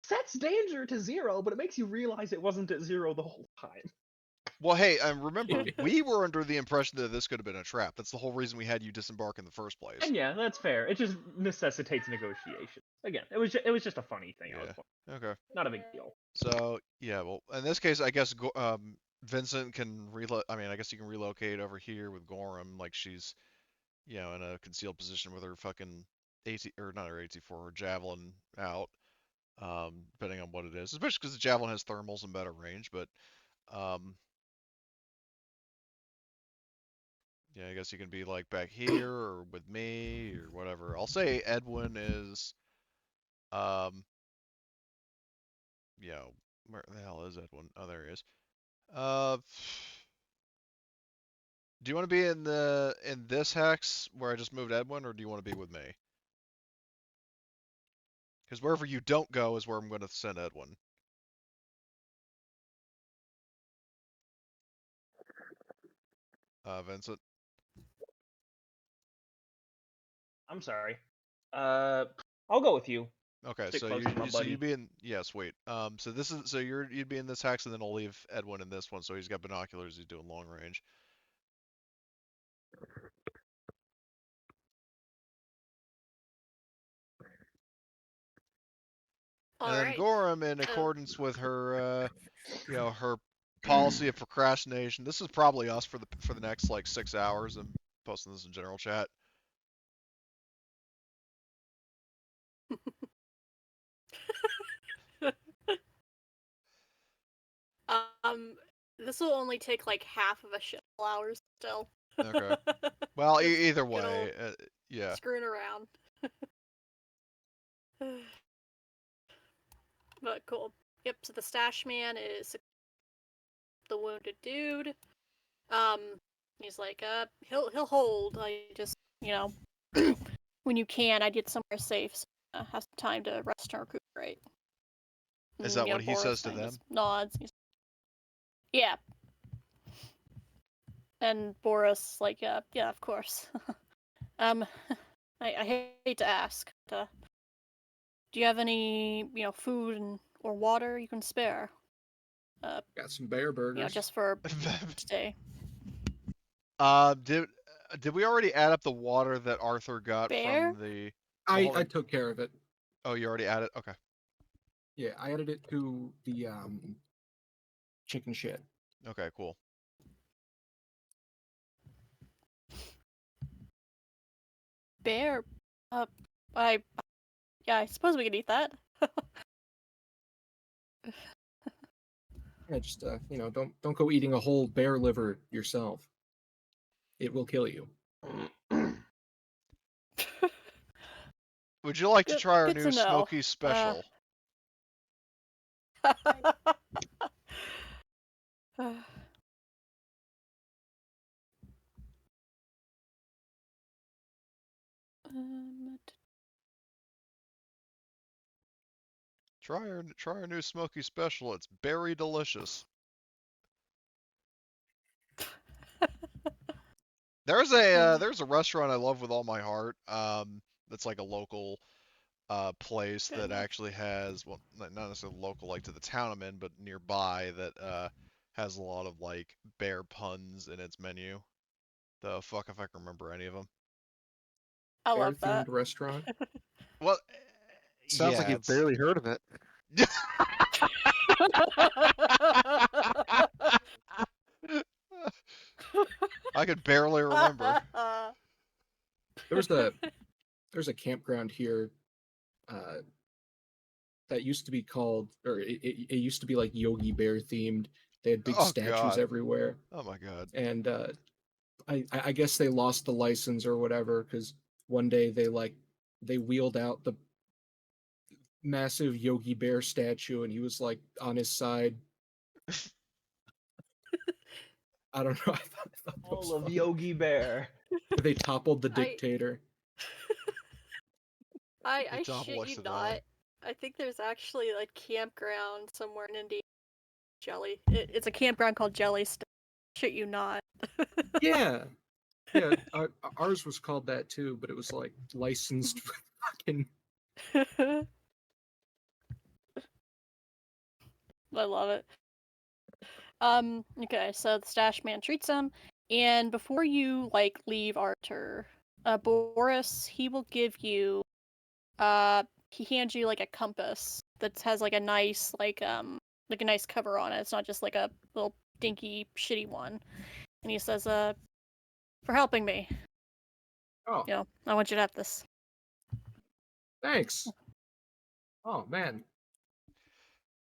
sets danger to zero, but it makes you realize it wasn't at zero the whole time. Well, hey, remember, we were under the impression that this could have been a trap. That's the whole reason we had you disembark in the first place. And yeah, that's fair. It just necessitates negotiation. Again, it was just a funny thing. I was Yeah. Okay. not a big deal. So yeah, well, in this case, I guess Vincent can I mean, I guess you can relocate over here with Gorham, like she's, in a concealed position with her fucking AT or not her AT4, her javelin out. Depending on what it is, especially because the javelin has thermals and better range. But um, yeah, I guess you can be like back here or with me or whatever. I'll say Edwin is, um, you know, where the hell is Edwin? Oh, there he is. Uh, do you want to be in this hex where I just moved Edwin, or do you want to be with me? Because wherever you don't go is where I'm going to send Edwin. Vincent. I'm sorry. I'll go with you. Okay, Stick so close to my so buddy. you'd be in, yeah, sweet. So this is you'd be in this hex, and then I'll leave Edwin in this one, so he's got binoculars. He's doing long range. All And then right. Gorham, in accordance with her, her policy of procrastination. This is probably us for the next like 6 hours. I'm posting this in general chat. Um, this will only take like half of a ship hours still. Okay. Well, Just either good old way, yeah. screwing around. But cool. Yep. So the stash man is the wounded dude. Um, he's like, he'll hold. I just, when you can, I'd get somewhere safe, so have some time to rest and recuperate. Is And, that what he Boris says to kind of them? just nods. Yeah. And Boris, like, yeah, of course. um, I hate to ask, but, do you have any, food or water you can spare? Got some bear burgers. Just for today. Did we already add up the water that Arthur got Bear? from the? I took care of it. Oh, you already added. Okay. Yeah, I added it to the chicken shit. Okay. Cool. Bear? I yeah, I suppose we could eat that. Yeah, just don't go eating a whole bear liver yourself. It will kill you. Would you like to try our Good new to know. smoky special? Try our new smoky special. It's berry delicious. There's a restaurant I love with all my heart. That's like a local place that enough. actually has, well, not necessarily local like to the town I'm in, but nearby that has a lot of like bear puns in its menu. The fuck if I can remember any of them. I Bear love that. themed restaurant. Well, Sounds like yeah, you've it's. barely heard of it. I could barely remember. There's a campground here uh, that used to be called, or it used to be like Yogi Bear themed. They had big Oh statues God. everywhere, Oh my God. and I guess they lost the license or whatever because one day they wheeled out the massive Yogi Bear statue and he was like on his side. I don't know. I thought that was All of funny. Yogi Bear. They toppled the I dictator. I Top shit you listed not. on. I think there's actually a campground somewhere in India. It's a campground called Jellystone. Shit you not. Yeah, yeah. Ours was called that too, but it was like licensed for fucking. I love it. Okay, so the stash man treats him, and before you leave Arthur, Boris, he will give you he hands you a compass that has a nice a nice cover on it. It's not just a little dinky shitty one. And he says, for helping me. Oh, I want you to have this. thanks. Oh man,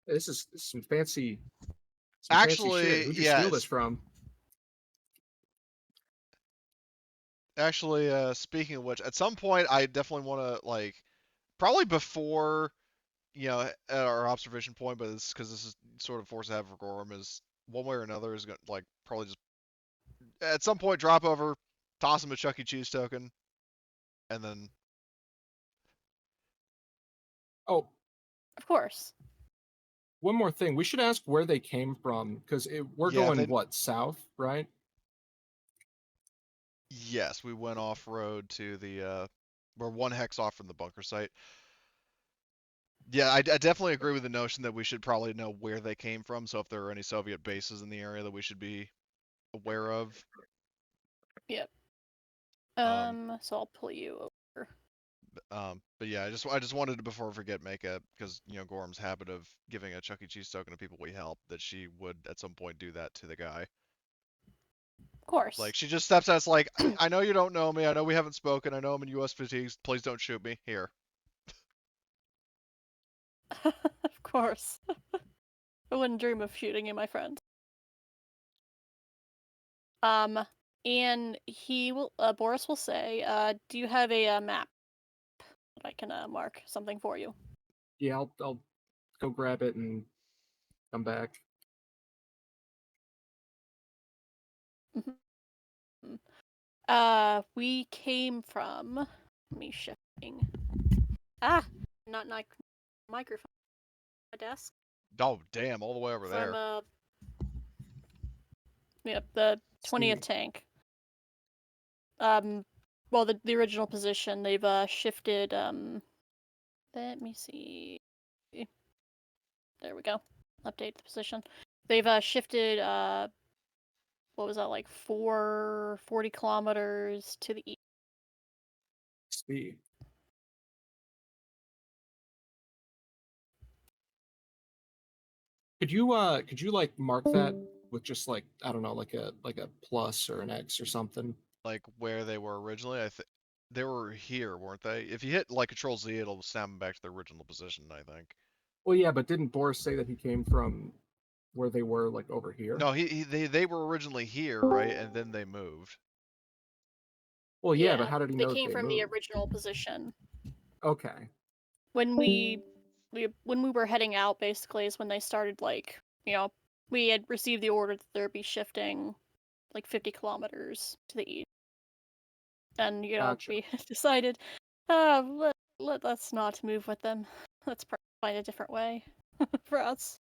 this is some fancy shit. Actually, Who'd you steal yes. this from? Actually, speaking of which, at some point I definitely want to probably before, at our observation point, but it's because this is sort of forced to have for Gorham is one way or another is gonna probably just at some point drop over, toss him a Chuck E. Cheese token, and then Oh, Of course. one more thing. We should ask where they came from because we're yeah, going south, right? yes, we went off road to the we're one hex off from the bunker site. Yeah, I definitely agree with the notion that we should probably know where they came from. So if there are any Soviet bases in the area that we should be aware of. Yep. So I'll pull you over. But yeah, I just wanted to before I forget make a because Gorham's habit of giving a Chuck E. Cheese token to people we help that she would at some point do that to the guy. Of course. Like she just steps out, it's like I know you don't know me, I know we haven't spoken, I know I'm in U.S. fatigues. Please don't shoot me here. Of course. I wouldn't dream of shooting you, my friend. And he will, Boris will say, do you have a map that I can mark something for you? Yeah, I'll go grab it and come back. We came from. Let me shifting. Ah, not microphone. My desk. Oh damn, all the way over there. From yep, the 20th tank. Well, the original position they've shifted. Let me see. There we go. Update the position. They've shifted. What was that 40 kilometers to the east. See. Could you mark that with just I don't know, like a plus or an X or something? Like where they were originally, I think they were here, weren't they? If you hit Control Z, it'll snap them back to their original position, I think. Well, yeah, but didn't Boris say that he came from where they were, over here? No, they were originally here, right? And then they moved. Well, yeah, but how did he know they came from moved? the original position? Okay. When we were heading out, basically, is when they started we had received the order that there'd be shifting like 50 kilometers to the east. And, Gotcha. we decided, let's not move with them. Let's find a different way for us.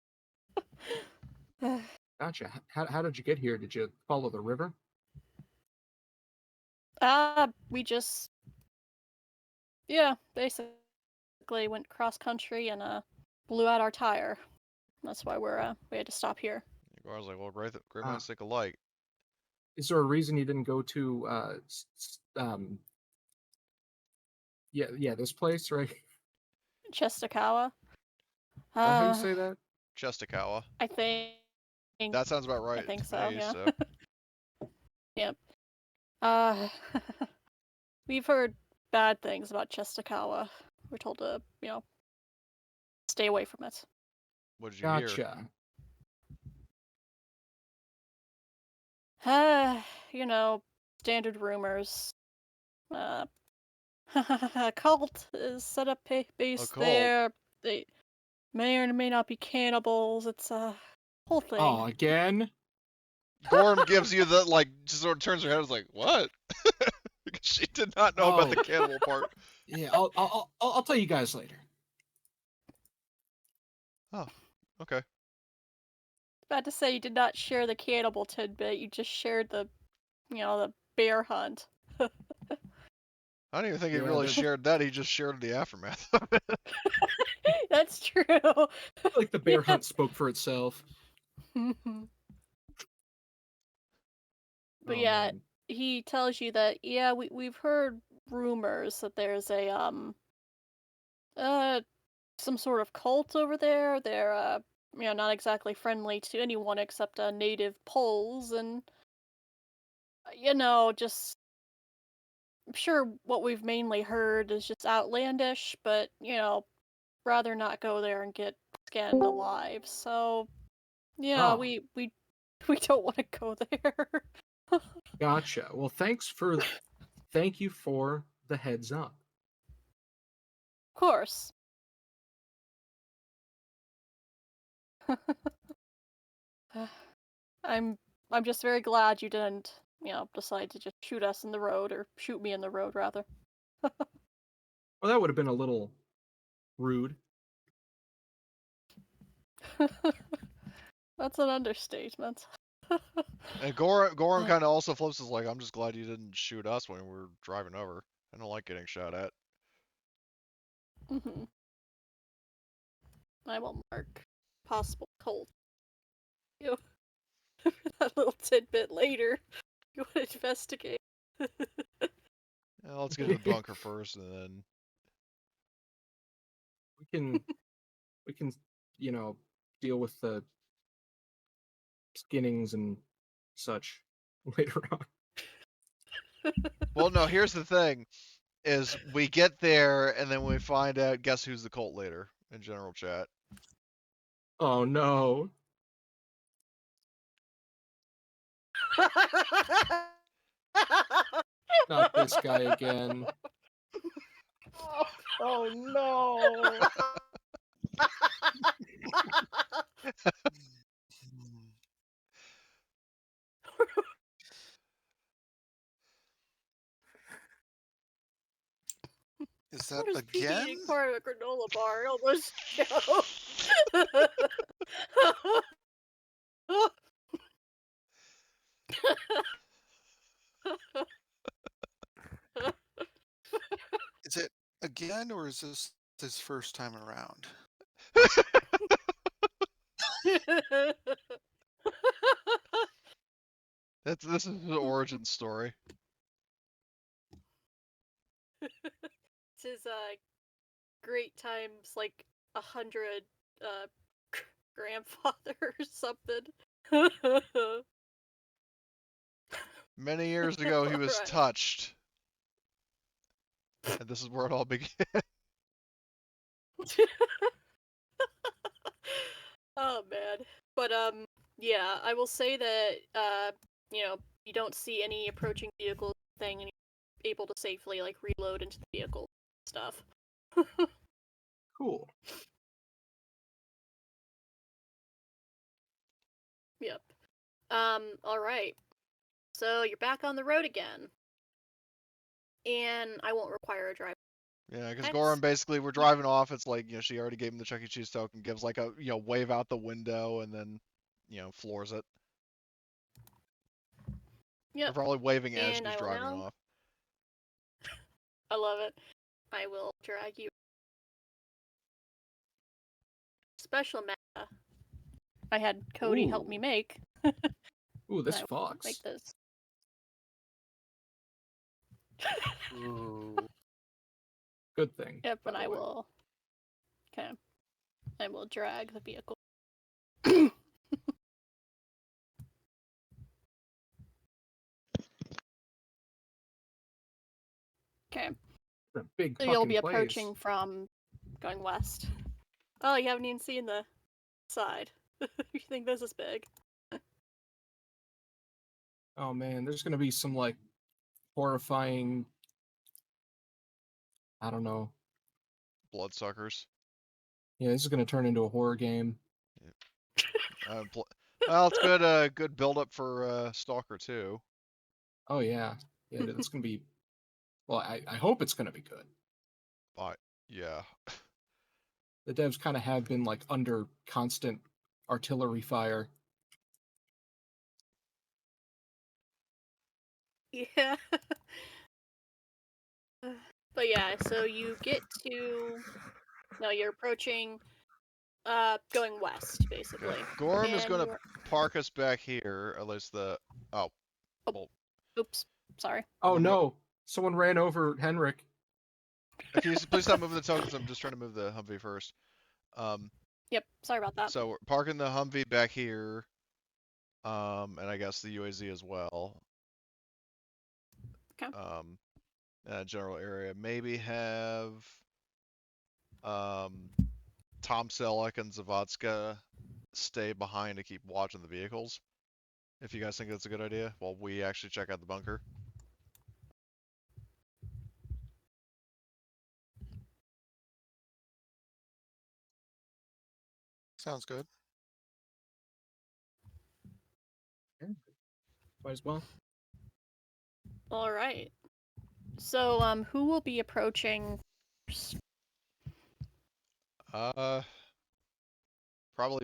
Gotcha. How did you get here? Did you follow the river? We just, yeah, basically went cross country and blew out our tire. That's why we had to stop here. I was like, well, great Ah. minds think alike. Is there a reason you didn't go to yeah, this place, right? Chestakawa. How you say that? Chestakawa. I think. That sounds about right I think to so. me, Yeah. so. Yep. We've heard bad things about Chestakawa. We're told to, stay away from it. What did you hear? Gotcha. Standard rumors. A cult is set up base cult? there. They may or may not be cannibals. It's a whole thing. Oh, again? Gorm gives you the, like, just sort of turns her head and is like, what? Because she did not know about the cannibal part. Yeah, I'll tell you guys later. Oh, okay. About to say you did not share the cannibal tidbit. You just shared the bear hunt. I don't even think he really shared that. He just shared the aftermath of it. That's true. Like the bear hunt spoke for itself. But yeah, man. He tells you that we've heard rumors that there's some sort of cult over there. They're not exactly friendly to anyone except native Poles, and just I'm sure what we've mainly heard is just outlandish, but rather not go there and get skinned alive. So we don't want to go there. Gotcha. Well, thank you for the heads up. Of course. I'm just very glad you didn't, decide to just shoot us in the road, or shoot me in the road rather. Well, that would have been a little rude. That's an understatement. And Gorham kind of also flips us like, I'm just glad you didn't shoot us when we were driving over. I don't like getting shot at. Mm-hmm. I will mark possible cult. That little tidbit later. You want to investigate. Let's get to the bunker first, and then we can deal with the skinnings and such later on. Well, no, here's the thing, is we get there, and then we find out, guess who's the cult leader in general chat. Oh, no. Not this guy again. Oh no. Is that What is again? eating part of a granola bar on this show? Is it again, or is this his first time around? This is the origin story. This is great times like 100 grandfather or something. Many years ago, he was Right. touched. And this is where it all began. Oh man. But yeah, I will say that you don't see any approaching vehicles thing, and you're able to safely like reload into the vehicle stuff. Cool. All right. So you're back on the road again, and I won't require a drive. Yeah, because Okay. Goran basically, we're driving off. It's like, she already gave him the Chuck E. Cheese token, gives like a, wave out the window, and then, floors it. They're Yep. probably waving as And she's I will driving now. off. I love it. I will drag you. Special meta. I had Cody help me Ooh. make. Ooh, this I will fox. make this. Ooh. Good thing. Yep, by and the I way. will. Okay. I will drag the vehicle. Okay. A big So you'll fucking be place. approaching from going west. Oh, you haven't even seen the side. You think this is big? Oh man, there's gonna be some like horrifying. I don't know. Bloodsuckers. Yeah, this is gonna turn into a horror game. Well, it's good. Good build up for Stalker 2. Oh yeah, yeah. It's gonna be. Well, I hope it's gonna be good. But yeah, The devs kind of have been like under constant artillery fire. Yeah. But yeah, so you get to. No, you're approaching. Going west, basically. okay. Gorm is And gonna you're. park us back here. At least the. Oh, well, Oops. Sorry. Oh remember. no! Someone ran over Henrik. Can you please stop moving the tokens? I'm just trying to move the Humvee first. Yep. Sorry about that. So we're parking the Humvee back here. And I guess the UAZ as well. Okay. General area. Maybe have Tom Selleck and Zavadska stay behind to keep watching the vehicles. If you guys think that's a good idea, while we actually check out the bunker. Sounds good. Might as well. All right. So, who will be approaching first? Probably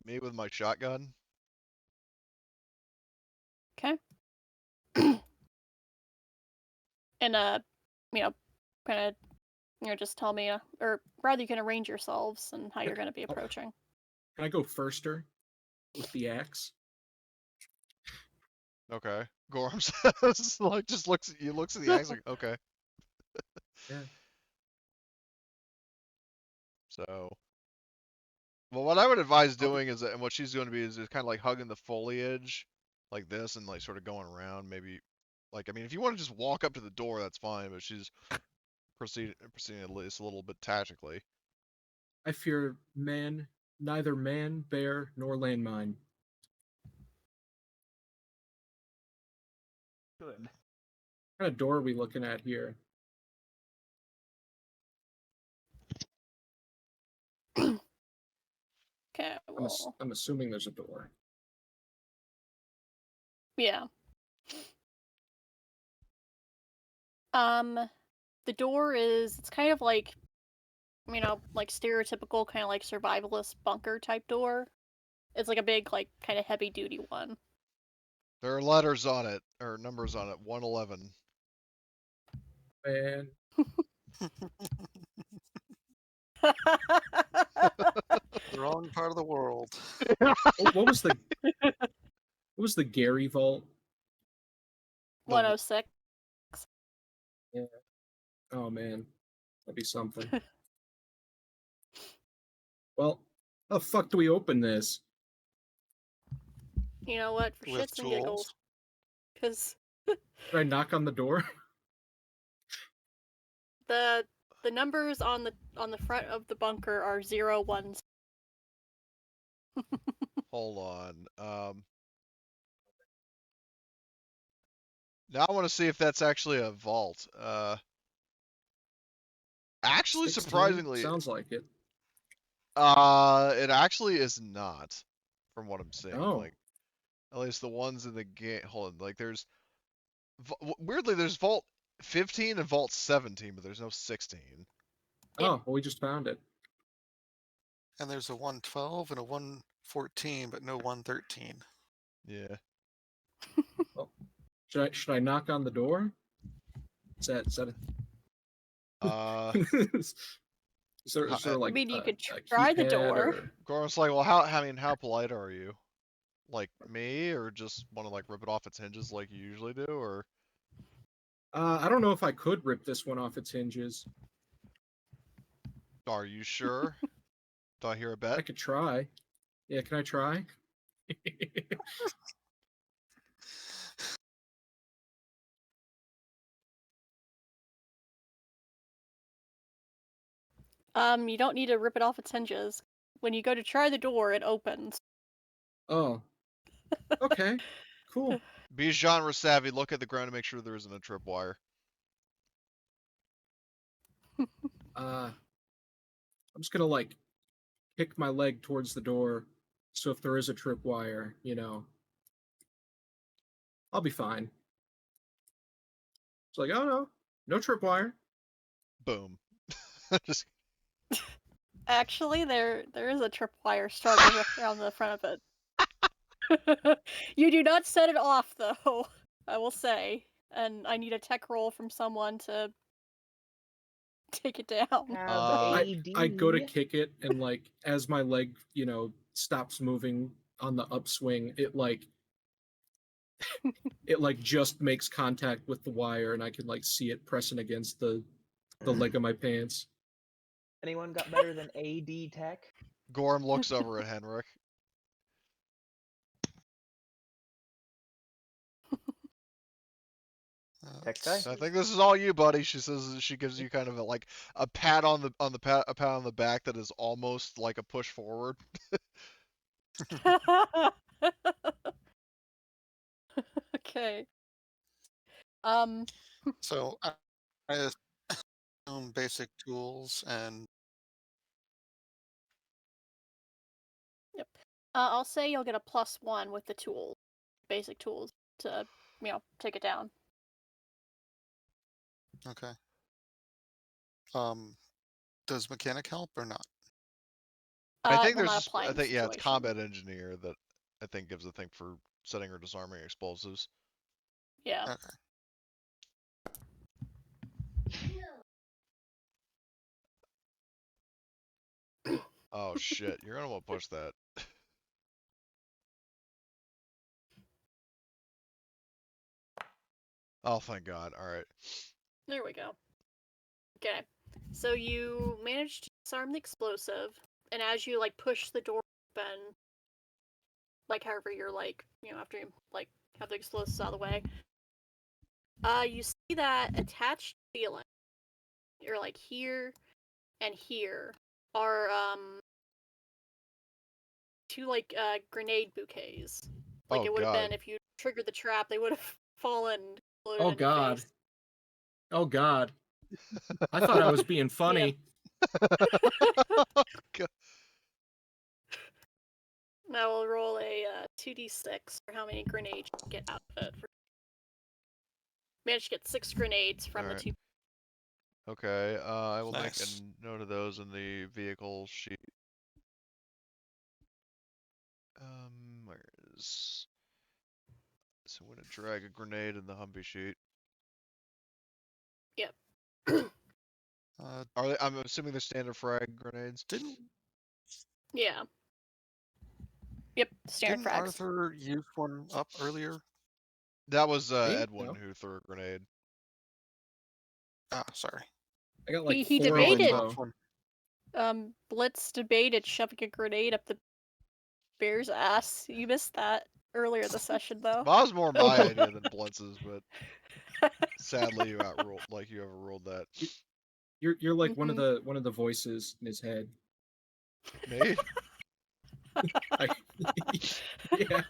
me with my shotgun. Okay. And kind of, just tell me, or rather, you can arrange yourselves and how you're going to be approaching. Can I go firster with the axe? Okay. Gorm says, like, just looks at the axe like, okay. Yeah. So, well, what I would advise doing is, and what she's going to be is kind of like hugging the foliage, like this, and like sort of going around. Maybe, like, I mean, if you want to just walk up to the door, that's fine. But she's proceeding at least a little bit tactically. I fear neither man, bear, nor landmine. Good. What kind of door are we looking at here? Okay. Well, I'm assuming there's a door. yeah. The door is. It's kind of like, like stereotypical kind of like survivalist bunker type door. It's like a big, like, kind of heavy duty one. There are letters on it, or numbers on it. 111. Man, The wrong part of the world. what was the Gary vault? 106. Yeah. Oh man, that'd be something. Well, how the fuck do we open this? You know what? For With shits and giggles. tools. Because Should I knock on the door? the numbers on the front of the bunker are 0, 1. Hold on. Now I want to see if that's actually a vault. Actually, 16? surprisingly, Sounds like it. it actually is not, from what I'm seeing. Oh. Like, At least the ones in the game. Hold on, like there's weirdly there's Vault 15 and Vault 17, but there's no 16. Oh, well, we just found it. And there's a 112 and a 114, but no 113. Yeah. Well, should I knock on the door? Is that is there like I mean, you a could try the keypad door. or- Goran's like, well, how polite are you? Like me, or just want to like rip it off its hinges like you usually do, or? I don't know if I could rip this one off its hinges. Are you sure? Do I hear a I bet? could try. Yeah, can I try? You don't need to rip it off its hinges. When you go to try the door, it opens. Oh. Okay. Cool. Be genre savvy. Look at the ground to make sure there isn't a tripwire. I'm just gonna like kick my leg towards the door, so if there is a tripwire, I'll be fine. It's like, oh no tripwire. Boom. Just Actually, there is a tripwire started around the front of it. You do not set it off, though, I will say. And I need a tech roll from someone to take it down. Have I go to AD. kick it, and like as my leg, stops moving on the upswing, it like just makes contact with the wire, and I can like see it pressing against the leg of my pants. Anyone got better than AD tech? Gorm looks over at Henrik. Tech guy? I think this is all you, buddy. She says she gives you kind of a pat on the a pat on the back that is almost like a push forward. Okay. So I assume basic tools and Yep. I'll say you'll get a +1 with the tools, basic tools, to take it down. okay. Does mechanic help or not? I think Well, not there's, apply I in the think yeah, it's situation. combat engineer that I think gives a thing for setting or disarming explosives. Yeah. Okay. Oh shit, you're gonna want to push that. Oh, thank God. All right. There we go. Okay. So you manage to disarm the explosive, and as you like push the door open, like however you're like, after you like have the explosives out of the way, you see that attached to the ceiling, or like here and here, are two like grenade bouquets. Like Oh, it would have God. been if you triggered the trap, they would have fallen. Exploded Oh in your God. face. Oh God. I thought I was being funny. God. Now we'll roll a 2d6 for how many grenades you get out of it. Managed to get 6 grenades from Alright. the 2. Okay, I will Nice. make a note of those in the vehicle sheet. Where is? So I'm gonna drag a grenade in the Humvee sheet. Yep. Are they? I'm assuming they're standard frag grenades. Didn't Yeah. Yep, standard didn't frags. Arthur use one up earlier? That was Me? Edwin No. who threw a grenade. Ah, sorry. I got like He 4 of them, debated- though. Blitz debated shoving a grenade up the bear's ass. You missed that earlier in the session, though. That was more my idea than Blitz's, but sadly you overruled that. You're like one of the voices in his head. Me? Yeah.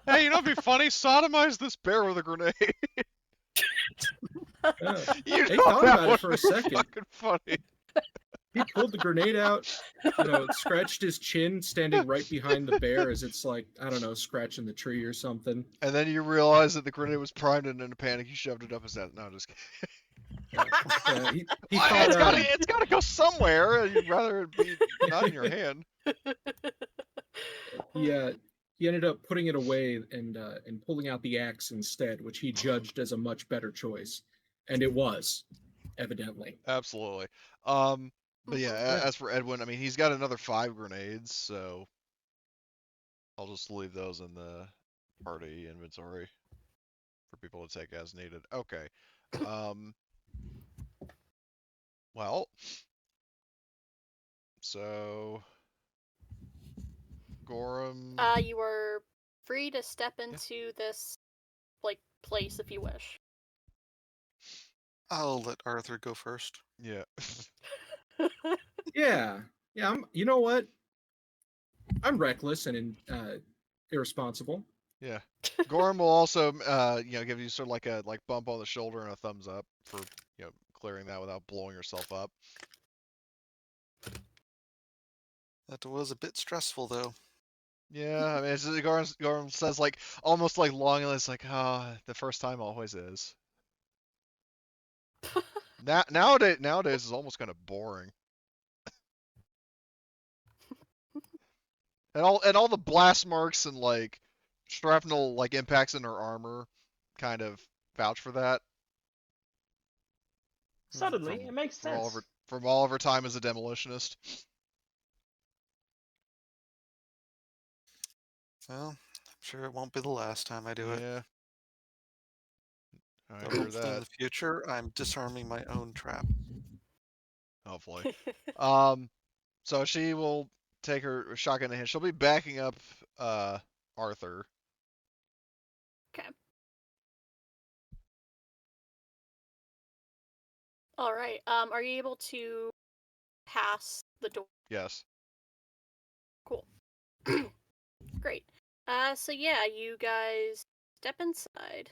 Hey, you know what'd be funny? Sodomize this bear with a grenade. Yeah. You Hey, know thought that about it would for a be second. fucking funny. He pulled the grenade out, scratched his chin, standing right behind the bear as it's like, I don't know, scratching the tree or something. And then you realize that the grenade was primed, and in a panic, you shoved it up his ass. No, just kidding. Yeah, he Well, thought, it's gotta go somewhere. You'd rather it be not in your hand. he ended up putting it away and pulling out the axe instead, which he judged as a much better choice, and it was, evidently. Absolutely. But yeah, Yeah. as for Edwin, I mean, he's got another 5 grenades, so I'll just leave those in the party inventory for people to take as needed. Okay. Well, so Gorham. You are free to step into this place if you wish. I'll let Arthur go first. Yeah. Yeah. You know what? I'm reckless and irresponsible. Yeah. Gorham will also, give you sort of like a bump on the shoulder and a thumbs up for, clearing that without blowing yourself up. That was a bit stressful, though. Yeah, I mean, Gorham says almost longingly, it's like, the first time always is. Nowadays is almost kind of boring. And all the blast marks and shrapnel impacts in her armor kind of vouch for that. Suddenly, it makes sense. From all of her time as a demolitionist. Well, I'm sure it won't be the last time I do it. Yeah. I Though hear hopefully in that. the future, I'm disarming my own trap. Hopefully. So she will take her shotgun in hand. She'll be backing up Arthur. Okay. All right. Are you able to pass the door? Yes. Cool. Great. So yeah, you guys step inside.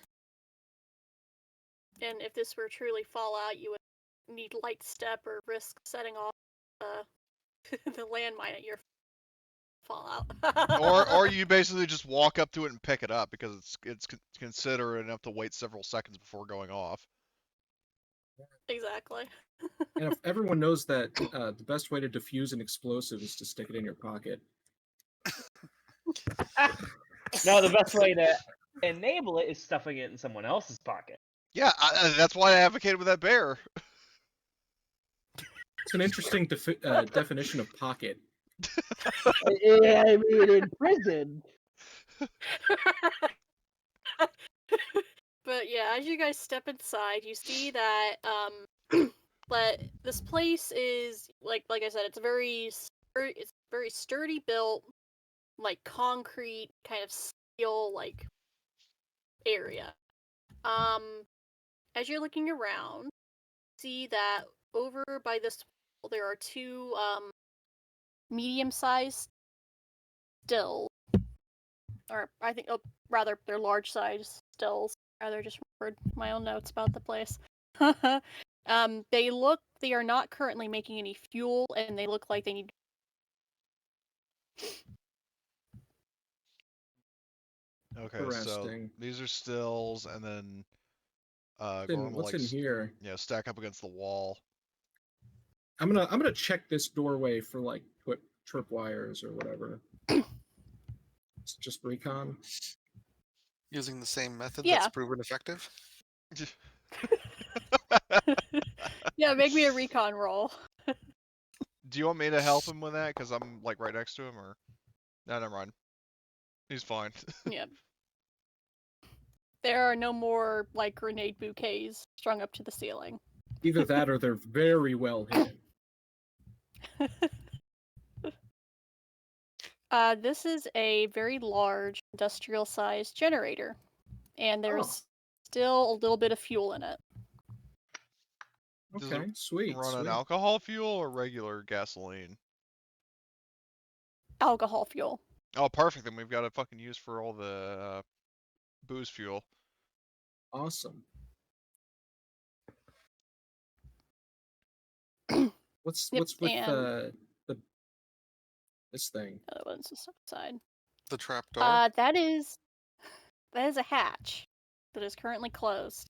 And if this were truly Fallout, you would need light step or risk setting off the landmine at your Fallout. Or you basically just walk up to it and pick it up because it's considerate enough to wait several seconds before going off. Exactly. And if everyone knows that the best way to defuse an explosive is to stick it in your pocket. No, the best way to enable it is stuffing it in someone else's pocket. Yeah, that's why I advocated with that bear. It's an interesting definition of pocket. Yeah, I mean, in prison. But yeah, as you guys step inside, you see that but this place is like I said, it's very sturdy built, concrete kind of steel area. As you're looking around, see that over by this wall there are 2 medium-sized stills, or I think rather they're large-sized stills. Rather just remembered my own notes about the place. They are not currently making any fuel, and they look like they need. Okay, so these are stills, and then What's in here? Yeah, stack up against the wall. I'm gonna check this doorway for tripwires or whatever. It's just recon. Using the same method Yeah. that's proven effective? Yeah, make me a recon roll. Do you want me to help him with that? Because I'm right next to him, or no, never mind. He's fine. Yeah. There are no more grenade bouquets strung up to the ceiling. Either that or they're very well hidden. This is a very large industrial-sized generator, and there's still a little bit of fuel in it. Okay, sweet. Run on alcohol fuel or regular gasoline? Alcohol fuel. Oh, perfect. Then we've got a fucking use for all the booze fuel. Awesome. What's Yep, what's with and the this thing? the other one's just outside. The trap door. That is a hatch that is currently closed.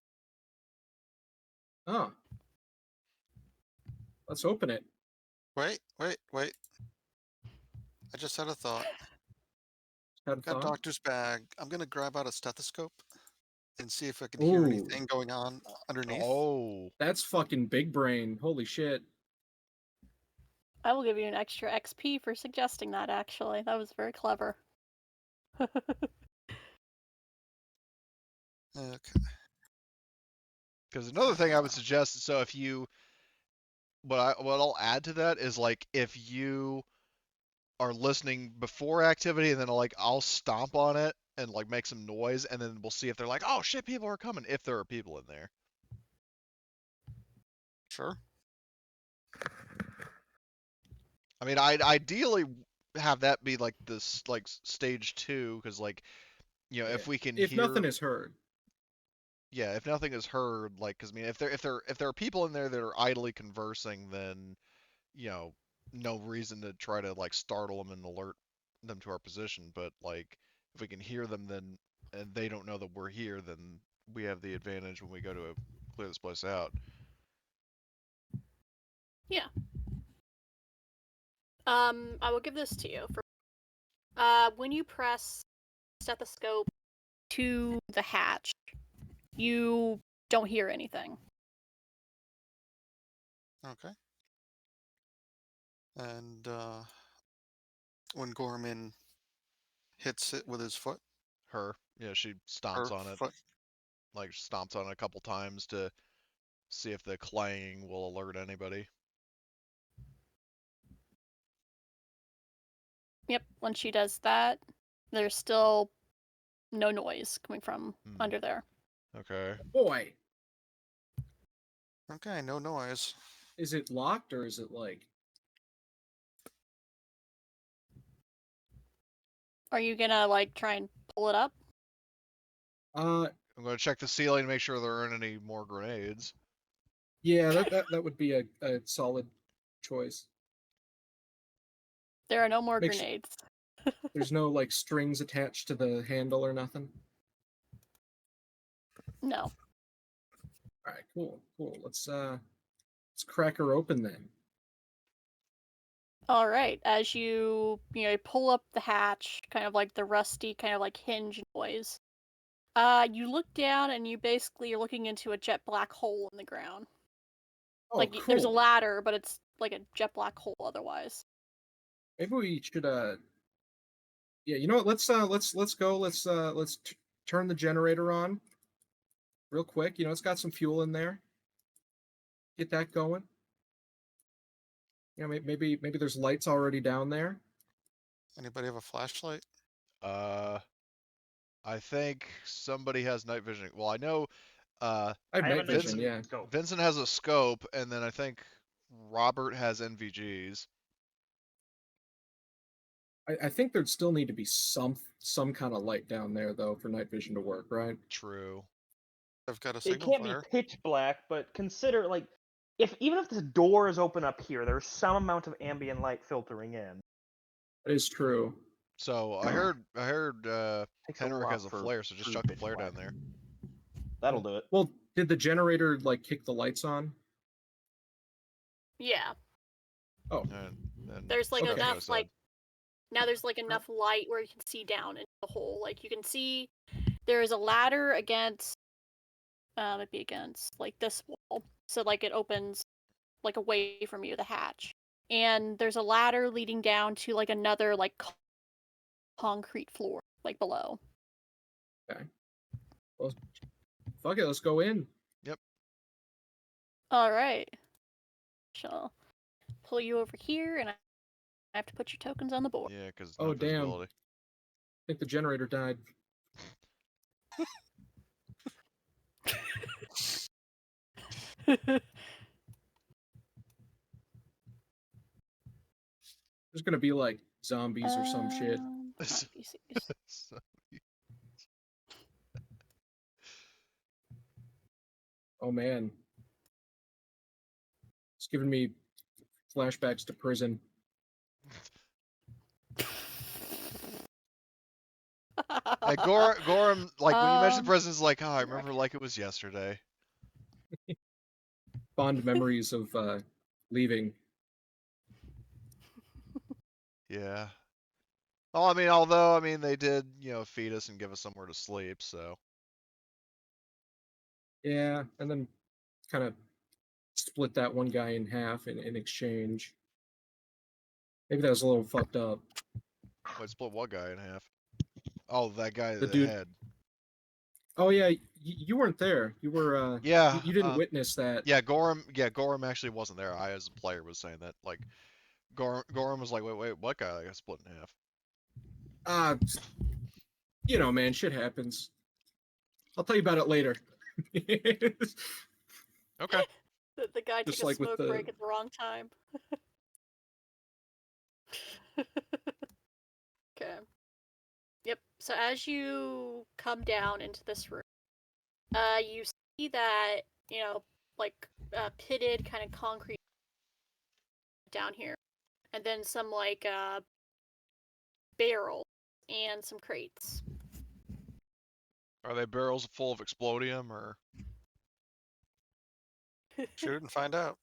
Oh, let's open it. Wait. I just had a thought. Had a Got thought. doctor's bag. I'm gonna grab out a stethoscope and see if I can hear Ooh, anything going on underneath. Oh, that's fucking big brain. Holy shit. I will give you an extra XP for suggesting that, actually. That was very clever. Okay. because another thing I would suggest. So if you, what I'll add to that is like if you are listening before activity, and then like I'll stomp on it and like make some noise, and then we'll see if they're like, oh shit, people are coming. If there are people in there. Sure. I mean, I'd ideally have that be like this, like stage 2, because like, if we can If nothing hear, is heard. yeah, if nothing is heard, like, because I mean, if there are people in there that are idly conversing, then you know, no reason to try to like startle them and alert them to our position. But like, if we can hear them, then and they don't know that we're here, then we have the advantage when we go to clear this place out. Yeah. I will give this to you. When you press stethoscope to the hatch, you don't hear anything. Okay. And when Gorman hits it with his foot, Her, she stomps her on it, foot. like stomps on it a couple times to see if the clanging will alert anybody. Yep, when she does that, there's still no noise coming from under there. Okay. Boy, Okay, no noise. is it locked or is it like? Are you gonna like try and pull it up? Uh, I'm gonna check the ceiling to make sure there aren't any more grenades. yeah, that would be a solid choice. There are no more Make sure grenades. there's no like strings attached to the handle or nothing. No. All right, cool. Let's crack her open then. All right. As you pull up the hatch, kind of like the rusty kind of like hinge noise. You look down and you basically are looking into a jet black hole in the ground. Oh, Like cool. there's a ladder, but it's like a jet black hole otherwise. Maybe we should yeah, you know what? Let's go. Let's turn the generator on real quick. It's got some fuel in there. Get that going. Maybe there's lights already down there. Anybody have a flashlight? Uh, I think somebody has night vision. Well, I know I have I have a night vision. Vincent Yeah, scope. Vincent has a scope, and then I think Robert has NVGs. I think there'd still need to be some kind of light down there though for night vision to work, right? True. I've got a It signal can't be fire. pitch black, but consider like even if the door is open up here, there's some amount of ambient light filtering in. That is true. So I heard Takes a Henrik lot has a for flare, so just true chuck the pitch flare black. down there. That'll do it. Well, did the generator like kick the lights on? Yeah. Oh, And There's like Okay. enough like now there's like enough light where you can see down into the hole. Like you can see there is a ladder against it'd be against like this wall. So like it opens like away from you, the hatch. And there's a ladder leading down to like another like concrete floor like below. okay. Well, fuck it. Let's go in. Yep. All right. Shall pull you over here, and I have to put your tokens on the board. Yeah, because Oh no damn! I visibility. think the generator died. There's gonna be like zombies or some shit. So- Oh man, it's giving me Flashbacks to prison. Gorham, like when you mentioned Um, prison, is like, oh, I remember like it was yesterday. Fond memories of leaving. Yeah. Oh, I mean, although they did, feed us and give us somewhere to sleep, so. Yeah, and then kind of split that one guy in half in exchange. Maybe that was a little fucked up. Wait, split what guy in half? Oh, that guy, The the dude. head. Oh yeah, you weren't there. You were. Yeah. You didn't witness that. Yeah, Gorham actually wasn't there. I, as a player, was saying that. Like, Gorham was like, wait, what guy? I got split in half. Man, shit happens. I'll tell you about it later. Okay. the guy Just took a like with smoke the- break at the wrong time. Okay. Yep. So as you come down into this room, you see that, like pitted kind of concrete down here, and then some like barrels and some crates. Are they barrels full of explodium or? Shoot and find out.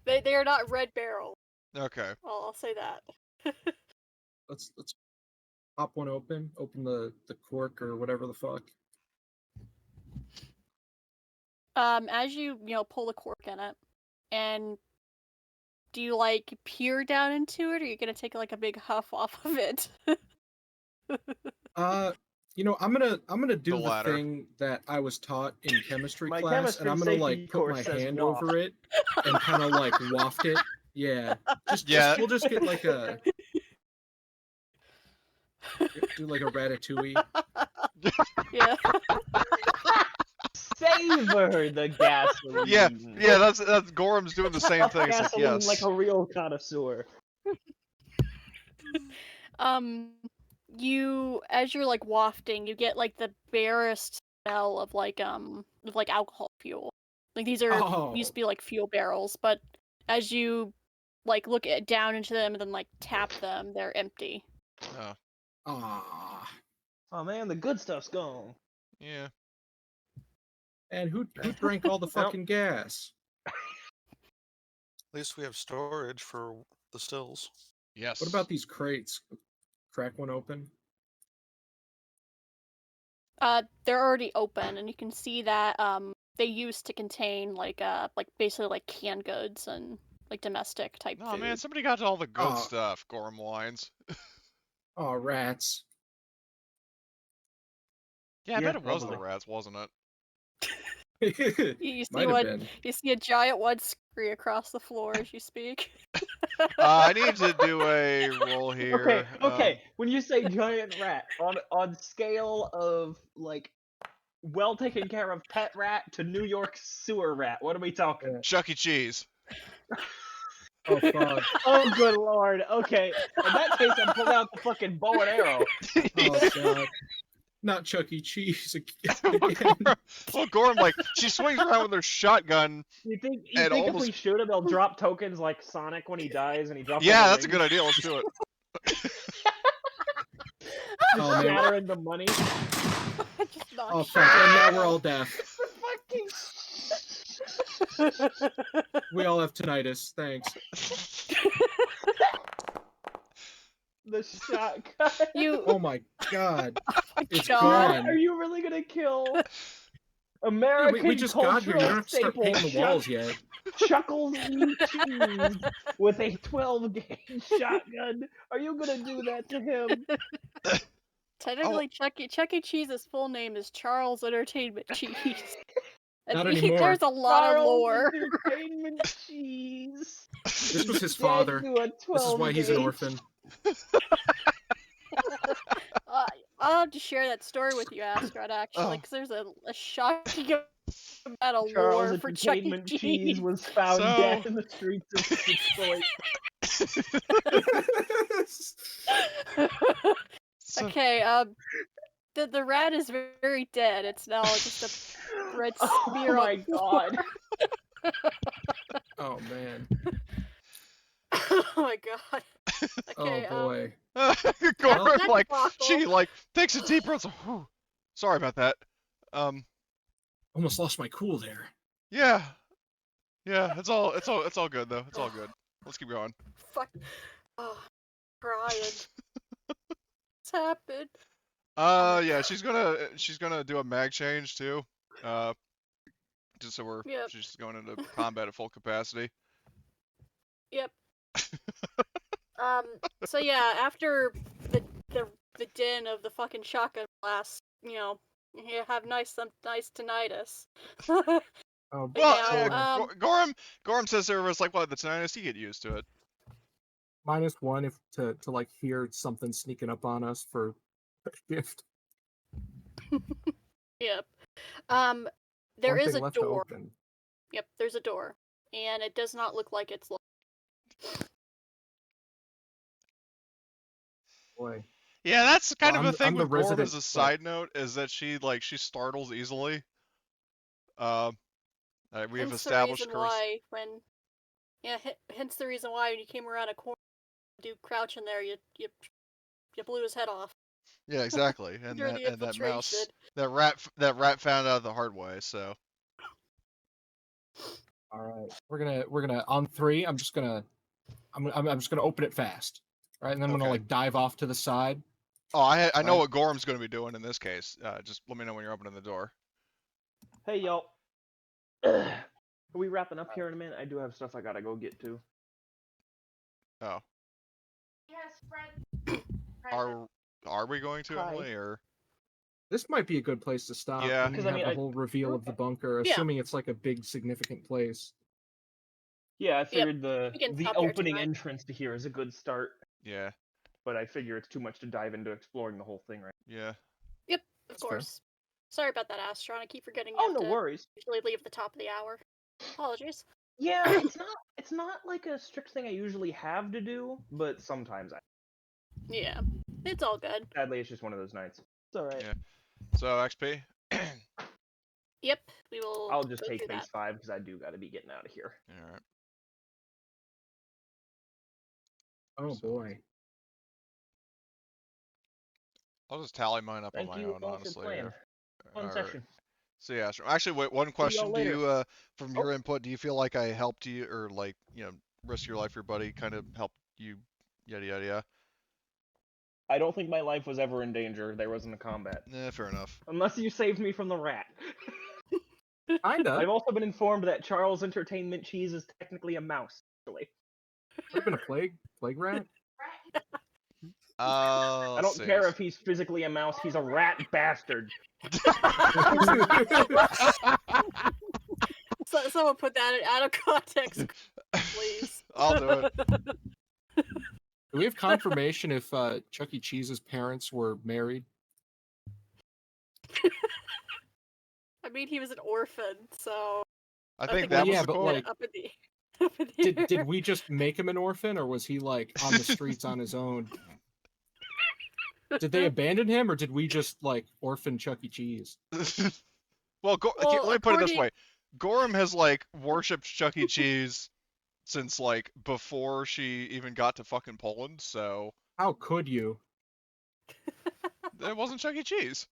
They are not red barrels. Okay. I'll say that. Let's pop one open. Open the cork or whatever the fuck. As you pull the cork in it, and do you like peer down into it, or are you gonna take like a big huff off of it? I'm gonna do The the latter. thing that I was taught in chemistry My class, chemistry and I'm gonna safety like put my course says hand waft. over it and kind of like waft it. Yeah, Yeah. we'll just get like a do like a ratatouille. Yeah. Savor the gasoline. Yeah, that's Gorham's doing the same thing. It's like, Gasoline yes. like a real connoisseur. You, as you're like wafting, you get like the barest smell of like alcohol fuel. Like these are used to be like fuel barrels, but as you like look down into them and then like tap them, they're empty. Oh. Ah. Oh man, the good stuff's gone. Yeah. And who drank all the fucking gas? At least we have storage for the stills. Yes. What about these crates? Crack one open. They're already open, and you can see that they used to contain like basically like canned goods and like domestic type Oh food. man, somebody got all the good stuff. Gorham whines. Oh, rats. Yeah, I bet it was probably. the rats, wasn't it? You see Might have been. You see a giant one scurry across the floor as you speak. I need to do a roll here. Okay. When you say giant rat, on scale of like well taken care of pet rat to New York sewer rat, what are we talking? Chuck E. Cheese. Oh fuck. Oh good lord. Okay. In that case, I'm pulling out the fucking bow and arrow. Oh god. Not Chuck E. Cheese again. Well, Gorham, like, she swings around with her shotgun. You think and if almost... we shoot him, they'll drop tokens like Sonic when he dies and he drops? Yeah, that's a good idea. Let's do it. Oh, shattering the money. Oh fuck! And now we're all deaf. We all have tinnitus. Thanks. The shotgun. Oh my god! It's God. gone. Are you really gonna kill American we just got here. You don't have to start staple painting the walls yet. Chuckles E. Cheese with a 12-gauge shotgun? Are you gonna do that to him? Technically, Chuck E. Cheese's full name is Charles Entertainment Cheese. And Not anymore. There's a lot of Charles lore. Entertainment Cheese. This was his Dead father. to a This is why he's an 12-gauge. orphan. I'll have to share that story with you, Astrid, actually, because there's a shocking amount of Charles lore for Chuck E. Entertainment Cheese was found So- dead in the streets of Detroit. Okay, the rat is very dead. It's now just a red Oh spear my on the floor. god. Oh man. Oh my god. Oh Okay, boy. after Gorum, that like, debacle, she, like, takes a deep breath. Whew. Sorry about that. Almost lost my cool there. Yeah. Yeah, it's all good, though. It's all good. Let's keep going. fuck. Oh, crying. What's happened? Yeah, she's gonna do a mag change, too. Uh, just so Yep, she's going into combat at full capacity. yep. Um, so yeah, after the the the din of the fucking shotgun blast, you have some nice tinnitus. Oh, And Well, now, boy. Gorham says there was like, what, the tinnitus, you get used to it. -1 if to like hear something sneaking up on us for a shift. yep. Um, there One is thing a left to door. open. Yep, there's a door, and it does not look like it's locked. Boy. Yeah, that's kind Well, of a thing I'm the with Gorham resident. as a side note, is that she startles easily. We have Hence the established reason why hence the reason why when you came around a corner, dude crouching there, you blew his head off Yeah, exactly. And during that the and that infiltration. mouse, that rat found out the hard way. So All right, we're gonna on 3. I'm just gonna open it fast. All right, and then I'm gonna okay. like dive off to the side. Oh, I know Right. what Gorham's going to be doing in this case. Just let me know when you're opening the door. Hey, y'all. Are we wrapping up here in a minute? I do have stuff I gotta go get to. Oh, Yes, Fred. are we going to, Hi. Emily, or? This might be a good place to stop. Yeah. When we 'Cause, I have mean, the I- whole reveal of the bunker, Yeah. assuming it's like a big significant place. Yeah, I figured we can the stop here opening tonight. entrance to here is a good start, Yeah. but I figure it's too much to dive into exploring the whole thing, right? Yeah. Yep, of That's fair. course. Sorry about that, Astron. I keep forgetting you Oh, have no to worries. usually leave at the top of the hour. Apologies. Yeah, it's not like a strict thing I usually have to do, but sometimes I. Yeah, it's all good. Sadly, it's just one of those nights. It's all right. Yeah. So XP. Yep, we will I'll just go take through base that. 5 because I do got to be getting out of here. All right. Oh So boy. I'll just tally mine up Thank on my you own, all for honestly. playing. Here. Fun All right. session. So yeah. Actually, wait. One See y'all question: Do later. you, from Oh. your input, do you feel like I helped you, or like, risk your life for your buddy, kind of helped you, yada yada yada? I don't think my life was ever in danger. There wasn't a combat. Fair enough. Unless you saved me from the rat. Kinda. I've also been informed that Charles Entertainment Cheese is technically a mouse, actually. Would have been a plague rat. I Let's don't see. care if he's physically a mouse, he's a rat bastard. So, someone put that out of context, please. I'll do it. Do we have confirmation if Chuck E. Cheese's parents were married? I mean, he was an orphan, so I think Well, that was yeah, the but, quote. like, up in the Did air. we just make him an orphan, or was he like on the streets on his own? Did they abandon him, or did we just like orphan Chuck E. Cheese? Well, Well, let me put it this according- way: Gorham has like worshipped Chuck E. Cheese since like before she even got to fucking Poland. So How could you? it wasn't Chuck E. Cheese.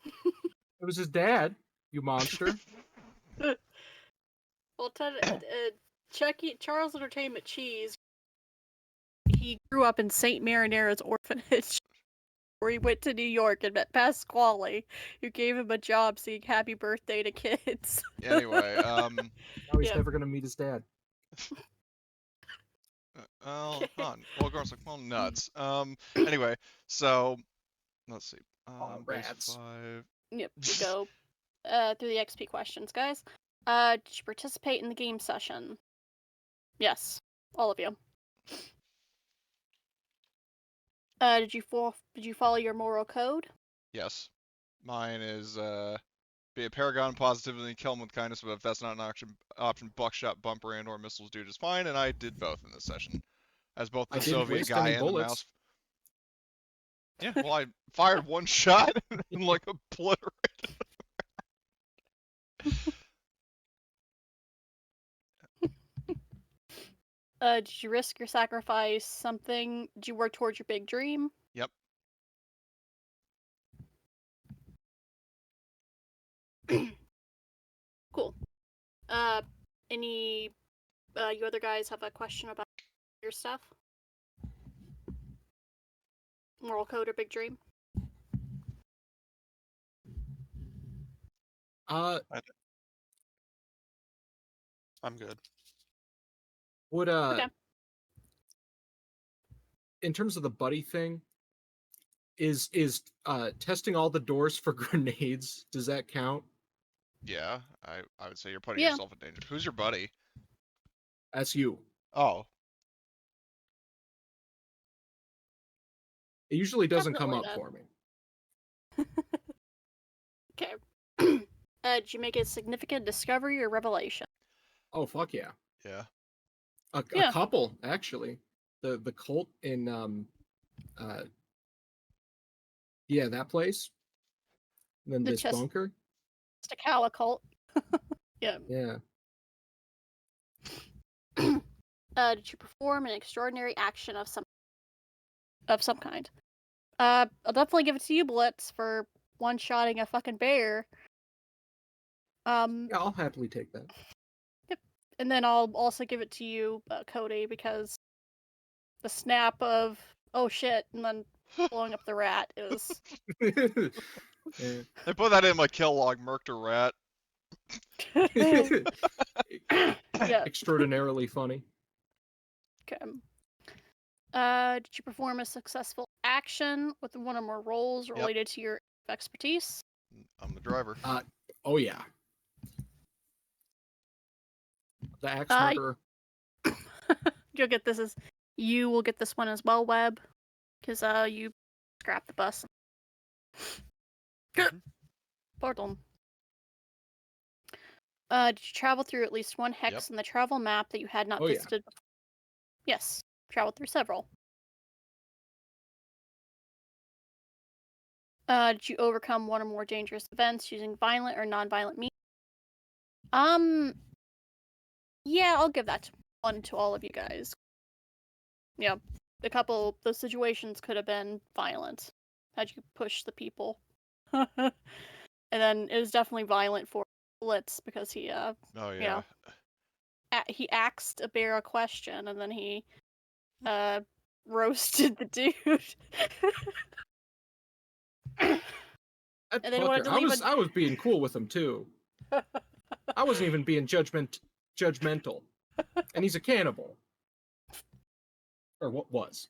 It was his dad, you monster. Well, Charles Entertainment Cheese, he grew up in St. Marinera's orphanage, where he went to New York and met Pasquale, who gave him a job singing "Happy Birthday" to kids. Anyway, Now he's Yeah. never gonna meet his dad. well, Okay. on. Well, Gorham's like, well, nuts. Anyway, so let's see. Base Rats. 5. Yep, we go through the XP questions, guys. Did you participate in the game session? Yes, all of you. Did you follow your moral code? Yes, mine is be a paragon positively and kill him with kindness, but if that's not an option, buckshot, bumper, and or missiles do just fine. And I did both in this session, as both I the didn't Soviet waste guy any and the bullets. mouse. Yeah, well, I fired one shot and like obliterated. Did you risk your sacrifice something? Did you work towards your big dream? Yep. Cool. Any you other guys have a question about your stuff? Moral code or big dream? Uh, I'm good. would Okay. in terms of the buddy thing, is testing all the doors for grenades, does that count? Yeah, I would say you're putting Yeah. yourself in danger. Who's your buddy? That's you. Oh, It usually doesn't come Definitely up then. for me. Okay. Did you make a significant discovery or revelation? Oh fuck yeah. yeah. A Yeah. couple actually. The cult in yeah, that place. And then The this bunker. Chesticala cult. Yeah. Yeah. Did you perform an extraordinary action of some kind? I'll definitely give it to you, Blitz, for one-shotting a fucking bear. Yeah, I'll happily take that. Yep. And then I'll also give it to you, Cody, because the snap of oh shit, and then blowing up the rat is Yeah. I put that in my kill log, murked a rat. yeah. Extraordinarily funny. Okay. Did you perform a successful action with one or more roles related to your expertise? I'm the driver. Oh yeah. The axe Uh, murderer. You will get this one as well, Webb, because you scrapped the bus. Mhm. Pardon. Did you travel through at least one hex in the travel map that you had not Oh, yeah. visited before? Yes, traveled through several. Did you overcome one or more dangerous events using violent or non-violent means? Yeah, I'll give that one to all of you guys. Yeah, the situations could have been violent had you pushed the people. And then it was definitely violent for Blitz because he, Oh yeah. he asked a bear a question and then he, roasted the dude. That And then he wanted fucker. to leave I was being cool with him too. I wasn't even being judgmental. And he's a cannibal. Or what was.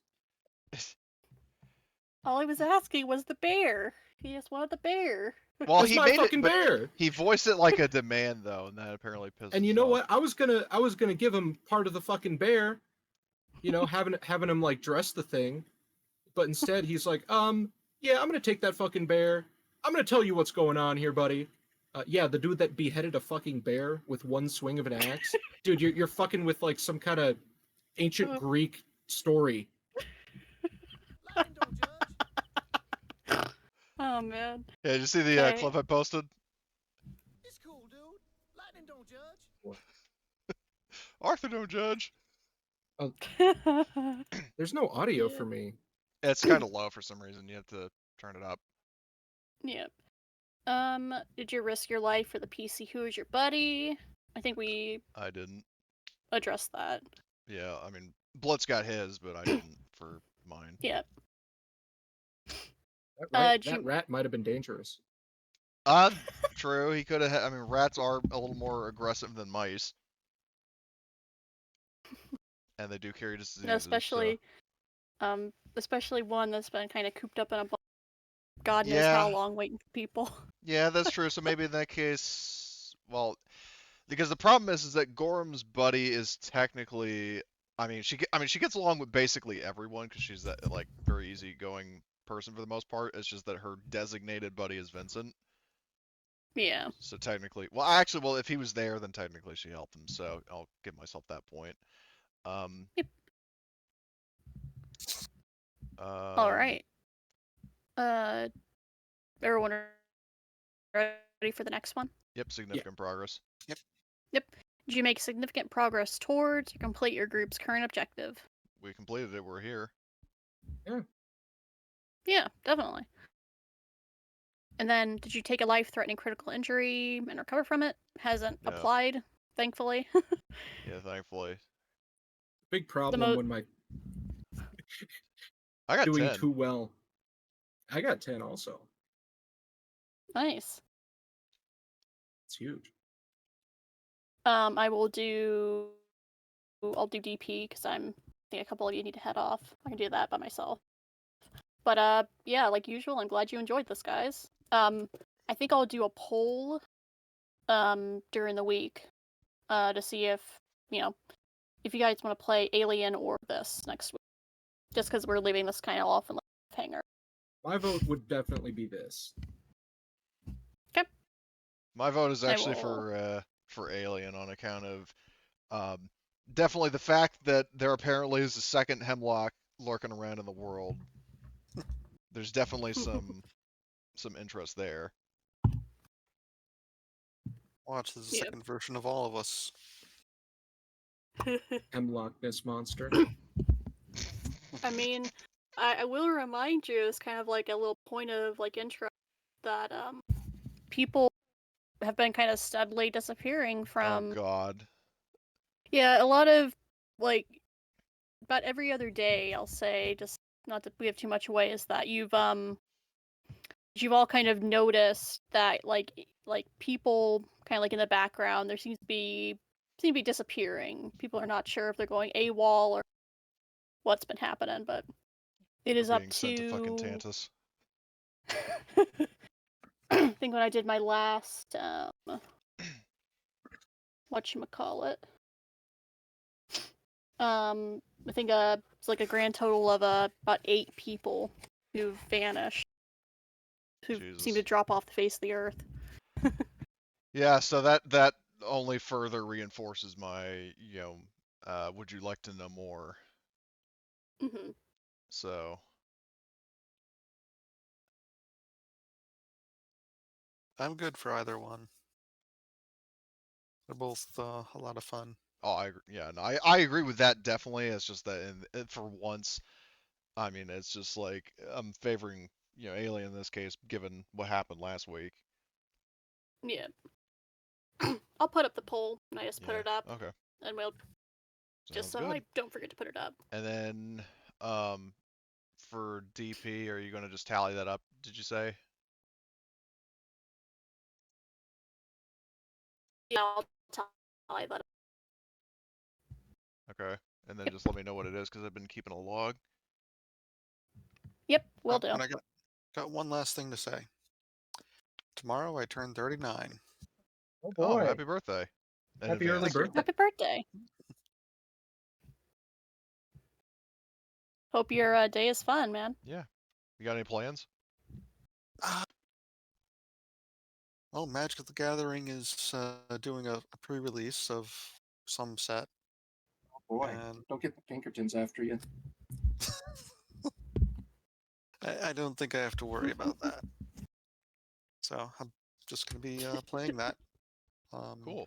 All he was asking was the bear. He just wanted the bear. Well, That's he my made fucking it, but bear. he voiced it like a demand though, and that apparently pisses And you him know off. what? I was gonna give him part of the fucking bear, you know, having him like dress the thing, but instead he's like, yeah, I'm gonna take that fucking bear. I'm gonna tell you what's going on here, buddy. Yeah, the dude that beheaded a fucking bear with one swing of an axe, dude, you're fucking with like some kind of ancient Greek story. Oh man. Yeah, did you see the Okay. clip I posted? It's cool, dude. Lightning don't judge. Arthur don't judge. There's no audio Yeah. for me. It's kind of low for some reason. You have to turn it up. Yep. Did you risk your life for the PC? Who is your buddy? I think we I didn't. addressed that. Yeah, I mean, Blitz got his, but I didn't for mine. Yep. That rat might have been dangerous. True. He could have. I mean, rats are a little more aggressive than mice, and they do carry diseases. Especially one that's been kind of cooped up in a box. God knows Yeah. how long waiting for people. Yeah, that's true. So maybe in that case, well, because the problem is that Gorham's buddy is technically. I mean, she gets along with basically everyone because she's that like very easygoing person for the most part. It's just that her designated buddy is Vincent. Yeah. So technically, well, if he was there, then technically she helped him. So I'll give myself that point. Yep. All right. Everyone ready for the next one? Yep, significant progress. Yep. Did you make significant progress towards or complete your group's current objective? We completed it. We're here. Yeah, definitely. And then, did you take a life-threatening critical injury and recover from it? Hasn't No. applied, thankfully. Yeah, thankfully. Big problem when my I got doing 10. too well. I got 10 also. Nice. It's huge. I will do. I'll do DP because I think a couple of you need to head off. I can do that by myself. But yeah, like usual, I'm glad you enjoyed this, guys. I think I'll do a poll during the week to see if if you guys want to play Alien or this next week, just because we're leaving this kind of off in a hanger. My vote would definitely be this. Okay. My vote is actually for Alien on account of definitely the fact that there apparently is a second Hemlock lurking around in the world. There's definitely some interest there. Watch, there's a Yep. second version of all of us. Hemlock this monster. I mean, I will remind you, it's kind of like a little point of like interest that people have been kind of steadily disappearing from. Oh God. Yeah, a lot of like about every other day, I'll say, just not to give too much away, is that you've all kind of noticed that like people kind of like in the background there seem to be disappearing. People are not sure if they're going AWOL or what's been happening, but it is up Being sent to fucking to Tantus. I think when I did my last whatchamacallit. I think it's like a grand total of about 8 people who've vanished, who seem to drop off the face of the earth. Yeah, so that only further reinforces my, would you like to know more? Mm-hmm. So I'm good for either one. They're both a lot of fun. Oh, I agree with that definitely. It's just that for once, I mean, it's just like I'm favoring, Alien in this case, given what happened last week. Yeah. I'll put up the poll and I just put it up. Okay. And we'll just so I don't forget to put it up. And then for DP, are you going to just tally that up, did you say? Yeah, I'll tally that up. Okay. And then just let me know what it is because I've been keeping a log. Yep, will do. And I got one last thing to say. Tomorrow I turn 39. Oh boy. Oh, happy birthday. Happy early birthday. Happy birthday. Hope your day is fun, man. Yeah. You got any plans? Well, Magic the Gathering is doing a pre-release of some set. Oh boy. Don't get the Pinkertons after you. I don't think I have to worry about that. So I'm just going to be playing that. Cool.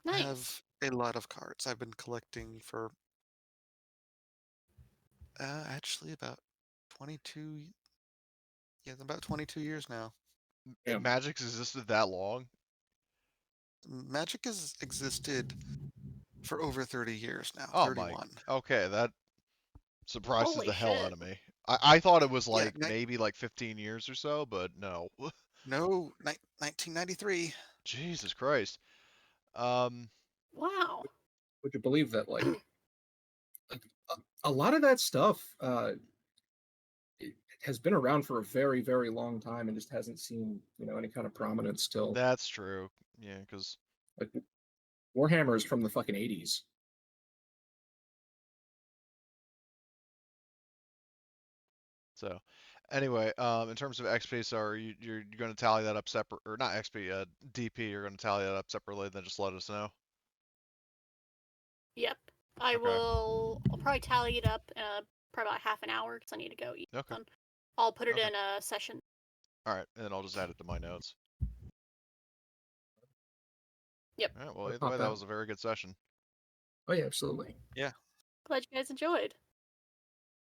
Nice. I have a lot of cards I've been collecting for actually about 22. Yeah, about 22 years now. Yeah. Magic's existed that long? Magic has existed for over 30 years now. Oh 31. Okay, that surprises Holy the hell shit. out of me. I thought it was like Yeah, maybe like 15 years or so, but no. No, 1993. Jesus Christ. Wow. Would you believe that, like, a lot of that stuff it has been around for a very, very long time and just hasn't seen, any kind of prominence till. That's true. Yeah, because like, Warhammer is from the fucking 80s. So, anyway, in terms of XP, so you're going to tally that up separate, or not XP, DP, you're going to tally that up separately, then just let us know. Yep. I'll probably tally it up in probably about half an hour because I need to go eat. Okay. I'll put it in a session. All right, and then I'll just add it to my notes. Yep. All right. Well, Or either pop way, that out. was a very good session. Oh yeah, absolutely. Glad you guys enjoyed.